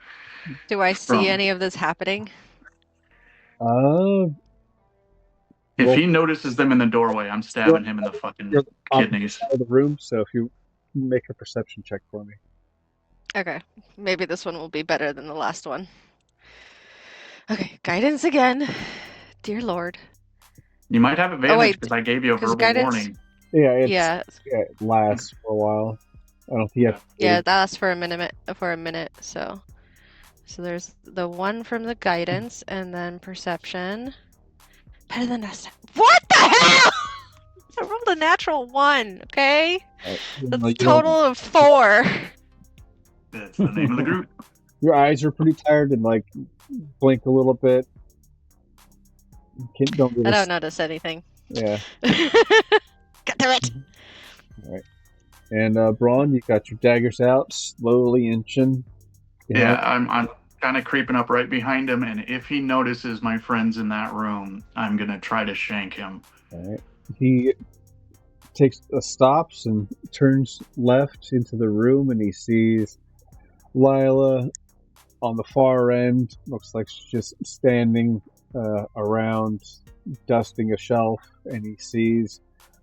Speaker 2: Do I see any of this happening?
Speaker 5: If he notices them in the doorway, I'm stabbing him in the fucking kidneys.
Speaker 6: Of the room, so if you make a perception check for me.
Speaker 2: Okay, maybe this one will be better than the last one. Okay, guidance again. Dear Lord.
Speaker 5: You might have advantage because I gave you a verbal warning.
Speaker 6: Yeah, it lasts for a while. I don't think you have.
Speaker 2: Yeah, that lasts for a minute. So there's the one from the guidance, and then perception. Better than us. What the hell? I rolled a natural 1. Okay, that's a total of 4.
Speaker 5: That's the name of the group.
Speaker 6: Your eyes are pretty tired and blink a little bit.
Speaker 2: I don't notice anything.
Speaker 6: Yeah.
Speaker 2: Get to it.
Speaker 6: All right. And Braun, you got your daggers out, slowly inching.
Speaker 5: Yeah, I'm kind of creeping up right behind him, and if he notices my friends in that room, I'm gonna try to shank him.
Speaker 6: All right. He stops and turns left into the room, and he sees Lila on the far end. Looks like she's just standing around dusting a shelf, and he sees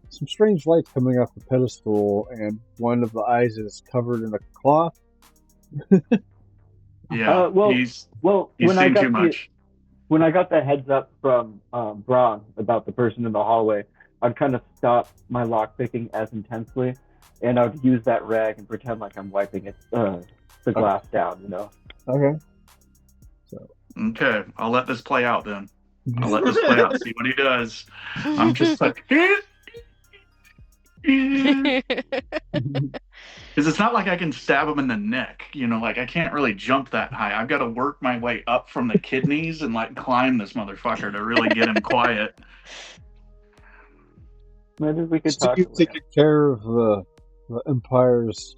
Speaker 6: some strange lights coming off the pedestal, and one of the eyes is covered in a cloth.
Speaker 5: Yeah, he's
Speaker 3: when
Speaker 5: seen too much.
Speaker 3: When I got the heads up from Braun about the person in the hallway, I'd kind of stop my lockpicking as intensely, and I would use that rag and pretend like I'm wiping the glass down,
Speaker 6: Okay.
Speaker 5: Okay, I'll let this play out then. I'll let this play out, see what he does. I'm just like... Because it's not like I can stab him in the neck, I can't really jump that high. I've got to work my way up from the kidneys and climb this motherfucker to really get him quiet.
Speaker 3: Maybe we could
Speaker 6: So
Speaker 3: talk.
Speaker 6: you've taken care of the Empire's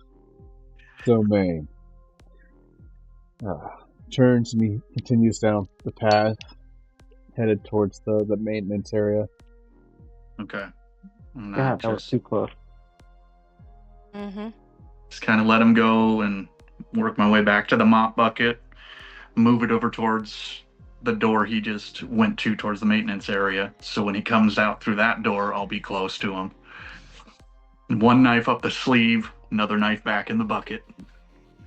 Speaker 6: domain. Turns and he continues down the path, headed towards the maintenance area.
Speaker 5: Okay. I'm
Speaker 3: Yeah,
Speaker 5: not
Speaker 3: that was
Speaker 5: just
Speaker 3: too close.
Speaker 2: Mm-hmm.
Speaker 5: kind of let him go and work my way back to the mop bucket, move it over towards the door he just went to towards the maintenance area. So when he comes out through that door, I'll be close to him. One knife up the sleeve, another knife back in the bucket.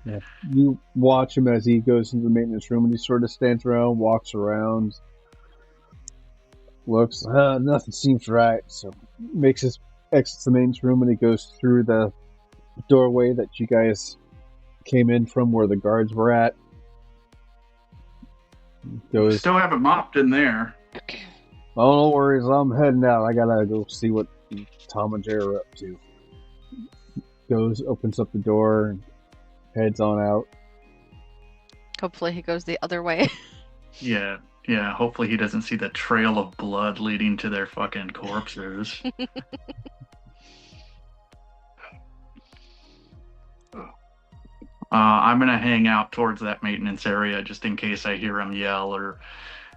Speaker 6: Yeah. You watch him as he goes into the maintenance room, and he sort of stands around, walks around, looks. Nothing seems right, so makes his exits the maintenance room, and he goes through the doorway that you guys came in from, where the guards were at. Goes.
Speaker 5: Still haven't mopped in there.
Speaker 6: Oh, no worries. I'm heading out. I gotta go see what Tom and Jerry are up to. Goes, opens up the door, and heads on out.
Speaker 2: Hopefully he goes the other way.
Speaker 5: Yeah. Hopefully he doesn't see the trail of blood leading to their fucking corpses. I'm gonna hang out towards that maintenance area just in case I hear him yell or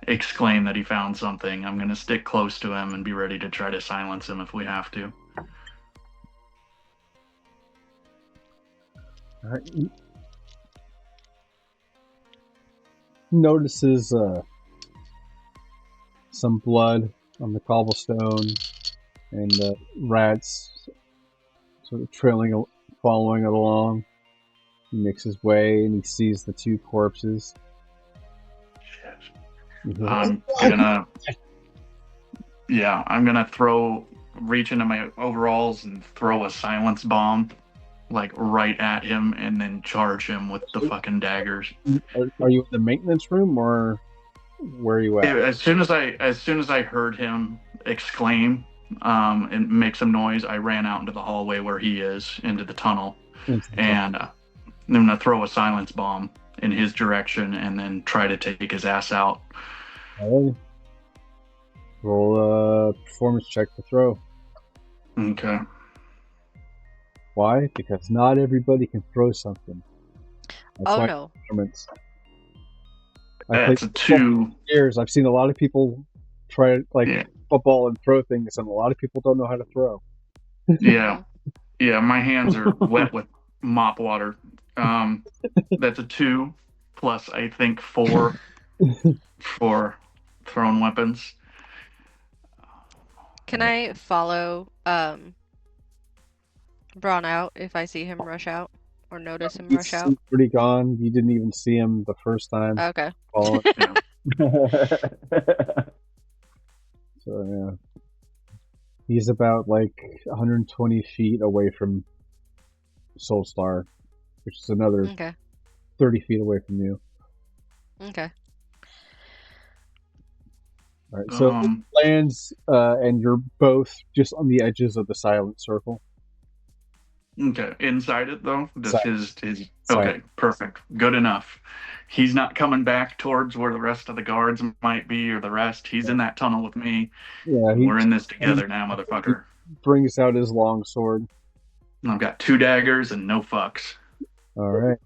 Speaker 5: exclaim that he found something. I'm gonna stick close to him and be ready to try to silence him if we have to.
Speaker 6: All right. Notices some blood on the cobblestone and rats sort of following it along. He makes his way and he sees the two corpses.
Speaker 5: Shit. I'm gonna reach into my overalls and throw a silence bomb like right at him and then charge him with the fucking daggers.
Speaker 6: Are you in the maintenance room or where are you at?
Speaker 5: As soon as I heard him exclaim and make some noise, I ran out into the hallway where he is, into the tunnel, and I'm gonna throw a silence bomb in his direction and then try to take his ass out.
Speaker 6: Alrighty. Roll a performance check to throw.
Speaker 5: Okay.
Speaker 6: Why? Because not everybody can throw something. That's
Speaker 2: Oh
Speaker 6: why
Speaker 2: no.
Speaker 6: performance.
Speaker 5: That's a 2.
Speaker 6: Years. I've seen a lot of people try football and throw things, and a lot of people don't know how to throw.
Speaker 5: Yeah. Yeah, my hands are wet with mop water. That's a 2 plus I think 4 for thrown weapons.
Speaker 2: Can I follow Braun out if I see him rush out or notice him rush out?
Speaker 6: He's pretty gone. You didn't even see him the first time.
Speaker 2: Okay.
Speaker 5: Yeah.
Speaker 6: So yeah, he's about like 120 feet away from Soulstar, which is another
Speaker 2: Okay.
Speaker 6: 30 feet away from you.
Speaker 2: Okay.
Speaker 6: All right, so it lands, and you're both just on the edges of the silent circle.
Speaker 5: Okay, inside it though. Just his.
Speaker 6: Side.
Speaker 5: Okay, perfect, good enough. He's not coming back towards where the rest of the guards might be, or the rest. He's in that tunnel with me.
Speaker 6: Yeah,
Speaker 5: we're in this together now, motherfucker.
Speaker 6: Brings out his long sword.
Speaker 5: I've got 2 daggers and no fucks.
Speaker 6: All right.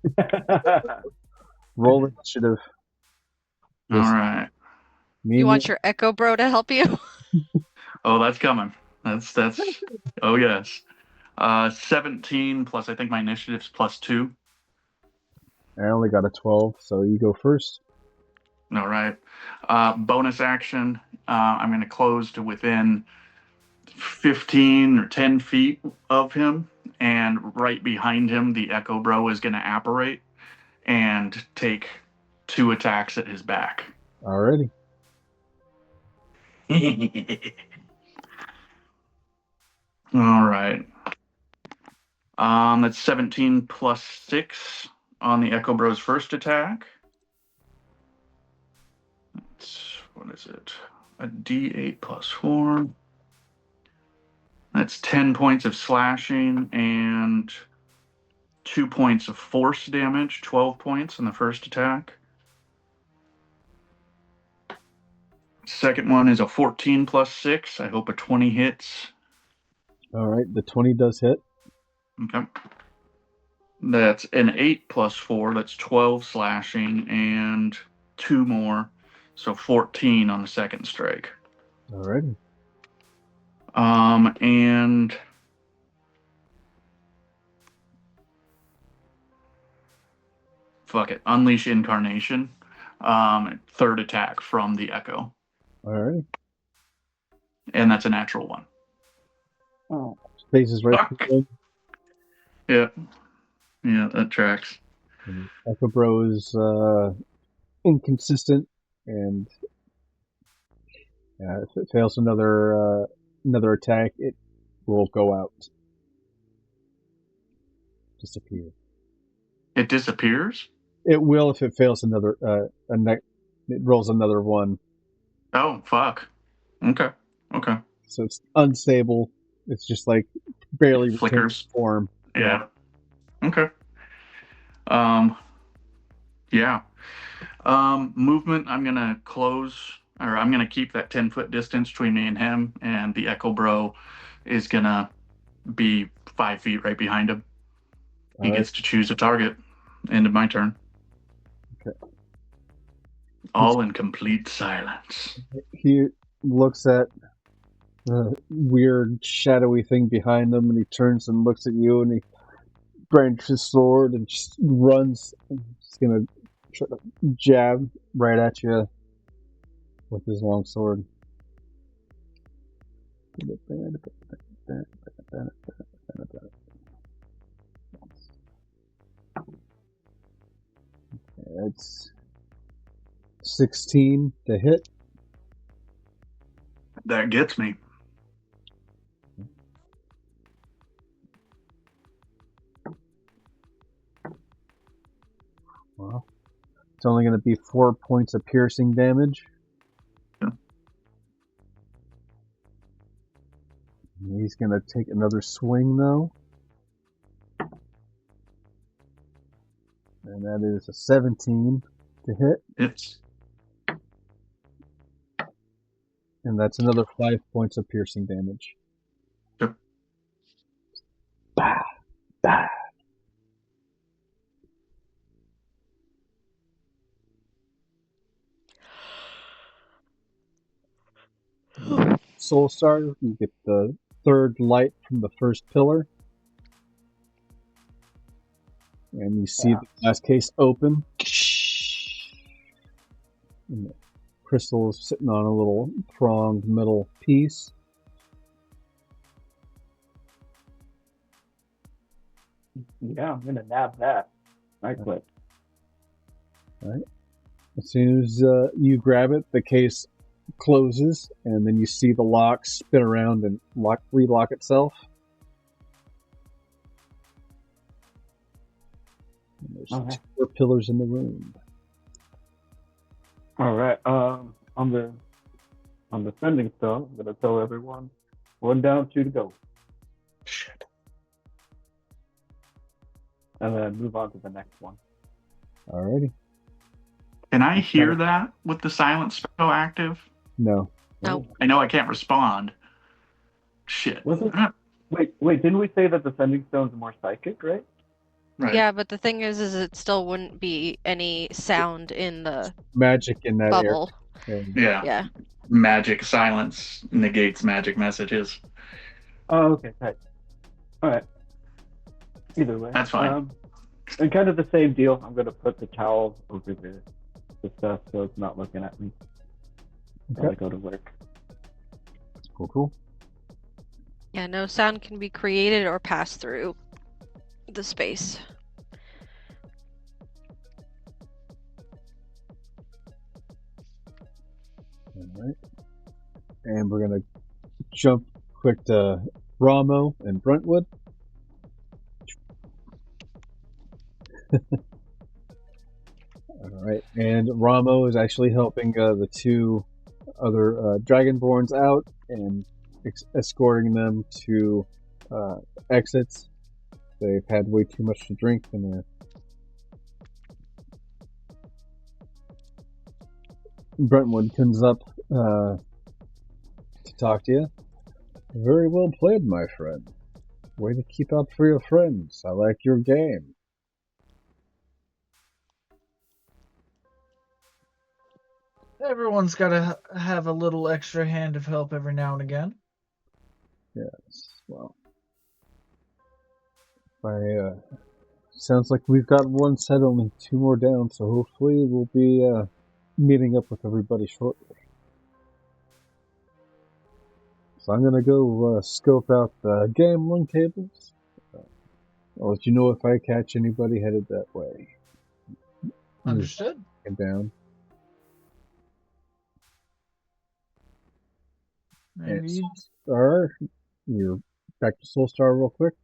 Speaker 6: Roll initiative.
Speaker 5: All right.
Speaker 2: You want your Echo Bro to help you?
Speaker 5: Oh, that's coming. That's. Oh yes. 17 plus I think my initiative's +2.
Speaker 6: I only got a 12, so you go first.
Speaker 5: All right. Bonus action. I'm going to close to within 15 or 10 feet of him, and right behind him, the Echo Bro is going to apparate and take 2 attacks at his back.
Speaker 6: Alrighty.
Speaker 5: All right. That's 17 plus 6 on the Echo Bro's first attack. What is it? A D8 plus 4. That's 10 points of slashing and 2 points of force damage, 12 points in the first attack. Second one is a 14 plus 6. I hope a 20 hits.
Speaker 6: All right, the 20 does hit.
Speaker 5: Okay. That's an 8 plus 4. That's 12 slashing and 2 more. So 14 on the second strike.
Speaker 6: All right.
Speaker 5: And fuck it. Unleash Incarnation. Third attack from the Echo.
Speaker 6: All right.
Speaker 5: And that's a natural one.
Speaker 3: Oh.
Speaker 6: Space is right
Speaker 5: Fuck.
Speaker 6: through
Speaker 5: Yeah. Yeah, that tracks.
Speaker 6: him. Echo Bro is inconsistent, and if it fails another attack, it will go out. Disappear.
Speaker 5: It disappears?
Speaker 6: It will if it fails another it rolls another one.
Speaker 5: Oh, fuck. Okay. Okay.
Speaker 6: So it's unstable. It's just like barely retains
Speaker 5: Flickers.
Speaker 6: form.
Speaker 5: Yeah. Okay. Yeah. Movement, I'm gonna I'm gonna keep that 10-foot distance between me and him, and the Echo Bro is gonna be 5 feet right behind him. He
Speaker 6: All right.
Speaker 5: gets to choose a target. End of my turn.
Speaker 6: Okay.
Speaker 5: All in complete silence.
Speaker 6: He looks at the weird shadowy thing behind him, and he turns and looks at you, and he brandishes his sword and just runs. He's gonna try to jab right at you with his long sword. It's 16 to hit.
Speaker 5: That gets me.
Speaker 6: Well, it's only going to be 4 points of piercing damage.
Speaker 5: Yeah.
Speaker 6: He's going to take another swing, though. And that is a 17 to hit.
Speaker 5: It's
Speaker 6: And that's another 5 points of piercing damage.
Speaker 5: Yep.
Speaker 6: Bah, bah. Soul Star, you get the third light from the first pillar. And you see the glass case open. And the crystal is sitting on a little pronged metal piece.
Speaker 3: Yeah, I'm gonna nab that. Right click.
Speaker 6: As soon as you grab it, the case closes, and then you see the lock spin around and relock itself. And there's
Speaker 3: Okay.
Speaker 6: 2 more pillars in the room.
Speaker 3: All right. On the sending stone, I'm gonna tell everyone 1 down, 2 to go,
Speaker 5: shit.
Speaker 3: and then move on to the next one.
Speaker 6: Alrighty.
Speaker 5: Can I hear that with the silence spell active?
Speaker 6: No.
Speaker 2: No.
Speaker 5: I know I can't respond. Shit.
Speaker 3: Was it? Wait. Didn't we say that the sending stone's more psychic, right?
Speaker 5: Right.
Speaker 2: Yeah, but the thing is it still wouldn't be any sound in the
Speaker 6: Magic in that
Speaker 2: bubble.
Speaker 6: area.
Speaker 5: Yeah.
Speaker 2: Yeah.
Speaker 5: Magic silence negates magic messages.
Speaker 3: Oh, okay. Right. All right. Either way.
Speaker 5: That's fine.
Speaker 3: And kind of the same deal. I'm gonna put the towel over the stuff so it's not looking at me while I go to work.
Speaker 6: Cool.
Speaker 2: Yeah, no sound can be created or passed through the space.
Speaker 6: Alright. And we're going to jump quick to Ramo and Brentwood. Alright, and Ramo is actually helping the 2 other Dragonborns out and escorting them to exits. They've had way too much to drink and Brentwood comes up to talk to you. Very well played, my friend. Way to keep up for your friends. I like your game.
Speaker 4: Everyone's got to have a little extra hand of help every now and again.
Speaker 6: Yes, well. Sounds like we've got one set, only 2 more down, so hopefully we'll be meeting up with everybody shortly. So I'm gonna go scope out the gambling tables. I'll let you know if I catch anybody headed that way.
Speaker 4: Understood.
Speaker 6: Get down.
Speaker 4: Maybe.
Speaker 6: Star, you're back to Soul Star real quick.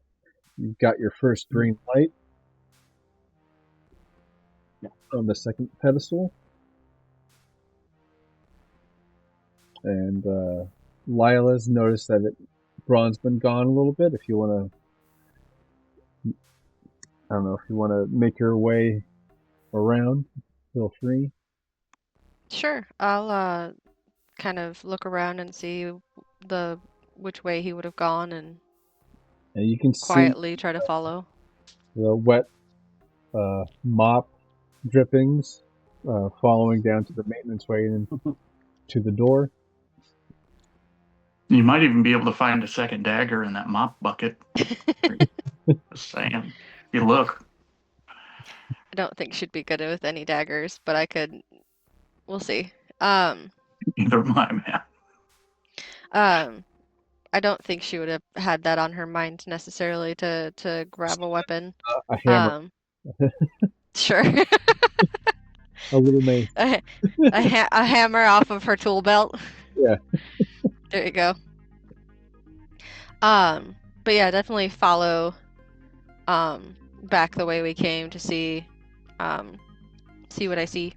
Speaker 6: You've got your first green light on the second pedestal. And Lila's noticed that Braun's been gone a little bit. If you want to, I don't know, if you want to make your way around, feel free.
Speaker 2: Sure. I'll kind of look around and see which way he would have gone and
Speaker 6: And you can see
Speaker 2: quietly try to follow.
Speaker 6: the wet mop drippings following down to the maintenance way and to the door.
Speaker 5: You might even be able to find a second dagger in that mop bucket. Just saying. You look.
Speaker 2: I don't think she'd be good with any daggers, but we'll see.
Speaker 5: Neither am I, man.
Speaker 2: I don't think she would have had that on her mind necessarily to grab a weapon.
Speaker 6: A hammer.
Speaker 2: Sure.
Speaker 6: A little mace.
Speaker 2: a hammer off of her tool belt.
Speaker 6: Yeah.
Speaker 2: There you go. But yeah, definitely follow back the way we came to see what I see.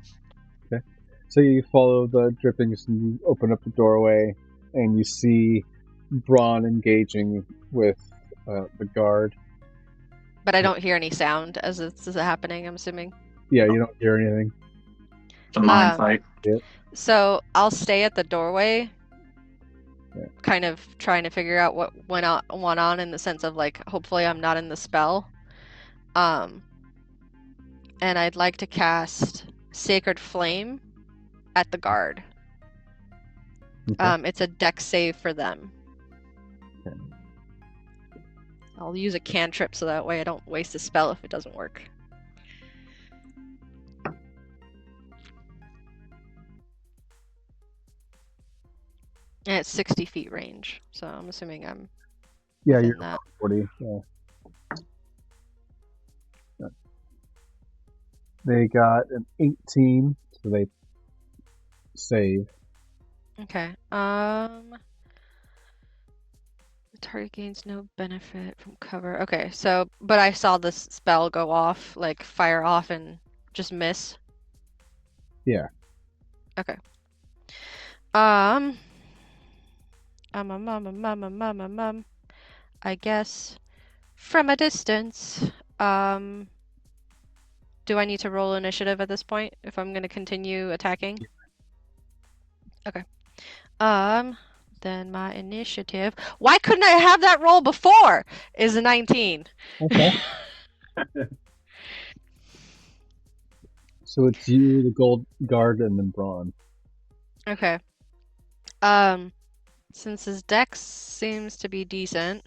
Speaker 6: Okay. So you follow the drippings and you open up the doorway and you see Braun engaging with the guard.
Speaker 2: But I don't hear any sound as this is happening, I'm assuming.
Speaker 6: Yeah, you don't hear anything.
Speaker 5: It's a mind fight.
Speaker 2: So I'll stay at the doorway,
Speaker 6: yeah,
Speaker 2: kind of trying to figure out what went on in the sense of like, hopefully I'm not in the spell. And I'd like to cast Sacred Flame at the guard.
Speaker 6: Okay.
Speaker 2: It's a dex save for them.
Speaker 6: Okay.
Speaker 2: I'll use a cantrip so that way I don't waste a spell if it doesn't work. And it's 60 feet range, so I'm assuming I'm within
Speaker 6: you're
Speaker 2: that.
Speaker 6: 40. Yeah. They got an 18, so they save.
Speaker 2: Okay. The target gains no benefit from cover. Okay, so but I saw this spell go off, like fire off and just miss.
Speaker 6: Yeah.
Speaker 2: Okay. I guess from a distance. Do I need to roll initiative at this point if I'm going to continue attacking? Okay. Then my initiative. Why couldn't I have that roll before? Is a 19.
Speaker 6: Okay. So it's you, the gold guard, and then Braun.
Speaker 2: Okay. Since his dex seems to be decent,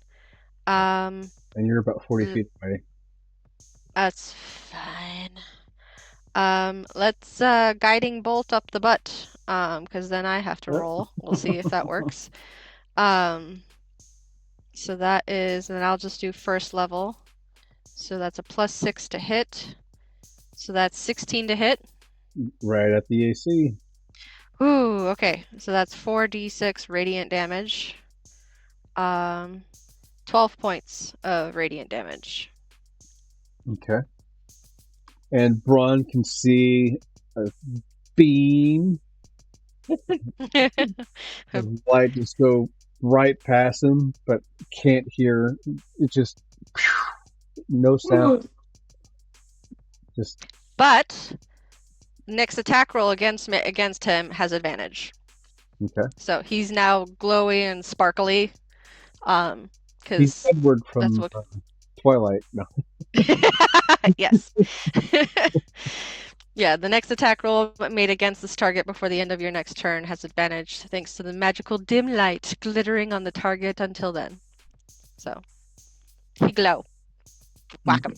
Speaker 6: And you're about 40 feet away.
Speaker 2: That's fine. Let's guiding bolt up the butt. Because then I have to roll. We'll see if that works. So that is, and I'll just do first level. So that's a +6 to hit. So that's 16 to hit.
Speaker 6: Right at the AC.
Speaker 2: Ooh, okay. So that's 4d6 radiant damage. 12 points of radiant damage.
Speaker 6: Okay. And Braun can see a beam of light just go right past him, but can't hear. It just no sound. Just.
Speaker 2: But next attack roll against him has advantage.
Speaker 6: Okay.
Speaker 2: So he's now glowy and sparkly.
Speaker 6: He's
Speaker 2: Because
Speaker 6: Edward from
Speaker 2: that's what.
Speaker 6: Twilight. No.
Speaker 2: Yes. Yeah, the next attack roll made against this target before the end of your next turn has advantage thanks to the magical dim light glittering on the target until then. So, he glow. Whack him.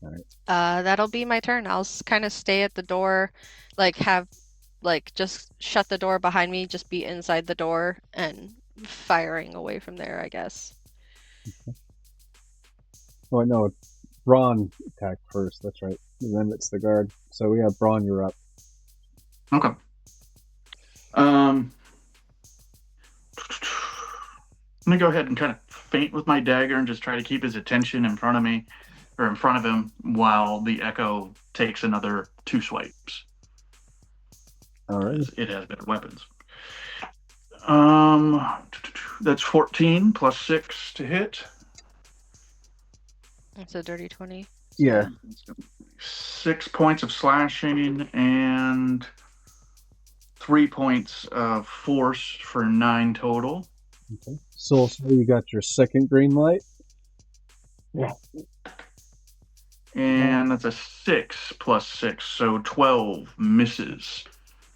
Speaker 6: Alright.
Speaker 2: That'll be my turn. I'll kind of stay at the door, just shut the door behind me, just be inside the door and firing away from there, I guess.
Speaker 6: Oh, no. Braun attacked first. That's right. And then it's the guard. So, yeah, Braun, you're up.
Speaker 5: Okay. I'm gonna go ahead and kind of feint with my dagger and just try to keep his attention in front of me, or in front of him, while the echo takes another 2 swipes.
Speaker 6: All right.
Speaker 5: It has better weapons. That's 14 plus 6 to hit.
Speaker 2: It's a dirty 20.
Speaker 6: Yeah.
Speaker 5: 6 points of slashing and 3 points of force for 9 total.
Speaker 6: Okay. So you got your second green light.
Speaker 3: Yeah.
Speaker 5: And that's a 6 plus 6, so 12 misses.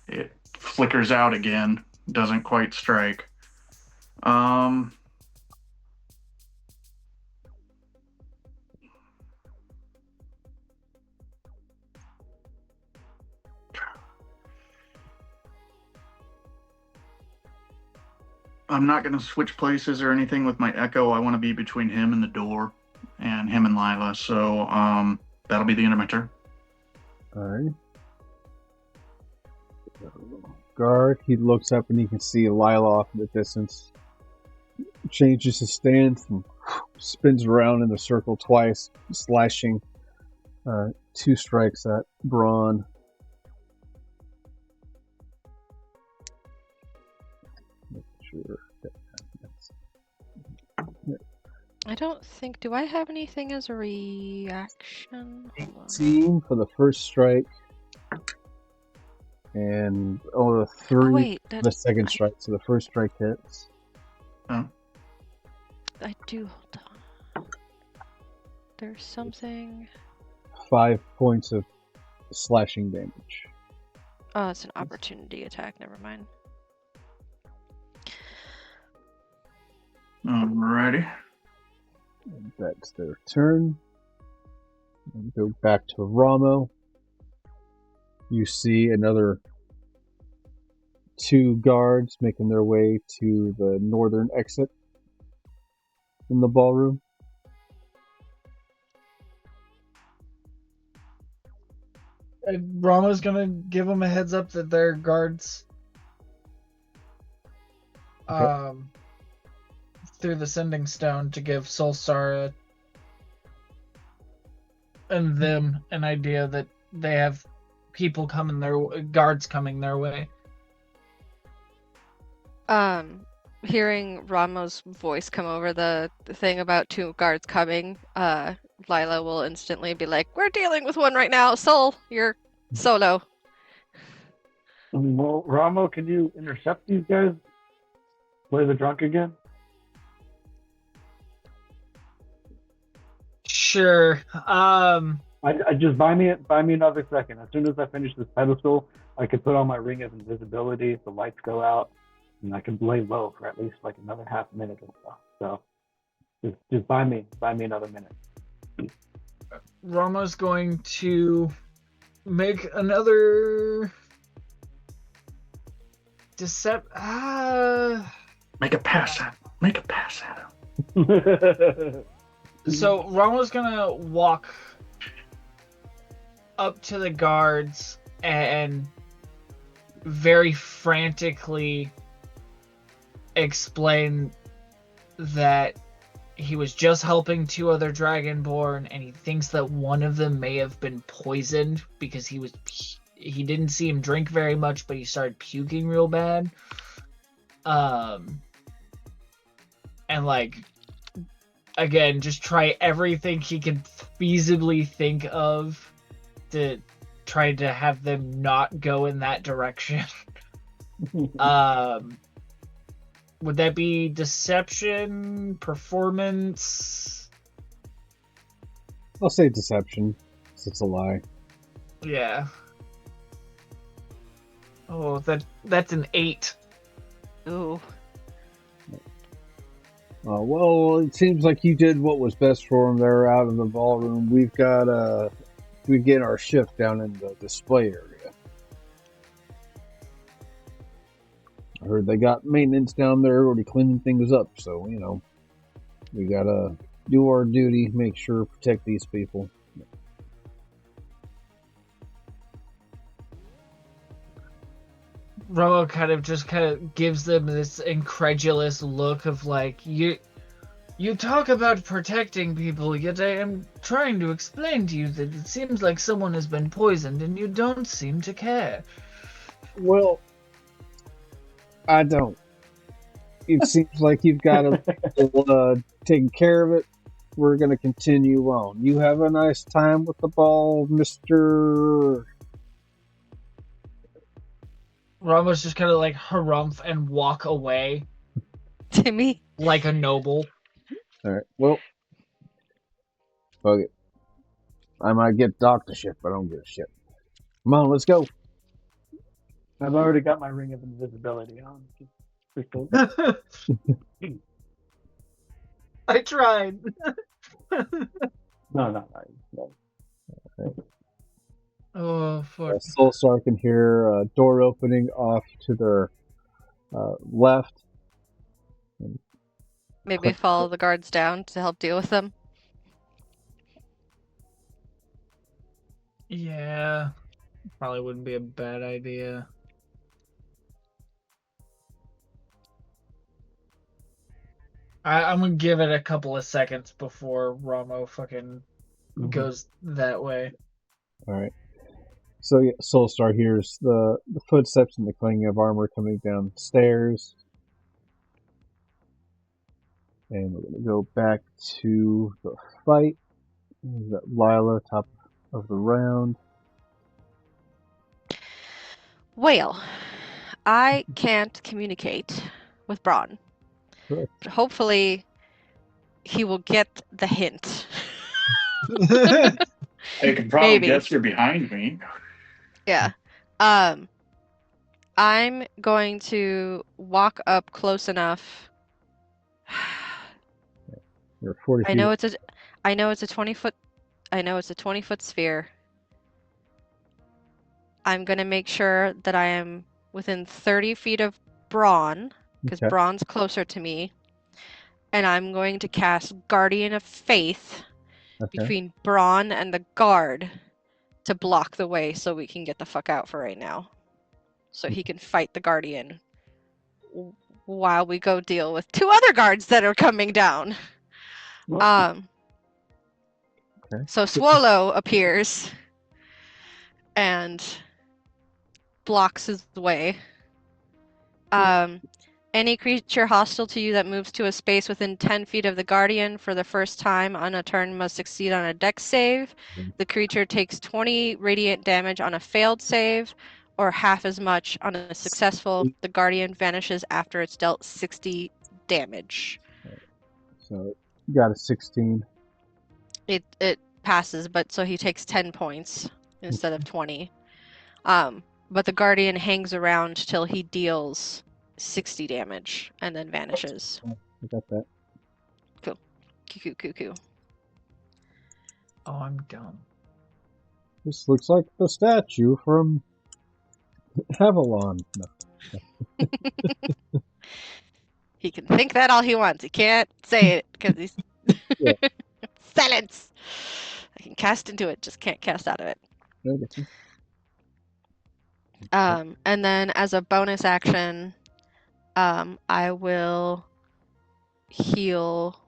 Speaker 5: It flickers out again, doesn't quite strike. I'm not going to switch places or anything with my echo. I want to be between him and the door, and him and Lila. So that'll be the end of my turn.
Speaker 6: All right. Guard. He looks up and you can see Lila off in the distance. Changes his stance and spins around in the circle twice, slashing 2 strikes at Braun. Sure.
Speaker 2: I don't think. Do I have anything as a reaction?
Speaker 6: 18 for the first strike. And the 3
Speaker 2: Oh, wait,
Speaker 6: for the second strike. So the first strike hits.
Speaker 5: Oh.
Speaker 2: I do. Hold on. There's something.
Speaker 6: 5 points of slashing damage.
Speaker 2: Oh, it's an opportunity attack. Never mind.
Speaker 5: Alrighty.
Speaker 6: And that's their turn. And go back to Ramo. You see another 2 guards making their way to the northern exit in the ballroom.
Speaker 4: Rama's gonna give them a heads up that they're guards.
Speaker 6: Okay.
Speaker 4: Through the sending stone to give Soulstar and them an idea that they have people coming guards coming their way.
Speaker 2: Hearing Ramo's voice come over the thing about 2 guards coming, Lila will instantly be like, "We're dealing with one right now. Soul, you're solo."
Speaker 3: Well, Ramo, can you intercept these guys? Play the drunk again?
Speaker 4: Sure.
Speaker 3: I just buy me another second. As soon as I finish this pedestal, I can put on my ring of invisibility if the lights go out, and I can lay low for at least like another half minute or so. So just buy me another minute.
Speaker 4: Rama's going to make another
Speaker 5: Make a pass at him.
Speaker 4: So Rama's gonna walk up to the guards and very frantically explain that he was just helping 2 other Dragonborn, and he thinks that one of them may have been poisoned because he didn't see him drink very much, but he started puking real bad. And like, again, just try everything he can feasibly think of to try to have them not go in that direction. Would that be deception, performance?
Speaker 6: I'll say deception, 'cause it's a lie.
Speaker 4: Yeah. Oh, that's an 8.
Speaker 2: Ooh.
Speaker 6: Well, it seems like you did what was best for them. They're out in the ballroom. We've got we get our shift down in the display area. I heard they got maintenance down there already cleaning things up, so we gotta do our duty, make sure protect these people.
Speaker 4: Romo kind of gives them this incredulous look of like, you talk about protecting people, yet I am trying to explain to you that it seems like someone has been poisoned and you don't seem to care.
Speaker 6: Well, I don't. It seems like you've got to taking care of it. We're going to continue on. You have a nice time with the ball, Mr.
Speaker 4: Romo's just kind of like harumph and walk away
Speaker 2: Timmy.
Speaker 4: like a noble.
Speaker 6: All right. Well, fuck it. I might get doctorship, but I don't give a shit. Come on, let's go.
Speaker 3: I've already got my ring of invisibility on.
Speaker 4: I tried.
Speaker 3: No, not mine. No.
Speaker 4: Oh, fuck.
Speaker 6: Soulstar can hear a door opening off to their left.
Speaker 2: Maybe follow the guards down to help deal with them.
Speaker 4: Yeah. Probably wouldn't be a bad idea. I'm gonna give it a couple of seconds before Ramo fucking goes that way.
Speaker 6: All right. So yeah, Soulstar hears the footsteps and the clanging of armor coming downstairs. And we're going to go back to the fight. We've got Lila, top of the round.
Speaker 2: Well, I can't communicate with Braun.
Speaker 6: Correct.
Speaker 2: But hopefully he will get the hint.
Speaker 5: They can probably
Speaker 2: Maybe.
Speaker 5: guess you're behind me.
Speaker 2: Yeah. I'm going to walk up close enough.
Speaker 6: You're 40 feet.
Speaker 2: I know it's a 20-foot. I know it's a 20-foot sphere. I'm gonna make sure that I am within 30 feet of Braun, because
Speaker 6: Okay.
Speaker 2: Braun's closer to me. And I'm going to cast Guardian of Faith between Braun and the guard to block the way so we can get the fuck out for right now. So he can fight the Guardian while we go deal with 2 other guards that are coming down.
Speaker 6: Okay.
Speaker 2: So Swallow appears and blocks his way. Any creature hostile to you that moves to a space within 10 feet of the Guardian for the first time on a turn must succeed on a dex save. The creature takes 20 radiant damage on a failed save, or half as much on a successful. The Guardian vanishes after it's dealt 60 damage.
Speaker 6: So you got a 16.
Speaker 2: It passes, but so he takes 10 points instead of 20. But the Guardian hangs around till he deals 60 damage and then vanishes.
Speaker 6: I got that.
Speaker 2: Cool. Cuckoo.
Speaker 4: Oh, I'm dumb.
Speaker 6: This looks like the statue from Avalon. No.
Speaker 2: He can think that all he wants. He can't say it because he's
Speaker 6: Yeah.
Speaker 2: silence. I can cast into it, just can't cast out of it.
Speaker 6: Okay.
Speaker 2: And then as a bonus action, I will heal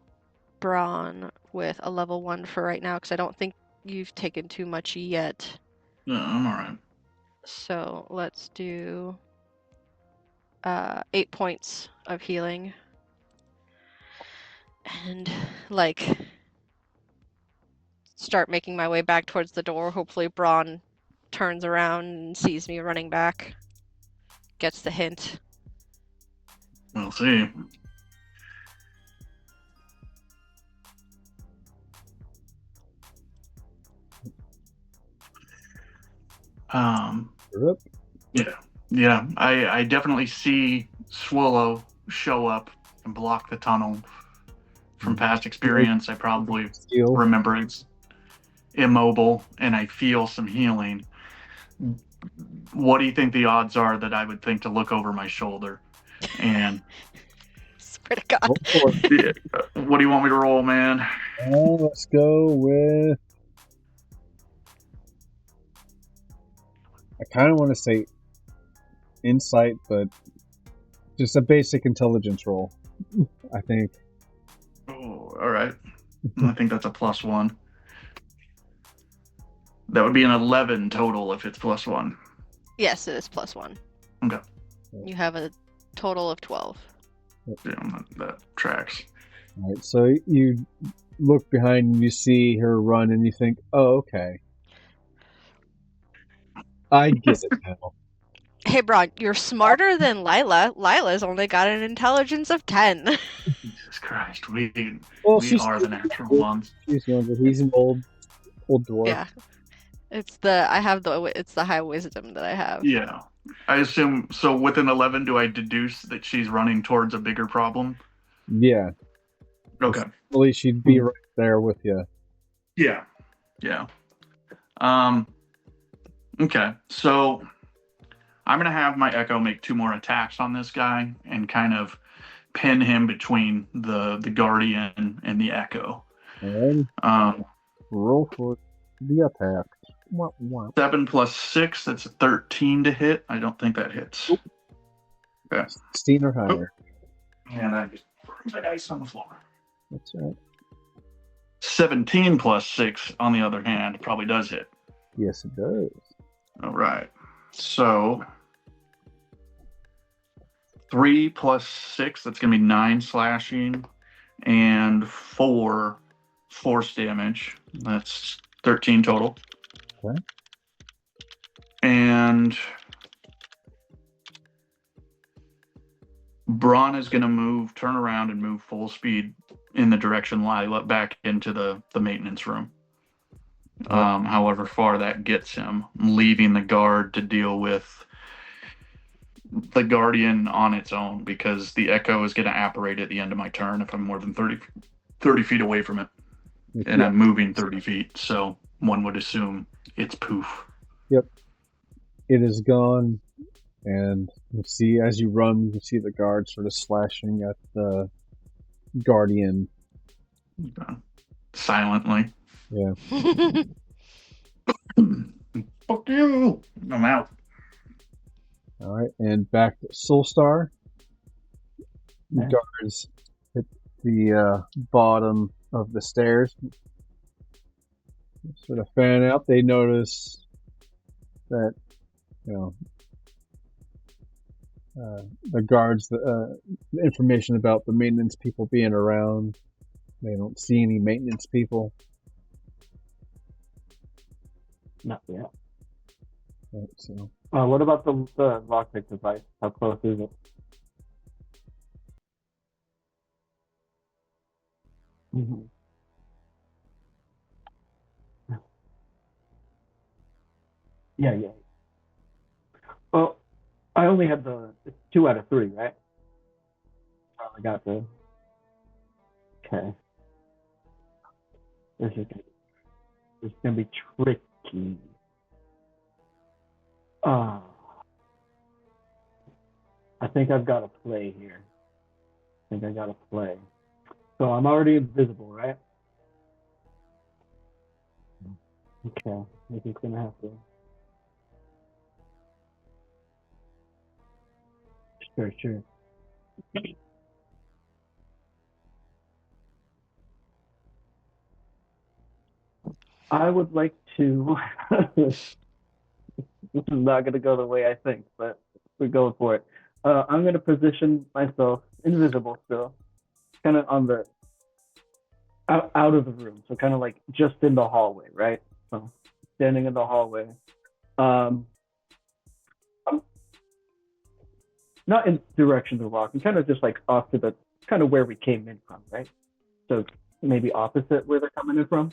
Speaker 2: Braun with a level 1 for right now because I don't think you've taken too much yet.
Speaker 5: No, I'm alright.
Speaker 2: So let's do 8 points of healing. And start making my way back towards the door. Hopefully Braun turns around and sees me running back. Gets the hint.
Speaker 5: We'll see.
Speaker 6: Yep.
Speaker 5: Yeah. I definitely see Swallow show up and block the tunnel. From past experience, I probably
Speaker 6: Steel.
Speaker 5: remember it's immobile, and I feel some healing. What do you think the odds are that I would think to look over my shoulder? And
Speaker 2: Swear to God.
Speaker 6: Roll for it.
Speaker 5: what do you want me to roll, man?
Speaker 6: Let's go with. I kind of want to say insight, but just a basic intelligence roll, I think.
Speaker 5: Oh, all right. I think that's a +1. That would be an 11 total if it's +1.
Speaker 2: Yes, it is +1.
Speaker 5: Okay.
Speaker 2: You have a total of 12.
Speaker 5: Yeah, that tracks.
Speaker 6: All right, so you look behind and you see her run, and you think, "Oh, okay, I get it now."
Speaker 2: Hey, Braun, you're smarter than Lila. Lila's only got an intelligence of 10.
Speaker 5: Jesus Christ, we
Speaker 6: she's
Speaker 5: are the natural ones.
Speaker 6: She's younger. He's an old dwarf.
Speaker 2: Yeah. It's the high wisdom that I have.
Speaker 5: Yeah. I assume, so with an 11, do I deduce that she's running towards a bigger problem?
Speaker 6: Yeah.
Speaker 5: Okay.
Speaker 6: Well, she'd be right there with you.
Speaker 5: Yeah. Okay, so I'm going to have my Echo make 2 more attacks on this guy and kind of pin him between the Guardian and the Echo.
Speaker 6: And roll for the attack.
Speaker 5: 7 + 6, that's a 13 to hit. I don't think that hits. Okay.
Speaker 6: 16 or higher.
Speaker 5: And I just threw my dice on the floor.
Speaker 6: That's right.
Speaker 5: 17 + 6, on the other hand, probably does hit.
Speaker 6: Yes, it does.
Speaker 5: All right. So 3 + 6, that's going to be 9 slashing, and 4 force damage. That's 13 total.
Speaker 6: Okay.
Speaker 5: And Braun is going to turn around and move full speed in the direction Lila back into the maintenance room. However far that gets him, leaving the guard to deal with the Guardian on its own, because the Echo is going to apparate at the end of my turn if I'm more than 30 feet away from it. And I'm moving 30 feet, so one would assume it's poof.
Speaker 6: Yep. It is gone, and you see, as you run, you see the guard sort of slashing at the Guardian.
Speaker 5: Silently.
Speaker 6: Yeah.
Speaker 5: Fuck you! I'm out.
Speaker 6: All right, and back to Soulstar. The guards hit the bottom of the stairs. Sort of fan out. They notice that, the guards, the information about the maintenance people being around. They don't see any maintenance people.
Speaker 3: Not yet.
Speaker 6: Right, so.
Speaker 3: What about the lockpick device? How close is it? Mm-hmm. Yeah. Well, I only had it's 2 out of 3, right? I got the. Okay. This is gonna be tricky. I think I've got to play here. So I'm already invisible, right? Okay. I think I'm gonna have to. Sure. I would like to. This is not going to go the way I think, but we're going for it. I'm going to position myself invisible still, kind of on the out of the room, so kind of like just in the hallway, right? So standing in the hallway. not in the direction of the walking, kind of just like off to the kind of where we came in from, right? So maybe opposite where they're coming in from.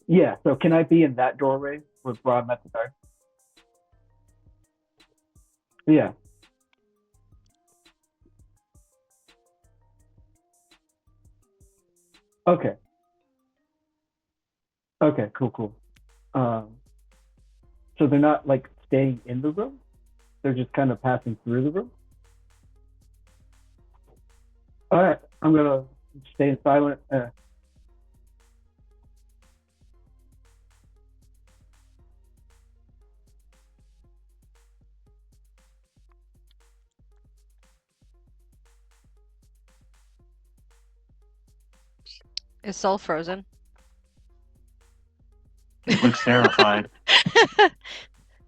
Speaker 3: Yeah. So can I be in that doorway where Broad met the guard? Yeah. Okay. Okay. Cool. Cool. Um, so they're not like staying in the room; they're just kind of passing through the room. All right. I'm gonna stay silent.
Speaker 2: Is Soul frozen?
Speaker 5: It looks terrified.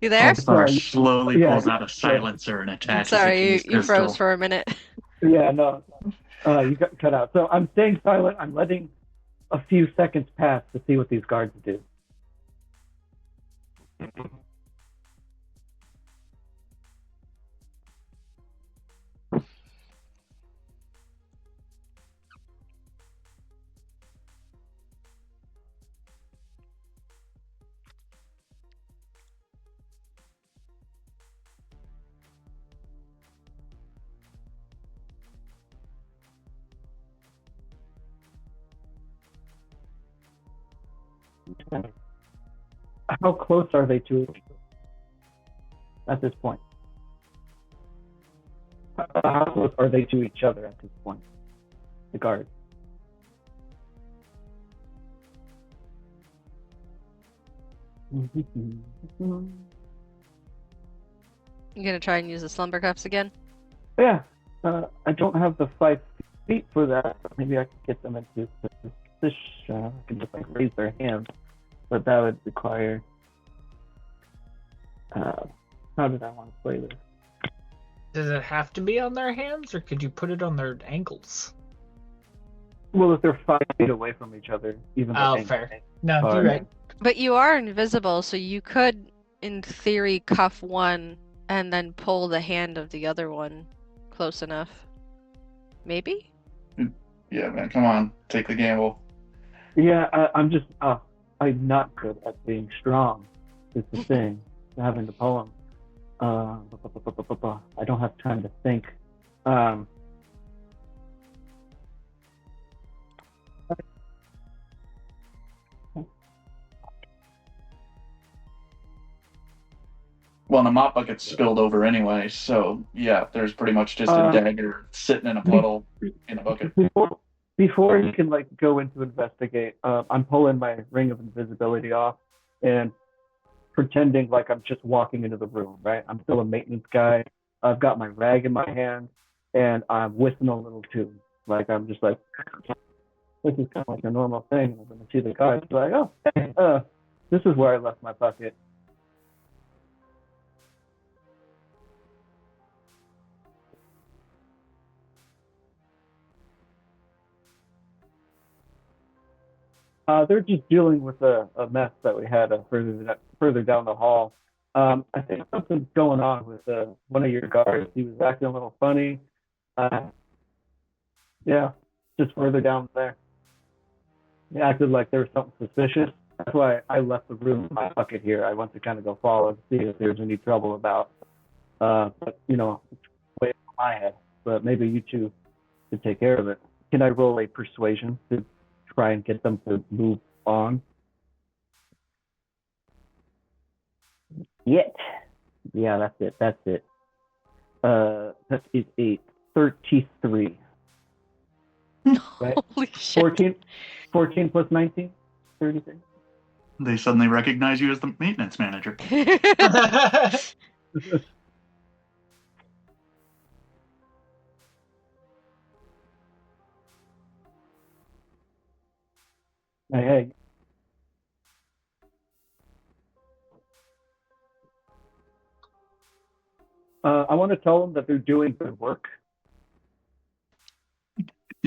Speaker 2: You there?
Speaker 5: All-Star
Speaker 3: Sorry.
Speaker 5: slowly
Speaker 3: Yeah.
Speaker 5: pulls out a silencer and
Speaker 2: I'm
Speaker 5: attaches it to
Speaker 2: sorry,
Speaker 5: his
Speaker 2: you froze
Speaker 5: pistol.
Speaker 2: for a minute.
Speaker 3: Yeah. No. You got cut out. So I'm staying silent. I'm letting a few seconds pass to see what these guards do. How close are they to each other at this point? How close are they to each other at this point? The guards.
Speaker 2: You gonna try and use the slumber cuffs again?
Speaker 3: Yeah. I don't have the 5 feet for that. Maybe I could get them into this. I can just like raise their hands, but that would require. How did I want to play this?
Speaker 4: Does it have to be on their hands, or could you put it on their ankles?
Speaker 3: Well, if they're 5 feet away from each other, even though
Speaker 4: Oh, fair. No, you're right.
Speaker 2: But you are invisible, so you could, in theory, cuff one and then pull the hand of the other one close enough. Maybe?
Speaker 5: Yeah, man, come on, take the gamble.
Speaker 3: Yeah, I'm just. I'm not good at being strong. Is the thing. Having the poem. I don't have time to think.
Speaker 5: Well, the mop bucket's spilled over anyway, so yeah, there's pretty much just a dagger sitting in a puddle in a bucket.
Speaker 3: Before you can like go into investigate, I'm pulling my ring of invisibility off and pretending like I'm just walking into the room. Right, I'm still a maintenance guy. I've got my rag in my hand and I'm whistling a little tune. Like I'm just like, this is kind of like a normal thing. I'm gonna see the guys like, oh, hey, this is where I left my bucket. They're just dealing with a mess that we had further down the hall. I think something's going on with one of your guards. He was acting a little funny. Yeah, just further down there. He acted like there was something suspicious. That's why I left the room in my bucket here. I want to kind of go follow and see if there's any trouble about. But it's way over my head. But maybe you two could take care of it. Can I roll a persuasion to try and get them to move on? Yet. Yeah, that's it. That's it. That is a 33. Right?
Speaker 2: Holy shit.
Speaker 3: 14 plus 19? 33.
Speaker 5: They suddenly recognize you as the maintenance manager.
Speaker 3: Hey. I want to tell them that they're doing good work.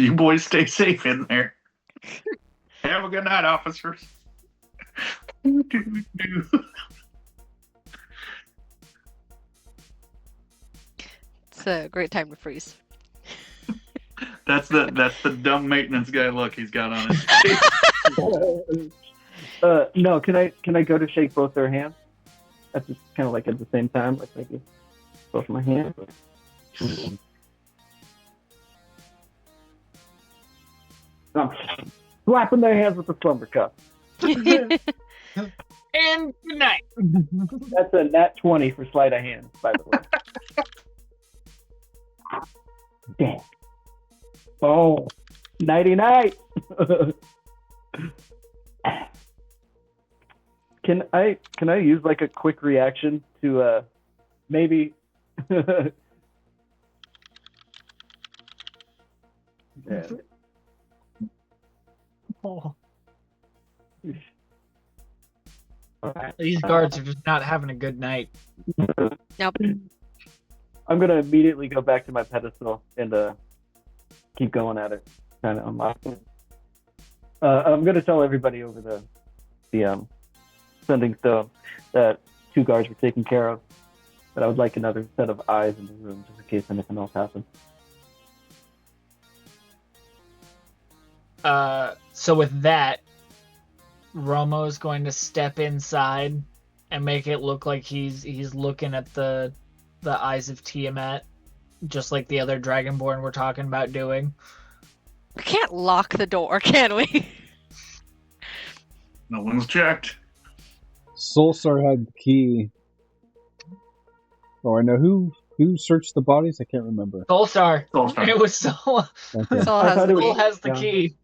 Speaker 5: You boys stay safe in there. Have a good night, officers.
Speaker 2: It's a great time to freeze.
Speaker 5: That's the dumb maintenance guy look he's got on his face.
Speaker 3: No, can I go to shake both their hands? That's just kind of like at the same time, like maybe both my hands. I'm slapping their hands with the slumber cup.
Speaker 4: And good night.
Speaker 3: That's a nat 20 for sleight of hand, by the way. Damn. Oh, nighty night. Can I use like a quick reaction to maybe yeah.
Speaker 4: Oh. These guards are just not having a good night.
Speaker 2: Nope.
Speaker 3: I'm gonna immediately go back to my pedestal and keep going at it, trying to unlock it. I'm gonna tell everybody over the sending stone that 2 guards were taken care of, but I would like another set of eyes in the room just in case anything else happens.
Speaker 4: So with that, Romo is going to step inside and make it look like he's looking at the eyes of Tiamat, just like the other Dragonborn we're talking about doing.
Speaker 2: We can't lock the door, can we?
Speaker 5: No one's checked.
Speaker 6: Soulstar had the key. Oh, I know who searched the bodies. I can't remember.
Speaker 4: Soulstar.
Speaker 5: Soulstar.
Speaker 4: It was Soul.
Speaker 6: Okay.
Speaker 2: Soul
Speaker 3: I
Speaker 2: has
Speaker 3: thought
Speaker 2: the
Speaker 3: it was-
Speaker 2: key.
Speaker 4: Soul has the
Speaker 3: Yeah.
Speaker 4: key.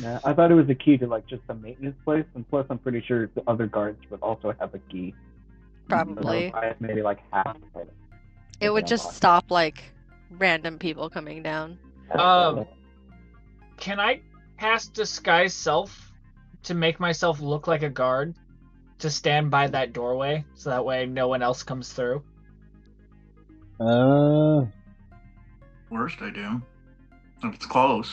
Speaker 3: Yeah, I thought it was a key to like just a maintenance place, and plus I'm pretty sure the other guards would also have a key.
Speaker 2: Probably.
Speaker 3: So maybe like half of it.
Speaker 2: It would just stop like random people coming down.
Speaker 4: Can I cast Disguise Self to make myself look like a guard to stand by that doorway, so that way no one else comes through?
Speaker 5: Worst I do. If it's close.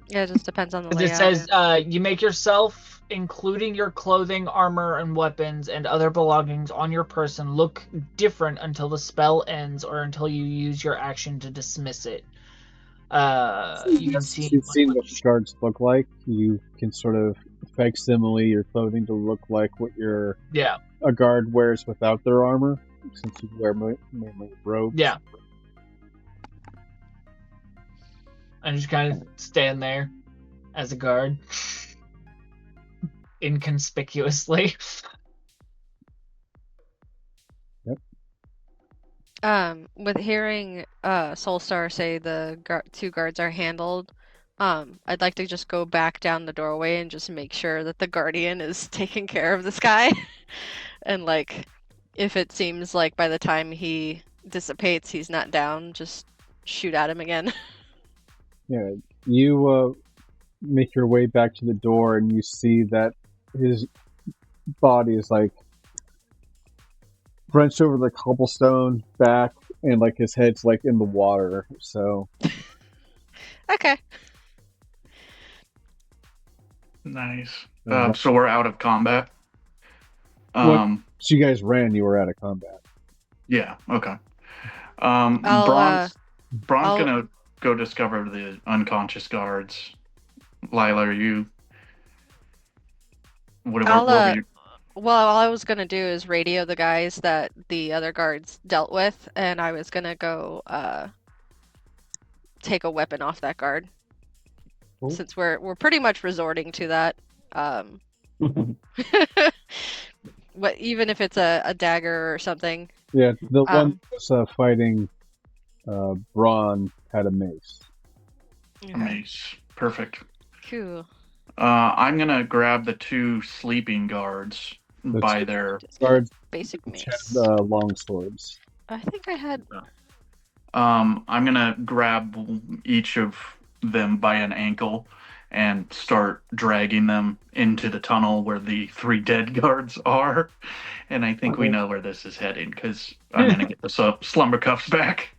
Speaker 2: Yeah, it just depends on the
Speaker 4: 'Cause
Speaker 2: layout.
Speaker 4: it says you make yourself, including your clothing, armor, and weapons, and other belongings on your person, look different until the spell ends or until you use your action to dismiss it. You can see.
Speaker 6: You've seen what the guards look like. You can sort of facsimile your clothing to look like what
Speaker 4: Yeah,
Speaker 6: a guard wears without their armor, since you wear mainly robes.
Speaker 4: yeah. And just kind of stand there as a guard, inconspicuously.
Speaker 2: With hearing Soulstar say the 2 guards are handled, I'd like to just go back down the doorway and just make sure that the guardian is taking care of this guy. And like, if it seems like by the time he dissipates he's not down, just shoot at him again.
Speaker 6: Yeah, you make your way back to the door, and you see that his body is like drenched over the cobblestone back, and like his head's like in the water. So
Speaker 2: Okay.
Speaker 5: Nice. So we're out of combat.
Speaker 6: so you guys ran. You were out of combat.
Speaker 5: Yeah. Okay.
Speaker 2: I'll,
Speaker 5: Braun's
Speaker 2: I'll-
Speaker 5: gonna go discover the unconscious guards. Lila, are you? What were you?
Speaker 2: Well, all I was gonna do is radio the guys that the other guards dealt with, and I was gonna go take a weapon off that guard.
Speaker 6: Cool.
Speaker 2: Since we're pretty much resorting to that. What, even if it's a dagger or something.
Speaker 6: Yeah, the one that was fighting Braun had a mace.
Speaker 2: Okay.
Speaker 5: Mace. Perfect.
Speaker 2: Cool.
Speaker 5: I'm gonna grab the 2 sleeping guards by their.
Speaker 2: Just
Speaker 6: Guards
Speaker 2: basic mace.
Speaker 6: had long swords.
Speaker 2: I think I had.
Speaker 5: I'm gonna grab each of them by an ankle and start dragging them into the tunnel where the 3 dead guards are. And I think we know where this is heading, because I'm gonna get the slumber cuffs back.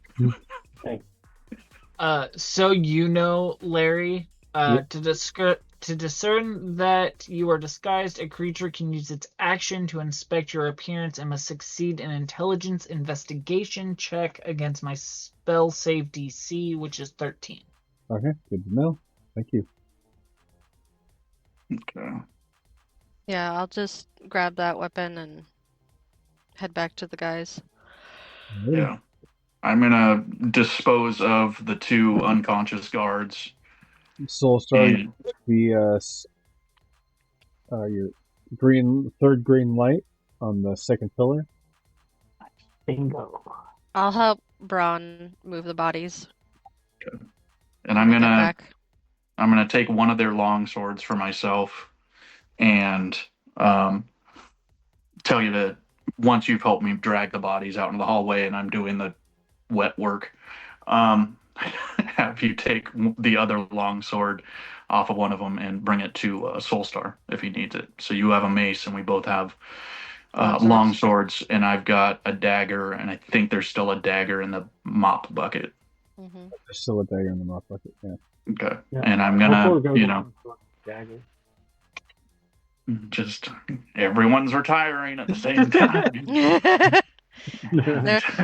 Speaker 4: So you know, Larry, to discern that you are disguised, a creature can use its action to inspect your appearance and must succeed an intelligence investigation check against my spell save DC, which is 13.
Speaker 6: Okay, good to know. Thank you.
Speaker 5: Okay.
Speaker 2: Yeah, I'll just grab that weapon and head back to the guys.
Speaker 5: Yeah. I'm gonna dispose of the 2 unconscious guards.
Speaker 6: Soulstar,
Speaker 5: And
Speaker 6: the your third green light on the second pillar.
Speaker 3: Bingo.
Speaker 2: I'll help Braun move the bodies.
Speaker 5: and I'm
Speaker 2: We'll get
Speaker 5: gonna
Speaker 2: back.
Speaker 5: take one of their long swords for myself, and tell you to, once you've helped me drag the bodies out in the hallway and I'm doing the wet work, have you take the other long sword off of one of them and bring it to Soulstar if he needs it. So you have a mace and we both have long swords, and I've got a dagger, and I think there's still a dagger in the mop bucket.
Speaker 2: Mm-hmm.
Speaker 6: There's still a dagger in the mop bucket. Yeah.
Speaker 5: Okay.
Speaker 3: Yeah.
Speaker 5: And I'm
Speaker 3: Before
Speaker 5: gonna,
Speaker 3: it goes on, dagger.
Speaker 5: just everyone's retiring at the same time.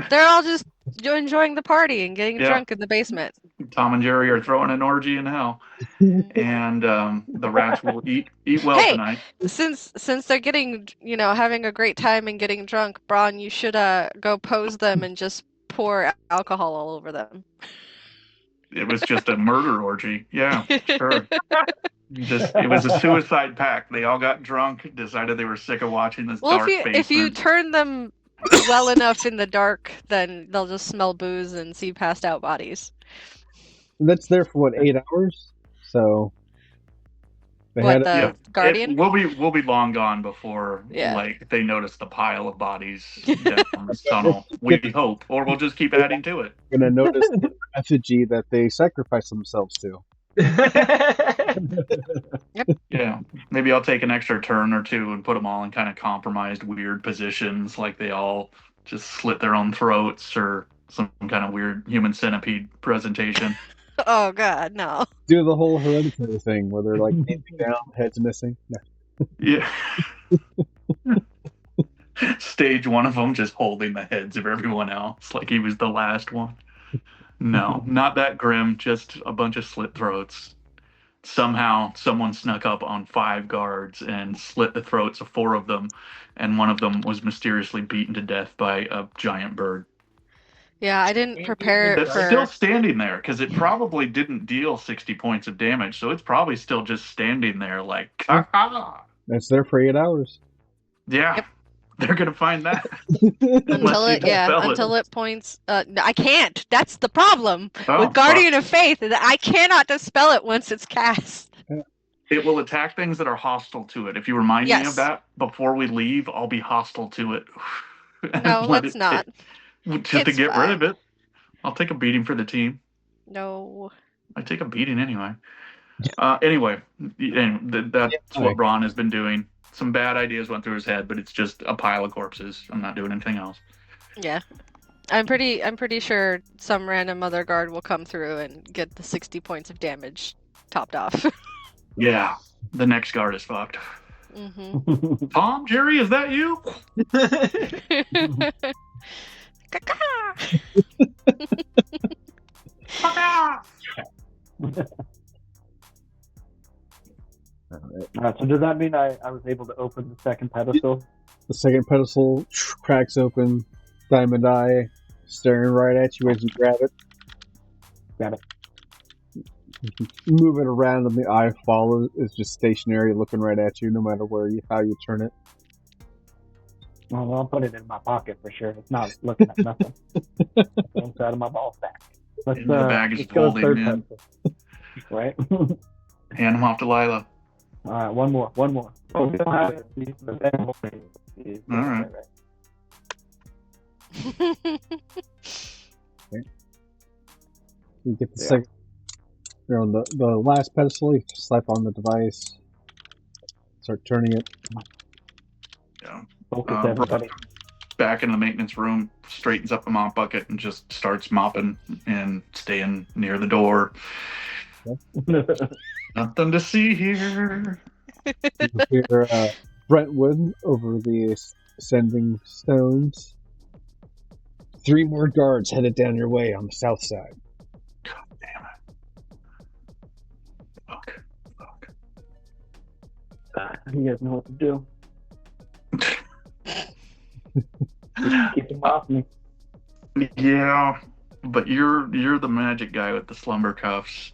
Speaker 2: They're all just enjoying the party and getting
Speaker 5: Yeah.
Speaker 2: drunk in the basement.
Speaker 5: Tom and Jerry are throwing an orgy in hell, and the rats will eat well
Speaker 2: Hey,
Speaker 5: tonight.
Speaker 2: Since they're getting, having a great time and getting drunk, Braun, you should go pose them and just pour alcohol all over them.
Speaker 5: It was just a murder orgy. Yeah, sure. It was a suicide pact. They all got drunk, decided they were sick of watching this
Speaker 2: Well,
Speaker 5: dark basement.
Speaker 2: if you turn them well enough in the dark, then they'll just smell booze and see passed out bodies.
Speaker 6: That's there for what, 8 hours? So they
Speaker 2: What,
Speaker 6: had
Speaker 2: the Guardian?
Speaker 5: We'll be long gone before they notice the pile of bodies down the tunnel. We hope, or we'll just keep adding to it.
Speaker 6: gonna notice the effigy that they sacrifice themselves to.
Speaker 5: Yeah, maybe I'll take an extra turn or two and put them all in kind of compromised, weird positions, like they all just slit their own throats or some kind of weird human centipede presentation.
Speaker 2: Oh God, no.
Speaker 6: Do the whole Hereditary thing where they're like kneeling down, heads missing.
Speaker 5: Yeah. Stage one of them just holding the heads of everyone else like he was the last one. No, not that grim, just a bunch of slit throats. Somehow someone snuck up on 5 guards and slit the throats of 4 of them, and one of them was mysteriously beaten to death by a giant bird.
Speaker 2: Yeah, I didn't prepare
Speaker 5: That's
Speaker 2: for...
Speaker 5: still standing there, because it probably didn't deal 60 points of damage, so it's probably still just standing there like, ah.
Speaker 6: That's there for 8 hours.
Speaker 5: Yeah,
Speaker 2: Yep.
Speaker 5: They're going to find that.
Speaker 2: until it points... I can't! That's the problem!
Speaker 5: Oh,
Speaker 2: with Guardian of Faith, I cannot dispel it once it's cast.
Speaker 5: It will attack things that are hostile to it. If you remind me of that before we leave, I'll be hostile to it.
Speaker 2: No, let's not.
Speaker 5: Just to get rid of it. I'll take a beating for the team.
Speaker 2: No.
Speaker 5: I take a beating anyway. Anyway, that's what Braun has been doing. Some bad ideas went through his head, but it's just a pile of corpses. I'm not doing anything else.
Speaker 2: Yeah. I'm pretty sure some random other guard will come through and get the 60 points of damage topped off.
Speaker 5: Yeah. The next guard is fucked.
Speaker 2: Mm-hmm.
Speaker 5: Tom, Jerry, is that you?
Speaker 3: So does that mean I was able to open the second pedestal?
Speaker 6: The second pedestal cracks open, Diamond Eye staring right at you as you grab it.
Speaker 3: Got it.
Speaker 6: Move it around and the eye follows. It's just stationary looking right at you no matter how you turn it.
Speaker 3: Well, I'll put it in my pocket for sure. It's not looking at nothing. Inside of my ball sack.
Speaker 5: The bag is folding in.
Speaker 3: Right?
Speaker 5: Hand them off to Lila.
Speaker 3: All right, one more. Oh, we don't have it.
Speaker 5: All right.
Speaker 6: Okay. You get the second. You're on the last pedestal. You slap on the device. Start turning it.
Speaker 5: Yeah.
Speaker 3: Focus, everybody.
Speaker 5: back in the maintenance room, straightens up a mop bucket, and just starts mopping and staying near the door. Nothing to see here.
Speaker 6: You hear Brentwood over the ascending stones. 3 more guards headed down your way on the south side.
Speaker 5: God damn it. Fuck.
Speaker 3: You guys know what to do. Just keep them off me.
Speaker 5: Yeah, but you're the magic guy with the slumber cuffs.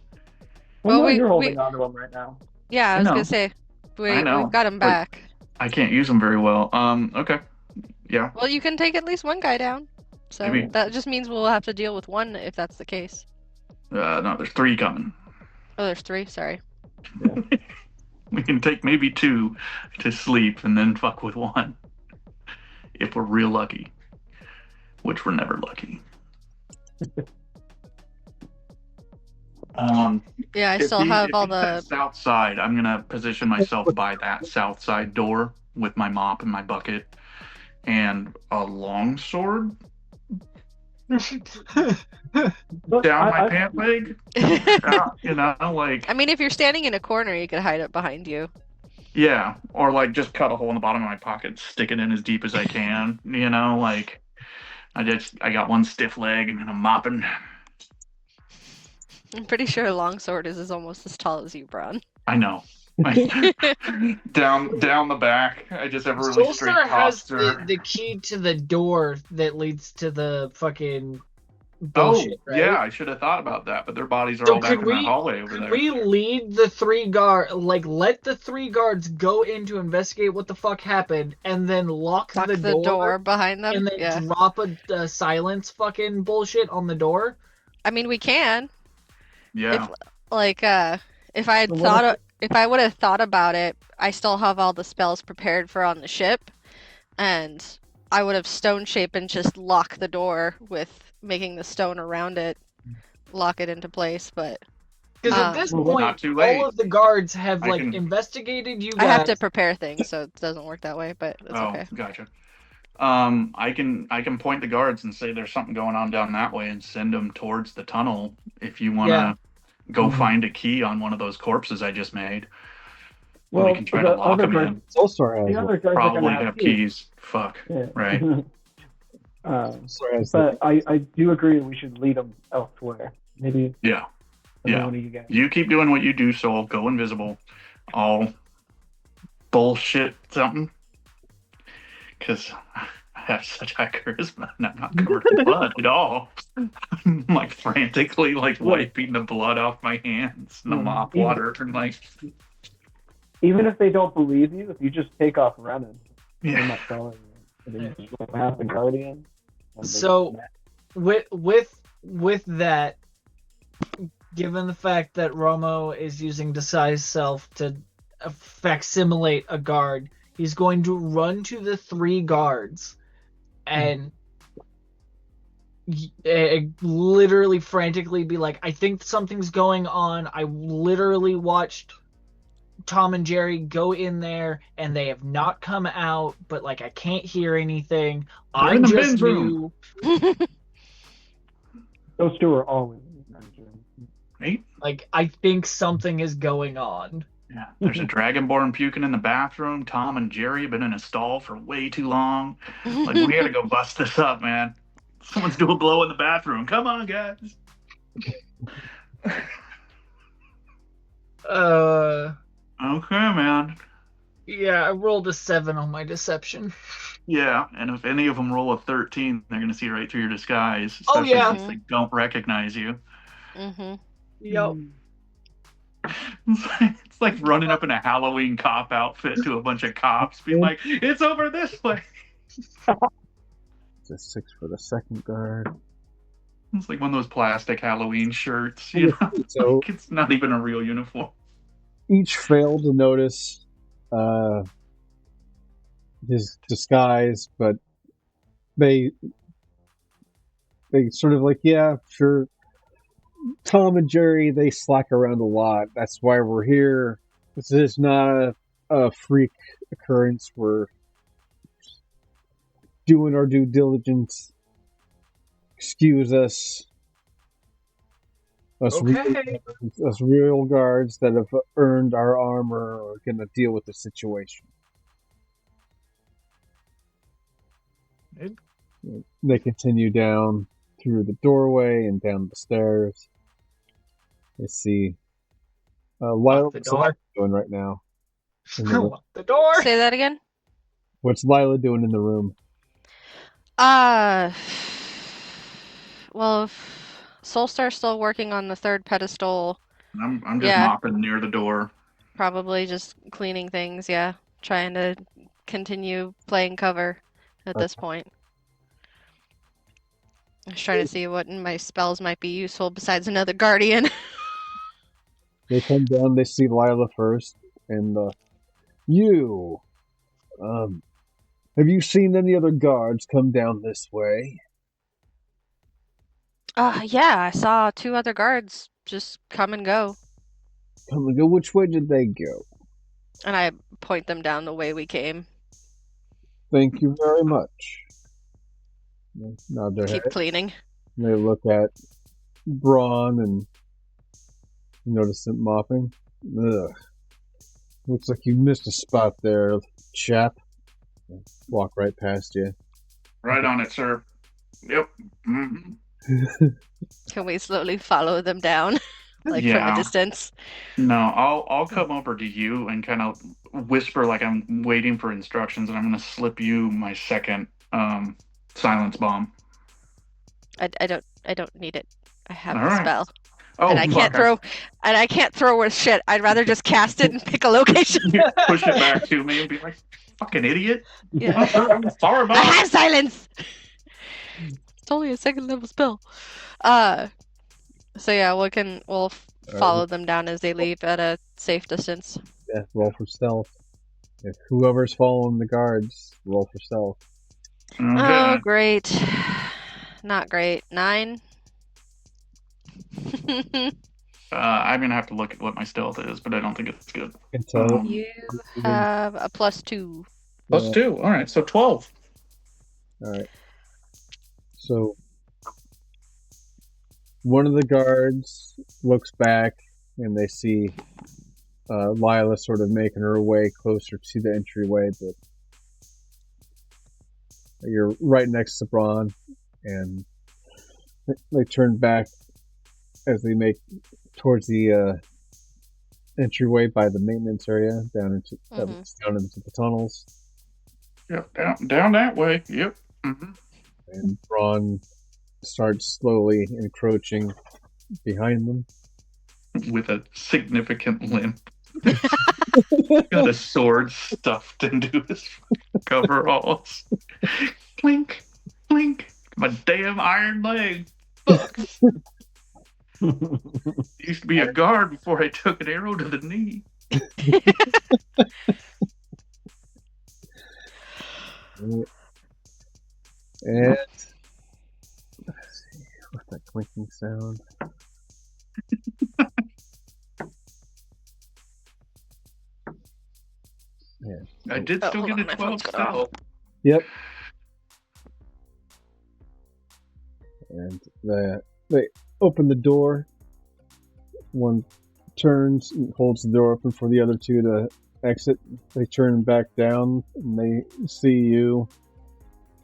Speaker 3: Well,
Speaker 2: Well,
Speaker 3: no, you're holding on to them right now.
Speaker 2: Yeah, I
Speaker 5: I
Speaker 2: was
Speaker 5: know.
Speaker 2: gonna say
Speaker 5: I know,
Speaker 2: we've got him
Speaker 5: but-
Speaker 2: back.
Speaker 5: I can't use them very well. Okay. Yeah.
Speaker 2: Well, you can take at least one guy down. So
Speaker 5: Maybe.
Speaker 2: that just means we'll have to deal with one if that's the case.
Speaker 5: No, there's 3 coming.
Speaker 2: Oh, there's 3. Sorry.
Speaker 5: We can take maybe 2 to sleep and then fuck with 1. If we're real lucky. Which we're never lucky.
Speaker 2: Yeah, I
Speaker 5: If
Speaker 2: still
Speaker 5: he-
Speaker 2: have
Speaker 5: if
Speaker 2: all
Speaker 5: he said
Speaker 2: the.
Speaker 5: south side, I'm gonna position myself by that south side door with my mop and my bucket and a long sword
Speaker 3: But
Speaker 5: down my
Speaker 3: I-
Speaker 5: pant leg. You know, like
Speaker 2: I mean, if you're standing in a corner, you could hide it behind you.
Speaker 5: yeah, or like just cut a hole in the bottom of my pocket, stick it in as deep as I can. You know, like I got one stiff leg and I'm mopping.
Speaker 2: I'm pretty sure a longsword is almost as tall as you, Braun.
Speaker 5: I know. down the back. I just have a really straight
Speaker 4: Solstar has
Speaker 5: posture.
Speaker 4: the key to the door that leads to the fucking bullshit, right?
Speaker 5: Yeah, I should have thought about that, but their bodies are
Speaker 4: So
Speaker 5: all back
Speaker 4: could
Speaker 5: in that
Speaker 4: we-
Speaker 5: hallway over
Speaker 4: Could
Speaker 5: there.
Speaker 4: we lead the 3 guard, like let the 3 guards go in to investigate what the fuck happened, and then lock
Speaker 2: Lock
Speaker 4: the door,
Speaker 2: behind them.
Speaker 4: and then
Speaker 2: Yeah.
Speaker 4: drop a silence fucking bullshit on the door?
Speaker 2: I mean, we can.
Speaker 5: Yeah.
Speaker 2: If I had
Speaker 3: But what
Speaker 2: thought, if I would have thought about it, I still have all the spells prepared for on the ship, and I would have stone shape and just lock the door with making the stone around it, lock it into place. But
Speaker 4: Because at this
Speaker 3: Well,
Speaker 4: point,
Speaker 5: not too late.
Speaker 4: all of the guards have
Speaker 5: I
Speaker 4: like
Speaker 5: can-
Speaker 4: investigated you
Speaker 2: I
Speaker 4: guys.
Speaker 2: have to prepare things, so it doesn't work that way. But it's
Speaker 5: Oh,
Speaker 2: okay.
Speaker 5: gotcha. I can point the guards and say there's something going on down that way and send them towards the tunnel if you want to
Speaker 4: Yeah.
Speaker 5: go
Speaker 3: Mhm.
Speaker 5: find a key on one of those corpses I just made.
Speaker 3: Well,
Speaker 5: we can try to
Speaker 3: the
Speaker 5: lock
Speaker 3: other
Speaker 5: them
Speaker 3: guard-
Speaker 5: in.
Speaker 6: Solstar has
Speaker 3: The
Speaker 6: one.
Speaker 3: other guards are
Speaker 5: Probably
Speaker 3: gonna
Speaker 5: have
Speaker 3: have keys.
Speaker 5: keys. Fuck.
Speaker 3: Yeah.
Speaker 5: Right.
Speaker 6: Solstar has the-
Speaker 3: But I do agree we should lead them elsewhere. Maybe
Speaker 5: Yeah.
Speaker 3: another
Speaker 5: Yeah.
Speaker 3: one of you guys.
Speaker 5: You keep doing what you do, so I'll go invisible. I'll bullshit something. Because I have such high charisma and I'm not covered in blood at all. I'm like frantically like wiping the blood off my hands in the mop water and like
Speaker 3: Even if they don't believe you, if you just take off running, they're
Speaker 5: yeah.
Speaker 3: not telling you. And then you just go have the guardian. and they-
Speaker 4: So, with that, given the fact that Romo is using disguise self to facsimilate a guard, he's going to run to the 3 guards and literally frantically be like, I think something's going on. I literally watched Tom and Jerry go in there and they have not come out, but like I can't hear anything.
Speaker 5: They're
Speaker 4: I
Speaker 5: in the
Speaker 4: just
Speaker 5: men's room."
Speaker 4: knew,
Speaker 3: Those 2 are always.
Speaker 5: Right?
Speaker 4: like, I think something is going on.
Speaker 5: Yeah. There's a dragonborn puking in the bathroom. Tom and Jerry have been in a stall for way too long. Like we gotta go bust this up, man. Someone's doing blow in the bathroom. Come on, guys. Okay, man.
Speaker 4: Yeah, I rolled a 7 on my deception.
Speaker 5: Yeah, and if any of them roll a 13, they're gonna see right through your disguise.
Speaker 4: Oh,
Speaker 5: Especially
Speaker 4: yeah.
Speaker 5: since they don't recognize you.
Speaker 2: Mm-hmm.
Speaker 4: Yep.
Speaker 5: It's like running up in a Halloween cop outfit to a bunch of cops, being like, "It's over this way."
Speaker 6: It's a 6 for the second guard.
Speaker 5: It's like one of those plastic Halloween shirts, you know?
Speaker 6: So
Speaker 5: Like, it's not even a real uniform.
Speaker 6: each failed to notice his disguise, but they sort of like, yeah, sure. Tom and Jerry, they slack around a lot. That's why we're here. This is not a freak occurrence. We're doing our due diligence. Excuse us. Us real guards that have earned our armor are going to deal with the situation. They continue down through the doorway and down the stairs. They see Lila, what's Lila doing right now?
Speaker 4: Lock the door.
Speaker 2: Say that again.
Speaker 6: What's Lila doing in the room?
Speaker 2: Well, Soulstar's still working on the third pedestal.
Speaker 5: I'm just mopping near the door.
Speaker 2: Probably just cleaning things, yeah. Trying to continue playing cover at this point. I was trying to see what in my spells might be useful besides another guardian.
Speaker 6: They come down, they see Lila first, and you, have you seen any other guards come down this way?
Speaker 2: Yeah, I saw 2 other guards just come and go.
Speaker 6: Come and go? Which way did they go?
Speaker 2: And I point them down the way we came.
Speaker 6: Thank you very much. They nod their
Speaker 2: Keep
Speaker 6: heads.
Speaker 2: cleaning.
Speaker 6: They look at Braun and notice him mopping. Ugh. Looks like you missed a spot there, chap. Walk right past you.
Speaker 5: Right on it, sir. Yep. Mm-hmm.
Speaker 2: Can we slowly follow them down? From a distance?
Speaker 5: No, I'll come over to you and kind of whisper like I'm waiting for instructions, and I'm going to slip you my second silence bomb.
Speaker 2: I don't need it. I have
Speaker 5: All
Speaker 2: the
Speaker 5: right.
Speaker 2: spell.
Speaker 5: Oh,
Speaker 2: and I can't throw with shit. I'd rather just cast it and pick a location.
Speaker 5: Push it back to me and be like, "Fucking idiot!"
Speaker 2: Yeah.
Speaker 5: I'm sorry about
Speaker 2: I have silence. It's only a 2nd level spell. So yeah, we'll follow them down as they leave at a safe distance.
Speaker 6: Yeah, roll for stealth. If whoever's following the guards, roll for stealth.
Speaker 5: Okay.
Speaker 2: Oh, great. Not great. 9.
Speaker 5: I'm gonna have to look at what my stealth is, but I don't think it's good.
Speaker 2: You have a +2.
Speaker 5: +2. All right, so 12.
Speaker 6: All right. So one of the guards looks back, and they see Lila sort of making her way closer to the entryway, but you're right next to Braun, and they turn back as they make towards the entryway by the maintenance area down into the tunnels.
Speaker 5: Yep, down that way. Yep. Mm-hmm.
Speaker 6: And Braun starts slowly encroaching behind them
Speaker 5: with a significant limp. Got a sword stuffed into his coveralls. Clink, clink. My damn iron leg. Fuck. Used to be a guard before I took an arrow to the knee.
Speaker 6: And let's see, what's that clinking sound? Yeah.
Speaker 5: I did still get a 12 stealth.
Speaker 6: Yep. And they open the door. One turns and holds the door open for the other 2 to exit. They turn back down and they see you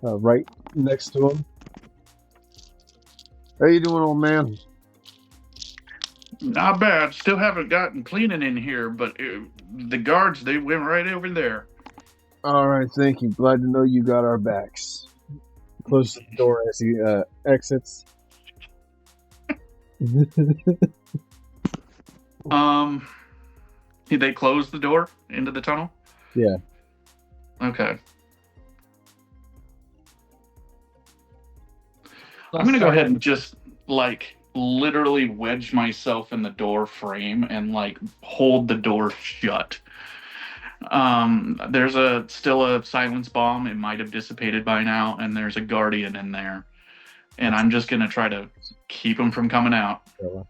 Speaker 6: right next to them. How you doing, old man?
Speaker 5: Not bad. Still haven't gotten cleaning in here, but the guards, they went right over there.
Speaker 6: All right, thank you. Glad to know you got our backs. Close the door as he exits.
Speaker 5: Did they close the door into the tunnel?
Speaker 6: Yeah.
Speaker 5: Okay. I'm gonna go ahead and just literally wedge myself in the door frame and hold the door shut. There's still a silence bomb. It might have dissipated by now, and there's a guardian in there, and I'm just gonna try to keep them from coming out.
Speaker 6: All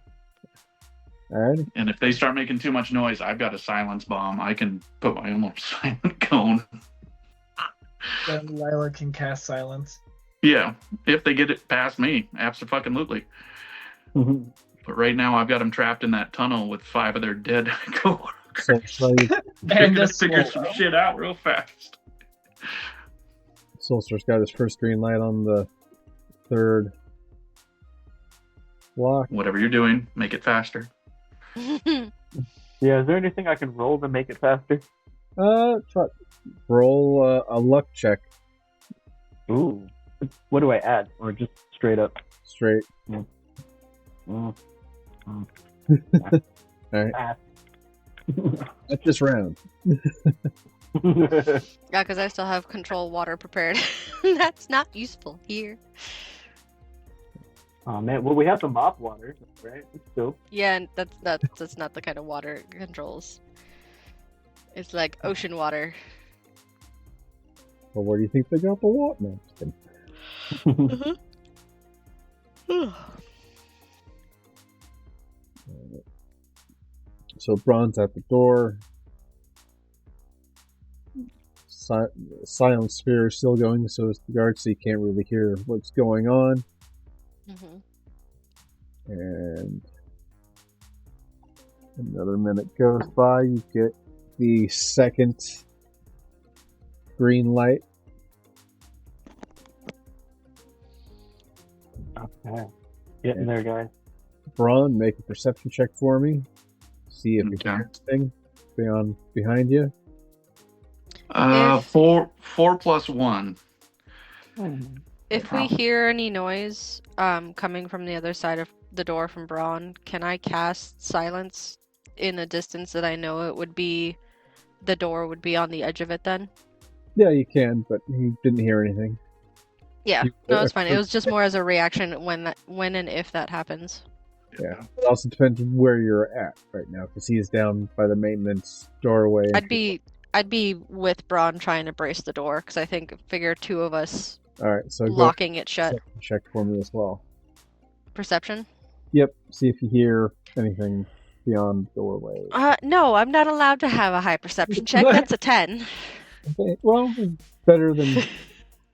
Speaker 6: right.
Speaker 5: And if they start making too much noise, I've got a silence bomb. I can put my own little silent cone.
Speaker 4: Then Lila can cast silence.
Speaker 5: Yeah, if they get it past me, absolutely. But right now, I've got them trapped in that tunnel with 5 of their dead coworkers.
Speaker 6: So
Speaker 5: They're
Speaker 4: And
Speaker 5: gonna
Speaker 4: a
Speaker 5: figure
Speaker 4: swallow.
Speaker 5: some shit out real fast.
Speaker 6: Solster's got his first green light on the 3rd block.
Speaker 5: Whatever you're doing, make it faster.
Speaker 3: Yeah, is there anything I can roll to make it faster?
Speaker 6: Try, roll a luck check
Speaker 3: Ooh. What do I add? Or just straight up?
Speaker 6: straight.
Speaker 3: Mm.
Speaker 6: Alright,
Speaker 3: Ah.
Speaker 6: at this round.
Speaker 2: Yeah, because I still have control water prepared. That's not useful here.
Speaker 3: Oh man, well we have the mop water, right? It's still.
Speaker 2: Yeah, and that's not the kind of water it controls. It's like ocean water.
Speaker 6: Well, where do you think they got the water? No, just kidding. So Braun's at the door. Silent sphere is still going, so is the guard, so you can't really hear what's going on. And another minute goes by, you get the 2nd green light.
Speaker 3: Okay. Getting there, guys.
Speaker 6: Braun, make a perception check for me. See if you
Speaker 5: Okay.
Speaker 6: hear anything behind you.
Speaker 5: 4 plus 1.
Speaker 2: If we hear any noise coming from the other side of the door from Braun, can I cast silence in a distance that I know it would be the door would be on the edge of it then?
Speaker 6: Yeah, you can, but he didn't hear anything.
Speaker 2: Yeah,
Speaker 6: You-
Speaker 2: no, it's fine. It was just more as a reaction when and if that happens.
Speaker 6: Yeah. It also depends where you're at right now, because he is down by the maintenance doorway.
Speaker 2: I'd be with Braun trying to brace the door because I figure 2 of us
Speaker 6: Alright, so
Speaker 2: locking it shut.
Speaker 6: go check for me as well.
Speaker 2: Perception?
Speaker 6: Yep, see if you hear anything beyond the doorway.
Speaker 2: No, I'm not allowed to have a high perception check. That's a 10.
Speaker 6: Okay, well, better than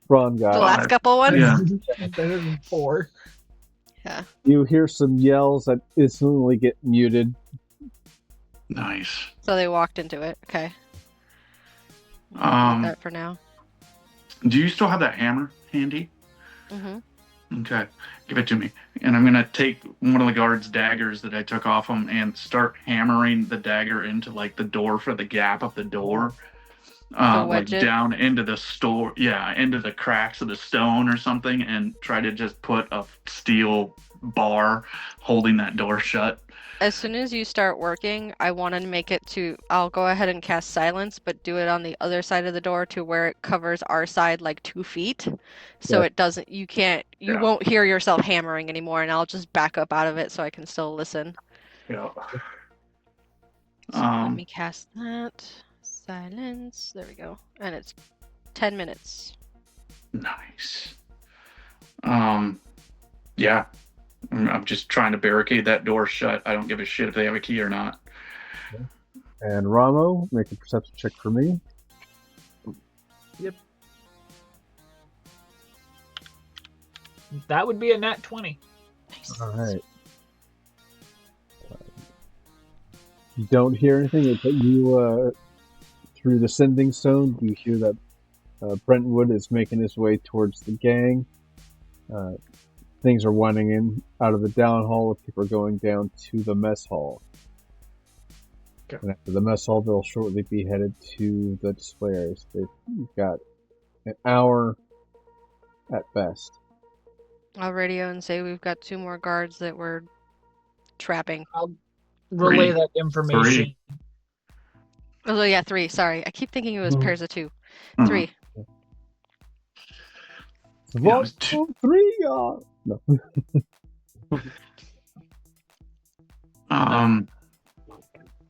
Speaker 6: Braun
Speaker 2: The
Speaker 6: got.
Speaker 2: last couple ones?
Speaker 5: Yeah.
Speaker 4: Better than 4.
Speaker 2: Yeah.
Speaker 6: You hear some yells that instantly get muted.
Speaker 5: Nice.
Speaker 2: So they walked into it. Okay. Leave that for now.
Speaker 5: Do you still have that hammer handy?
Speaker 2: Mm-hmm.
Speaker 5: Okay, give it to me. And I'm gonna take one of the guard's daggers that I took off him and start hammering the dagger into like the door for the gap of the door. Like
Speaker 2: wedge it?
Speaker 5: down into the store, into the cracks of the stone or something, and try to just put a steel bar holding that door shut.
Speaker 2: As soon as you start working, I want to make it to. I'll go ahead and cast silence, but do it on the other side of the door to where it covers our side like 2 feet, so
Speaker 6: Yeah.
Speaker 2: it doesn't. You can't. You
Speaker 5: Yeah.
Speaker 2: won't hear yourself hammering anymore, and I'll just back up out of it so I can still listen.
Speaker 5: Yeah.
Speaker 2: So let me cast that. Silence. There we go. And it's 10 minutes.
Speaker 5: Nice. Yeah. I'm just trying to barricade that door shut. I don't give a shit if they have a key or not.
Speaker 6: And Ramo, make a perception check for me.
Speaker 4: That would be a nat 20.
Speaker 2: Nice.
Speaker 6: Alright. You don't hear anything, but you, through the sending stone, you hear that Brentwood is making his way towards the gang. Things are winding in out of the down hall, with people are going down to the mess hall.
Speaker 5: Okay.
Speaker 6: And after the mess hall, they'll shortly be headed to the display areas. They've got an hour at best.
Speaker 2: I'll radio and say we've got 2 more guards that we're trapping.
Speaker 4: I'll relay
Speaker 5: 3.
Speaker 4: that information.
Speaker 2: Oh yeah, 3. Sorry, I keep thinking it was pairs of 2.
Speaker 5: Mhm.
Speaker 2: 3.
Speaker 5: Yeah, it
Speaker 6: 1,
Speaker 5: was
Speaker 6: 2, 3, no.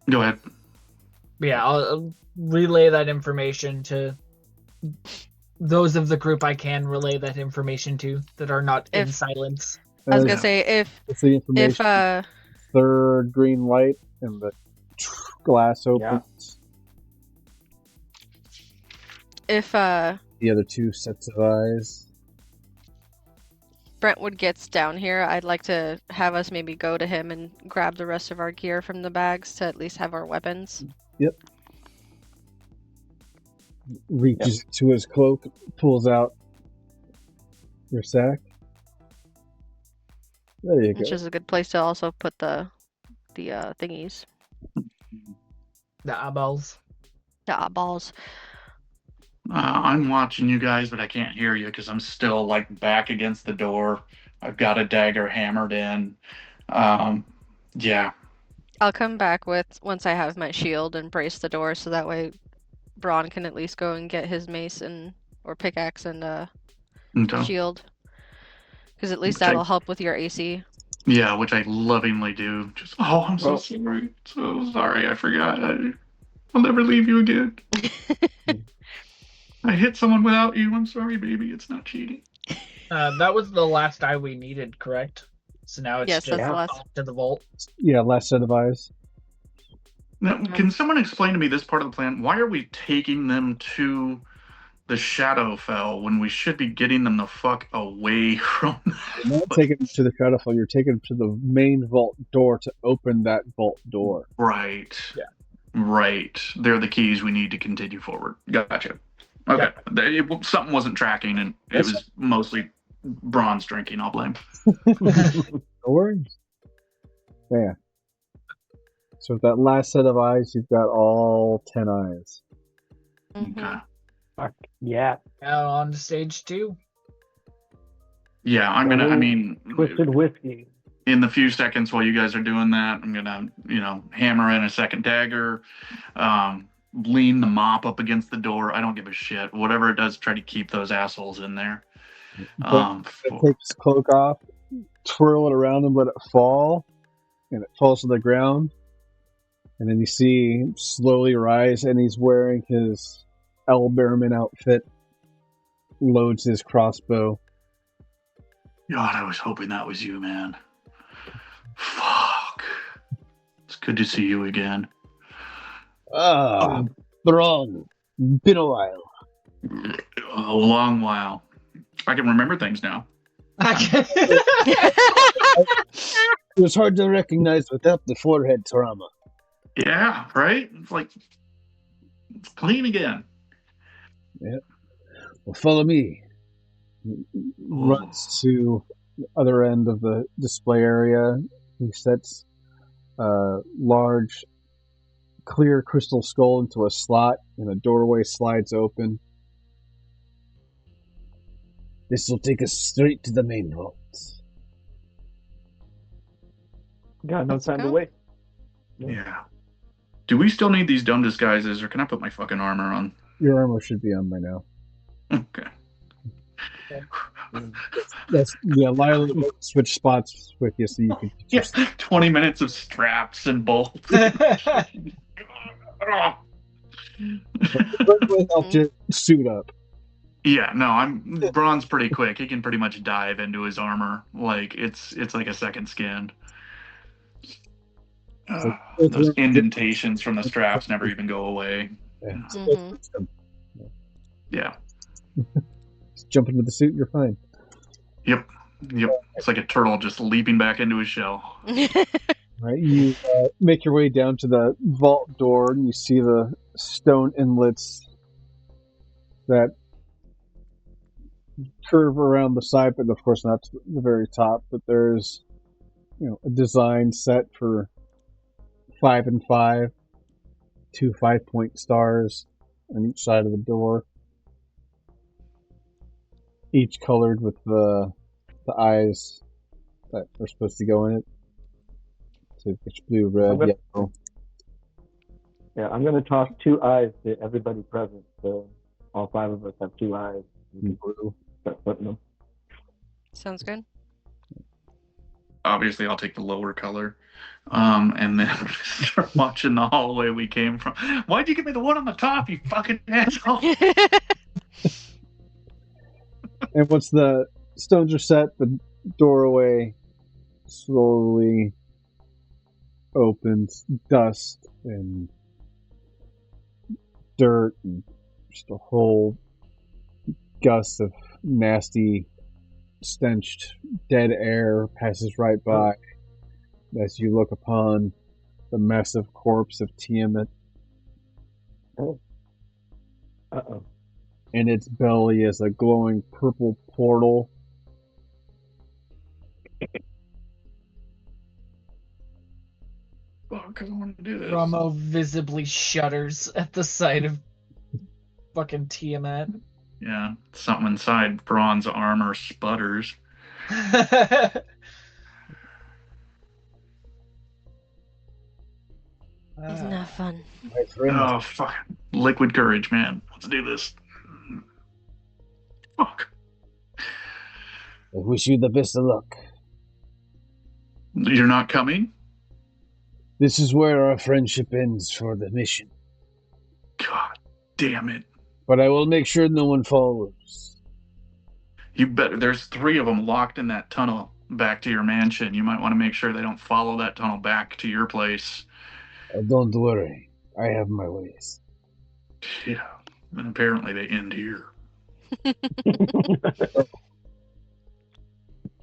Speaker 5: Go ahead.
Speaker 4: Yeah, I'll relay that information to those of the group I can relay that information to that are not in
Speaker 2: If-
Speaker 4: silence.
Speaker 2: I was
Speaker 6: As-
Speaker 2: gonna say
Speaker 6: It's the information.
Speaker 2: if
Speaker 6: 3rd green light, and the glass opens.
Speaker 2: if
Speaker 6: the other two sets of eyes.
Speaker 2: Brentwood gets down here. I'd like to have us maybe go to him and grab the rest of our gear from the bags to at least have our weapons.
Speaker 6: Reaches to his cloak, pulls out your sack. There you
Speaker 2: Which
Speaker 6: go.
Speaker 2: is a good place to also put the thingies.
Speaker 4: The eyeballs.
Speaker 2: The eyeballs.
Speaker 5: I'm watching you guys, but I can't hear you because I'm still like back against the door. I've got a dagger hammered in. Yeah.
Speaker 2: I'll come back once I have my shield and brace the door, so that way Braun can at least go and get his mace or pickaxe and
Speaker 5: Okay.
Speaker 2: shield. Because at least
Speaker 5: Okay.
Speaker 2: that'll help with your AC.
Speaker 5: Yeah, which I lovingly do. Just I'm so sorry. So sorry. I forgot. I'll never leave you again. I hit someone without you. I'm sorry, baby. It's not cheating.
Speaker 4: That was the last eye we needed, correct? So now it's
Speaker 2: Yes,
Speaker 4: just
Speaker 2: that's the last.
Speaker 4: off to the vault.
Speaker 6: Yeah, last set of eyes.
Speaker 5: Now, can someone explain to me this part of the plan? Why are we taking them to the Shadowfell when we should be getting them the fuck away from
Speaker 6: You're not taking them to the Shadowfell, you're taking them to the main vault door to open that vault door.
Speaker 5: Right.
Speaker 4: Yeah.
Speaker 5: Right. They're the keys we need to continue forward. Gotcha. Okay. Something wasn't tracking, and it was mostly Braun's drinking, I'll blame.
Speaker 6: No worries. Yeah. So with that last set of eyes, you've got all 10 eyes.
Speaker 2: Mhm.
Speaker 5: Okay.
Speaker 3: Fuck yeah.
Speaker 4: Now on to stage 2.
Speaker 5: Yeah, I'm gonna. I mean,
Speaker 3: Twisted whiskey.
Speaker 5: in the few seconds while you guys are doing that, I'm gonna, hammer in a second dagger, lean the mop up against the door. I don't give a shit. Whatever it does, try to keep those assholes in there.
Speaker 6: Take his cloak off, twirl it around and let it fall, and it falls to the ground. And then you see him slowly rise, and he's wearing his Owlbearman outfit, loads his crossbow.
Speaker 5: God, I was hoping that was you, man. Fuck. It's good to see you again.
Speaker 6: Braun, been a while.
Speaker 5: A long while. I can remember things now.
Speaker 6: It was hard to recognize without the forehead trauma.
Speaker 5: Yeah, right? It's like, it's clean again.
Speaker 6: Yeah. Well, follow me. Runs to the other end of the display area. He sets a large, clear crystal skull into a slot, and a doorway slides open. This will take us straight to the main vault.
Speaker 3: Got no
Speaker 2: Let's
Speaker 3: time to
Speaker 2: go.
Speaker 3: wait.
Speaker 5: Yeah. Do we still need these dumb disguises, or can I put my fucking armor on?
Speaker 6: Your armor should be on by now.
Speaker 5: Okay.
Speaker 6: Lila will switch spots with you so you can.
Speaker 5: Yes, 20 minutes of straps and bolts.
Speaker 6: Will help you suit up.
Speaker 5: Yeah, no, Braun's pretty quick. He can pretty much dive into his armor. Like it's like a second skin. Those indentations from the straps never even go away.
Speaker 6: Yeah.
Speaker 2: Mhm.
Speaker 5: Yeah.
Speaker 6: Just jump into the suit, you're fine.
Speaker 5: Yep. It's like a turtle just leaping back into his shell.
Speaker 6: Right, you make your way down to the vault door, and you see the stone inlets that curve around the side, but of course not to the very top. But there's, a design set for 5 and 5, 2 5-point stars on each side of the door, each colored with the eyes that are supposed to go in it. So it's blue, red, yellow.
Speaker 3: Yeah, I'm gonna toss 2 eyes to everybody present. So all 5 of us have 2 eyes.
Speaker 6: Blue.
Speaker 3: Start putting them.
Speaker 2: Sounds good.
Speaker 5: Obviously, I'll take the lower color. And then start watching the hallway we came from. Why'd you give me the one on the top, you fucking asshole?
Speaker 6: And once the stones are set, the doorway slowly opens. Dust and dirt and just a whole gust of nasty, stenched, dead air passes right by as you look upon the massive corpse of Tiamat.
Speaker 3: Uh-oh.
Speaker 6: In its belly is a glowing purple portal.
Speaker 5: Fuck, I want to do this.
Speaker 4: Ramo visibly shudders at the sight of fucking Tiamat.
Speaker 5: Yeah, something inside Braun's armor sputters.
Speaker 2: Isn't that fun?
Speaker 6: My friend,
Speaker 5: Oh, fuck. Liquid courage, man. Let's do this. Fuck.
Speaker 6: I wish you the best of luck.
Speaker 5: You're not coming?
Speaker 6: This is where our friendship ends for the mission.
Speaker 5: God damn it.
Speaker 6: But I will make sure no one follows.
Speaker 5: You better. There's 3 of them locked in that tunnel back to your mansion. You might want to make sure they don't follow that tunnel back to your place.
Speaker 6: Don't worry. I have my ways.
Speaker 5: Yeah. And apparently they end here.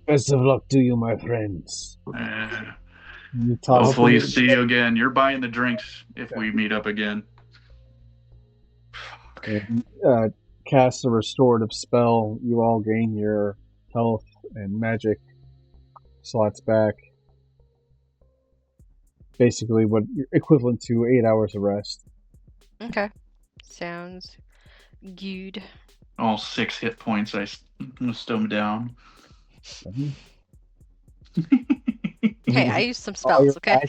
Speaker 6: Best of luck to you, my friends. You toss
Speaker 5: Hopefully see you again. You're buying the drinks if we meet up again.
Speaker 6: cast a restorative spell. You all gain your health and magic slots back. Basically, what equivalent to 8 hours of rest.
Speaker 2: Okay. Sounds good.
Speaker 5: All 6 hit points I stomp down.
Speaker 2: Hey, I used some spells, okay?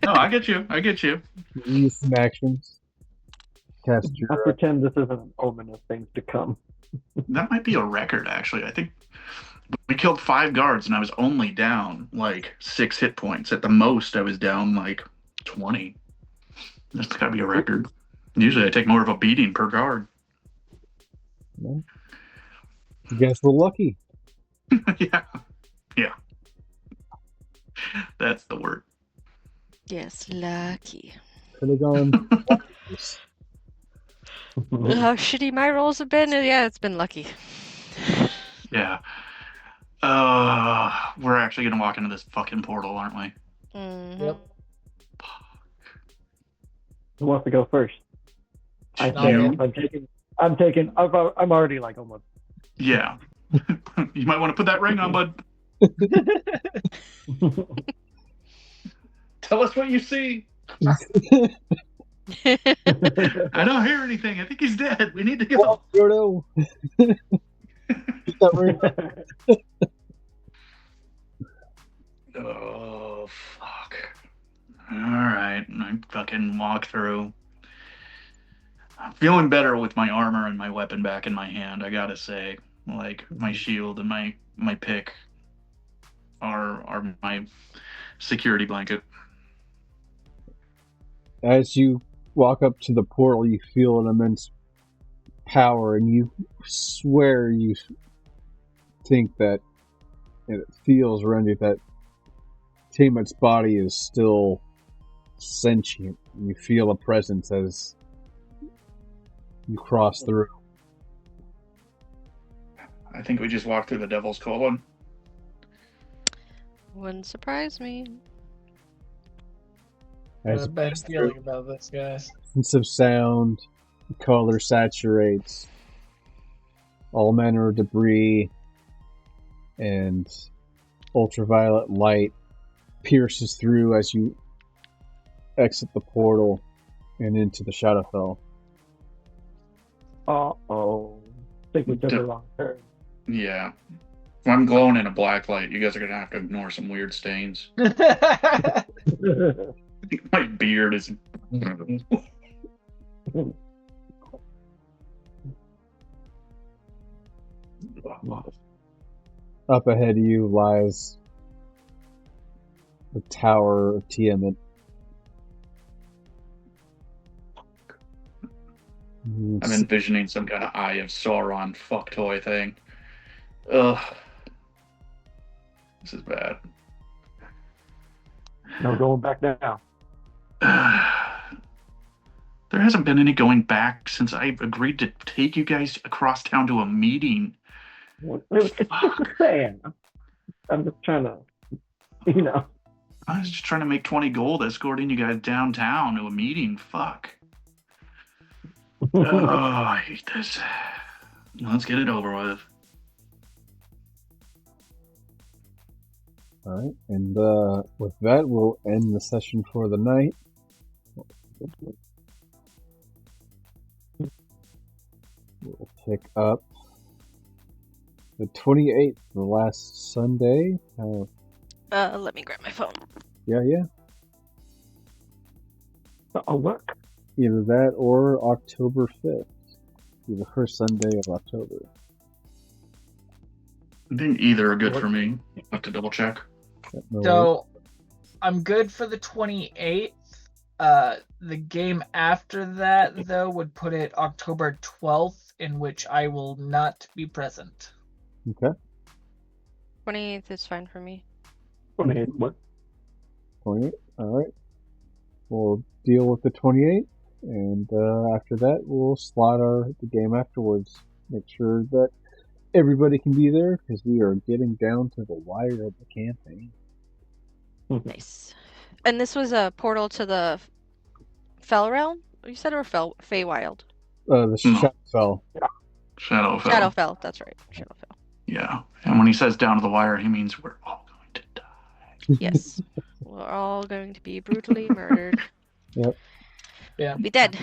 Speaker 5: No, I get you. I get you.
Speaker 6: Use some actions. Cast
Speaker 3: I
Speaker 6: your.
Speaker 3: pretend this isn't an omen of things to come.
Speaker 5: That might be a record, actually. I think we killed 5 guards, and I was only down like 6 hit points. At the most, I was down like 20. That's gotta be a record. Usually, I take more of a beating per guard.
Speaker 6: You guys were lucky.
Speaker 5: Yeah. That's the word.
Speaker 2: Yes, lucky.
Speaker 6: Could have gone.
Speaker 2: How shitty my rolls have been? Yeah, it's been lucky.
Speaker 5: Yeah. We're actually gonna walk into this fucking portal, aren't we?
Speaker 2: Mm-hmm.
Speaker 4: Yep.
Speaker 3: Who wants to go first? I
Speaker 4: Not
Speaker 3: think
Speaker 4: me.
Speaker 3: I'm already like almost.
Speaker 5: Yeah. You might want to put that ring on, bud. Tell us what you see. I don't hear anything. I think he's dead. We need to go.
Speaker 6: Frodo. Get that ring.
Speaker 5: Oh, fuck. Alright. I fucking walk through. I'm feeling better with my armor and my weapon back in my hand, I gotta say. Like, my shield and my pick are my security blanket.
Speaker 6: As you walk up to the portal, you feel an immense power, and you swear you think that, and it feels around you that Tiamat's body is still sentient. You feel a presence as you cross through.
Speaker 5: I think we just walked through the Devil's Colon.
Speaker 2: Wouldn't surprise me.
Speaker 4: I have
Speaker 6: As
Speaker 4: a bad feeling about this, guys.
Speaker 6: sense of sound, color saturates all manner of debris, and ultraviolet light pierces through as you exit the portal and into the Shadowfell.
Speaker 3: Uh-oh. I think we took a wrong turn.
Speaker 5: Yeah. If I'm glowing in a black light, you guys are gonna have to ignore some weird stains. My beard is.
Speaker 6: Up ahead of you lies the Tower of Tiamat.
Speaker 5: I'm envisioning some kind of Eye of Sauron fuck toy thing. Ugh. This is bad.
Speaker 3: No going back now.
Speaker 5: There hasn't been any going back since I agreed to take you guys across town to a meeting.
Speaker 3: It's just a saying. I'm just trying to, you know.
Speaker 5: I was just trying to make 20 gold escorting you guys downtown to a meeting. Fuck. Oh, I hate this. Let's get it over with.
Speaker 6: All right, and with that, we'll end the session for the night. We'll pick up the 28th, the last Sunday.
Speaker 2: Let me grab my phone.
Speaker 6: Yeah.
Speaker 3: I'll work.
Speaker 6: Either that or October 5th. Be the first Sunday of October.
Speaker 5: I think either are good for me. I'll have to double check.
Speaker 6: No worries.
Speaker 4: So I'm good for the 28th. The game after that, though, would put it October 12th, in which I will not be present.
Speaker 6: Okay.
Speaker 2: 28th is fine for me.
Speaker 3: 28. What?
Speaker 6: 28th. All right. We'll deal with the 28th, and after that, we'll slot the game afterwards. Make sure that everybody can be there, because we are getting down to the wire of the campaign.
Speaker 2: Nice. And this was a portal to the Fell Realm? You said, or Feywild?
Speaker 6: The Shadowfell.
Speaker 5: Shadowfell.
Speaker 2: Shadowfell, that's right. Shadowfell.
Speaker 5: Yeah. And when he says down to the wire, he means we're all going to die.
Speaker 2: Yes. We're all going to be brutally murdered.
Speaker 6: Yep.
Speaker 4: Yeah.
Speaker 2: Be dead.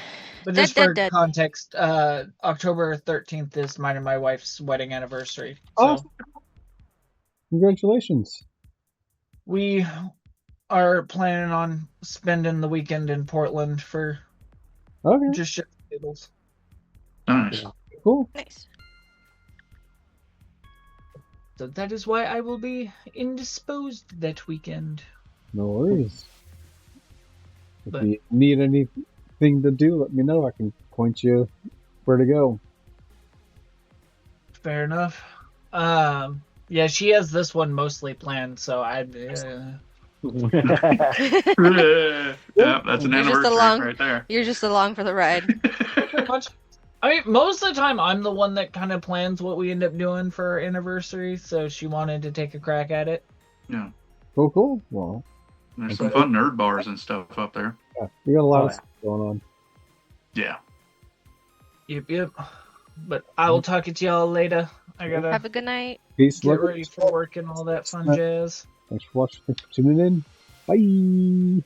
Speaker 4: But
Speaker 2: Dead,
Speaker 4: just for
Speaker 2: dead.
Speaker 4: context, October 13th is mine and my wife's wedding anniversary. So
Speaker 6: Awesome. Congratulations.
Speaker 4: we are planning on spending the weekend in Portland for
Speaker 6: Okay.
Speaker 4: just shit tables.
Speaker 5: Nice.
Speaker 6: Cool.
Speaker 2: Nice.
Speaker 4: So that is why I will be indisposed that weekend.
Speaker 6: No worries.
Speaker 4: But-
Speaker 6: If you need anything to do, let me know. I can point you where to go.
Speaker 4: Fair enough. Yeah, she has this one mostly planned, so
Speaker 5: Yeah, that's an
Speaker 2: You're just
Speaker 5: anniversary
Speaker 2: along.
Speaker 5: right there.
Speaker 2: You're just along for the ride.
Speaker 4: pretty much. I mean, most of the time I'm the one that kind of plans what we end up doing for our anniversary, so she wanted to take a crack at it.
Speaker 5: Yeah.
Speaker 6: Oh, cool. Well,
Speaker 5: There's some fun nerd bars and stuff up there.
Speaker 6: yeah, we got a lot
Speaker 3: Oh,
Speaker 6: of stuff going on.
Speaker 5: Yeah.
Speaker 4: Yep. But I will talk to y'all later. I gotta
Speaker 2: Have a good night.
Speaker 6: Peace,
Speaker 4: get
Speaker 6: love.
Speaker 4: ready for work and all that fun jazz.
Speaker 6: Thanks for watching. Thanks for tuning in. Bye.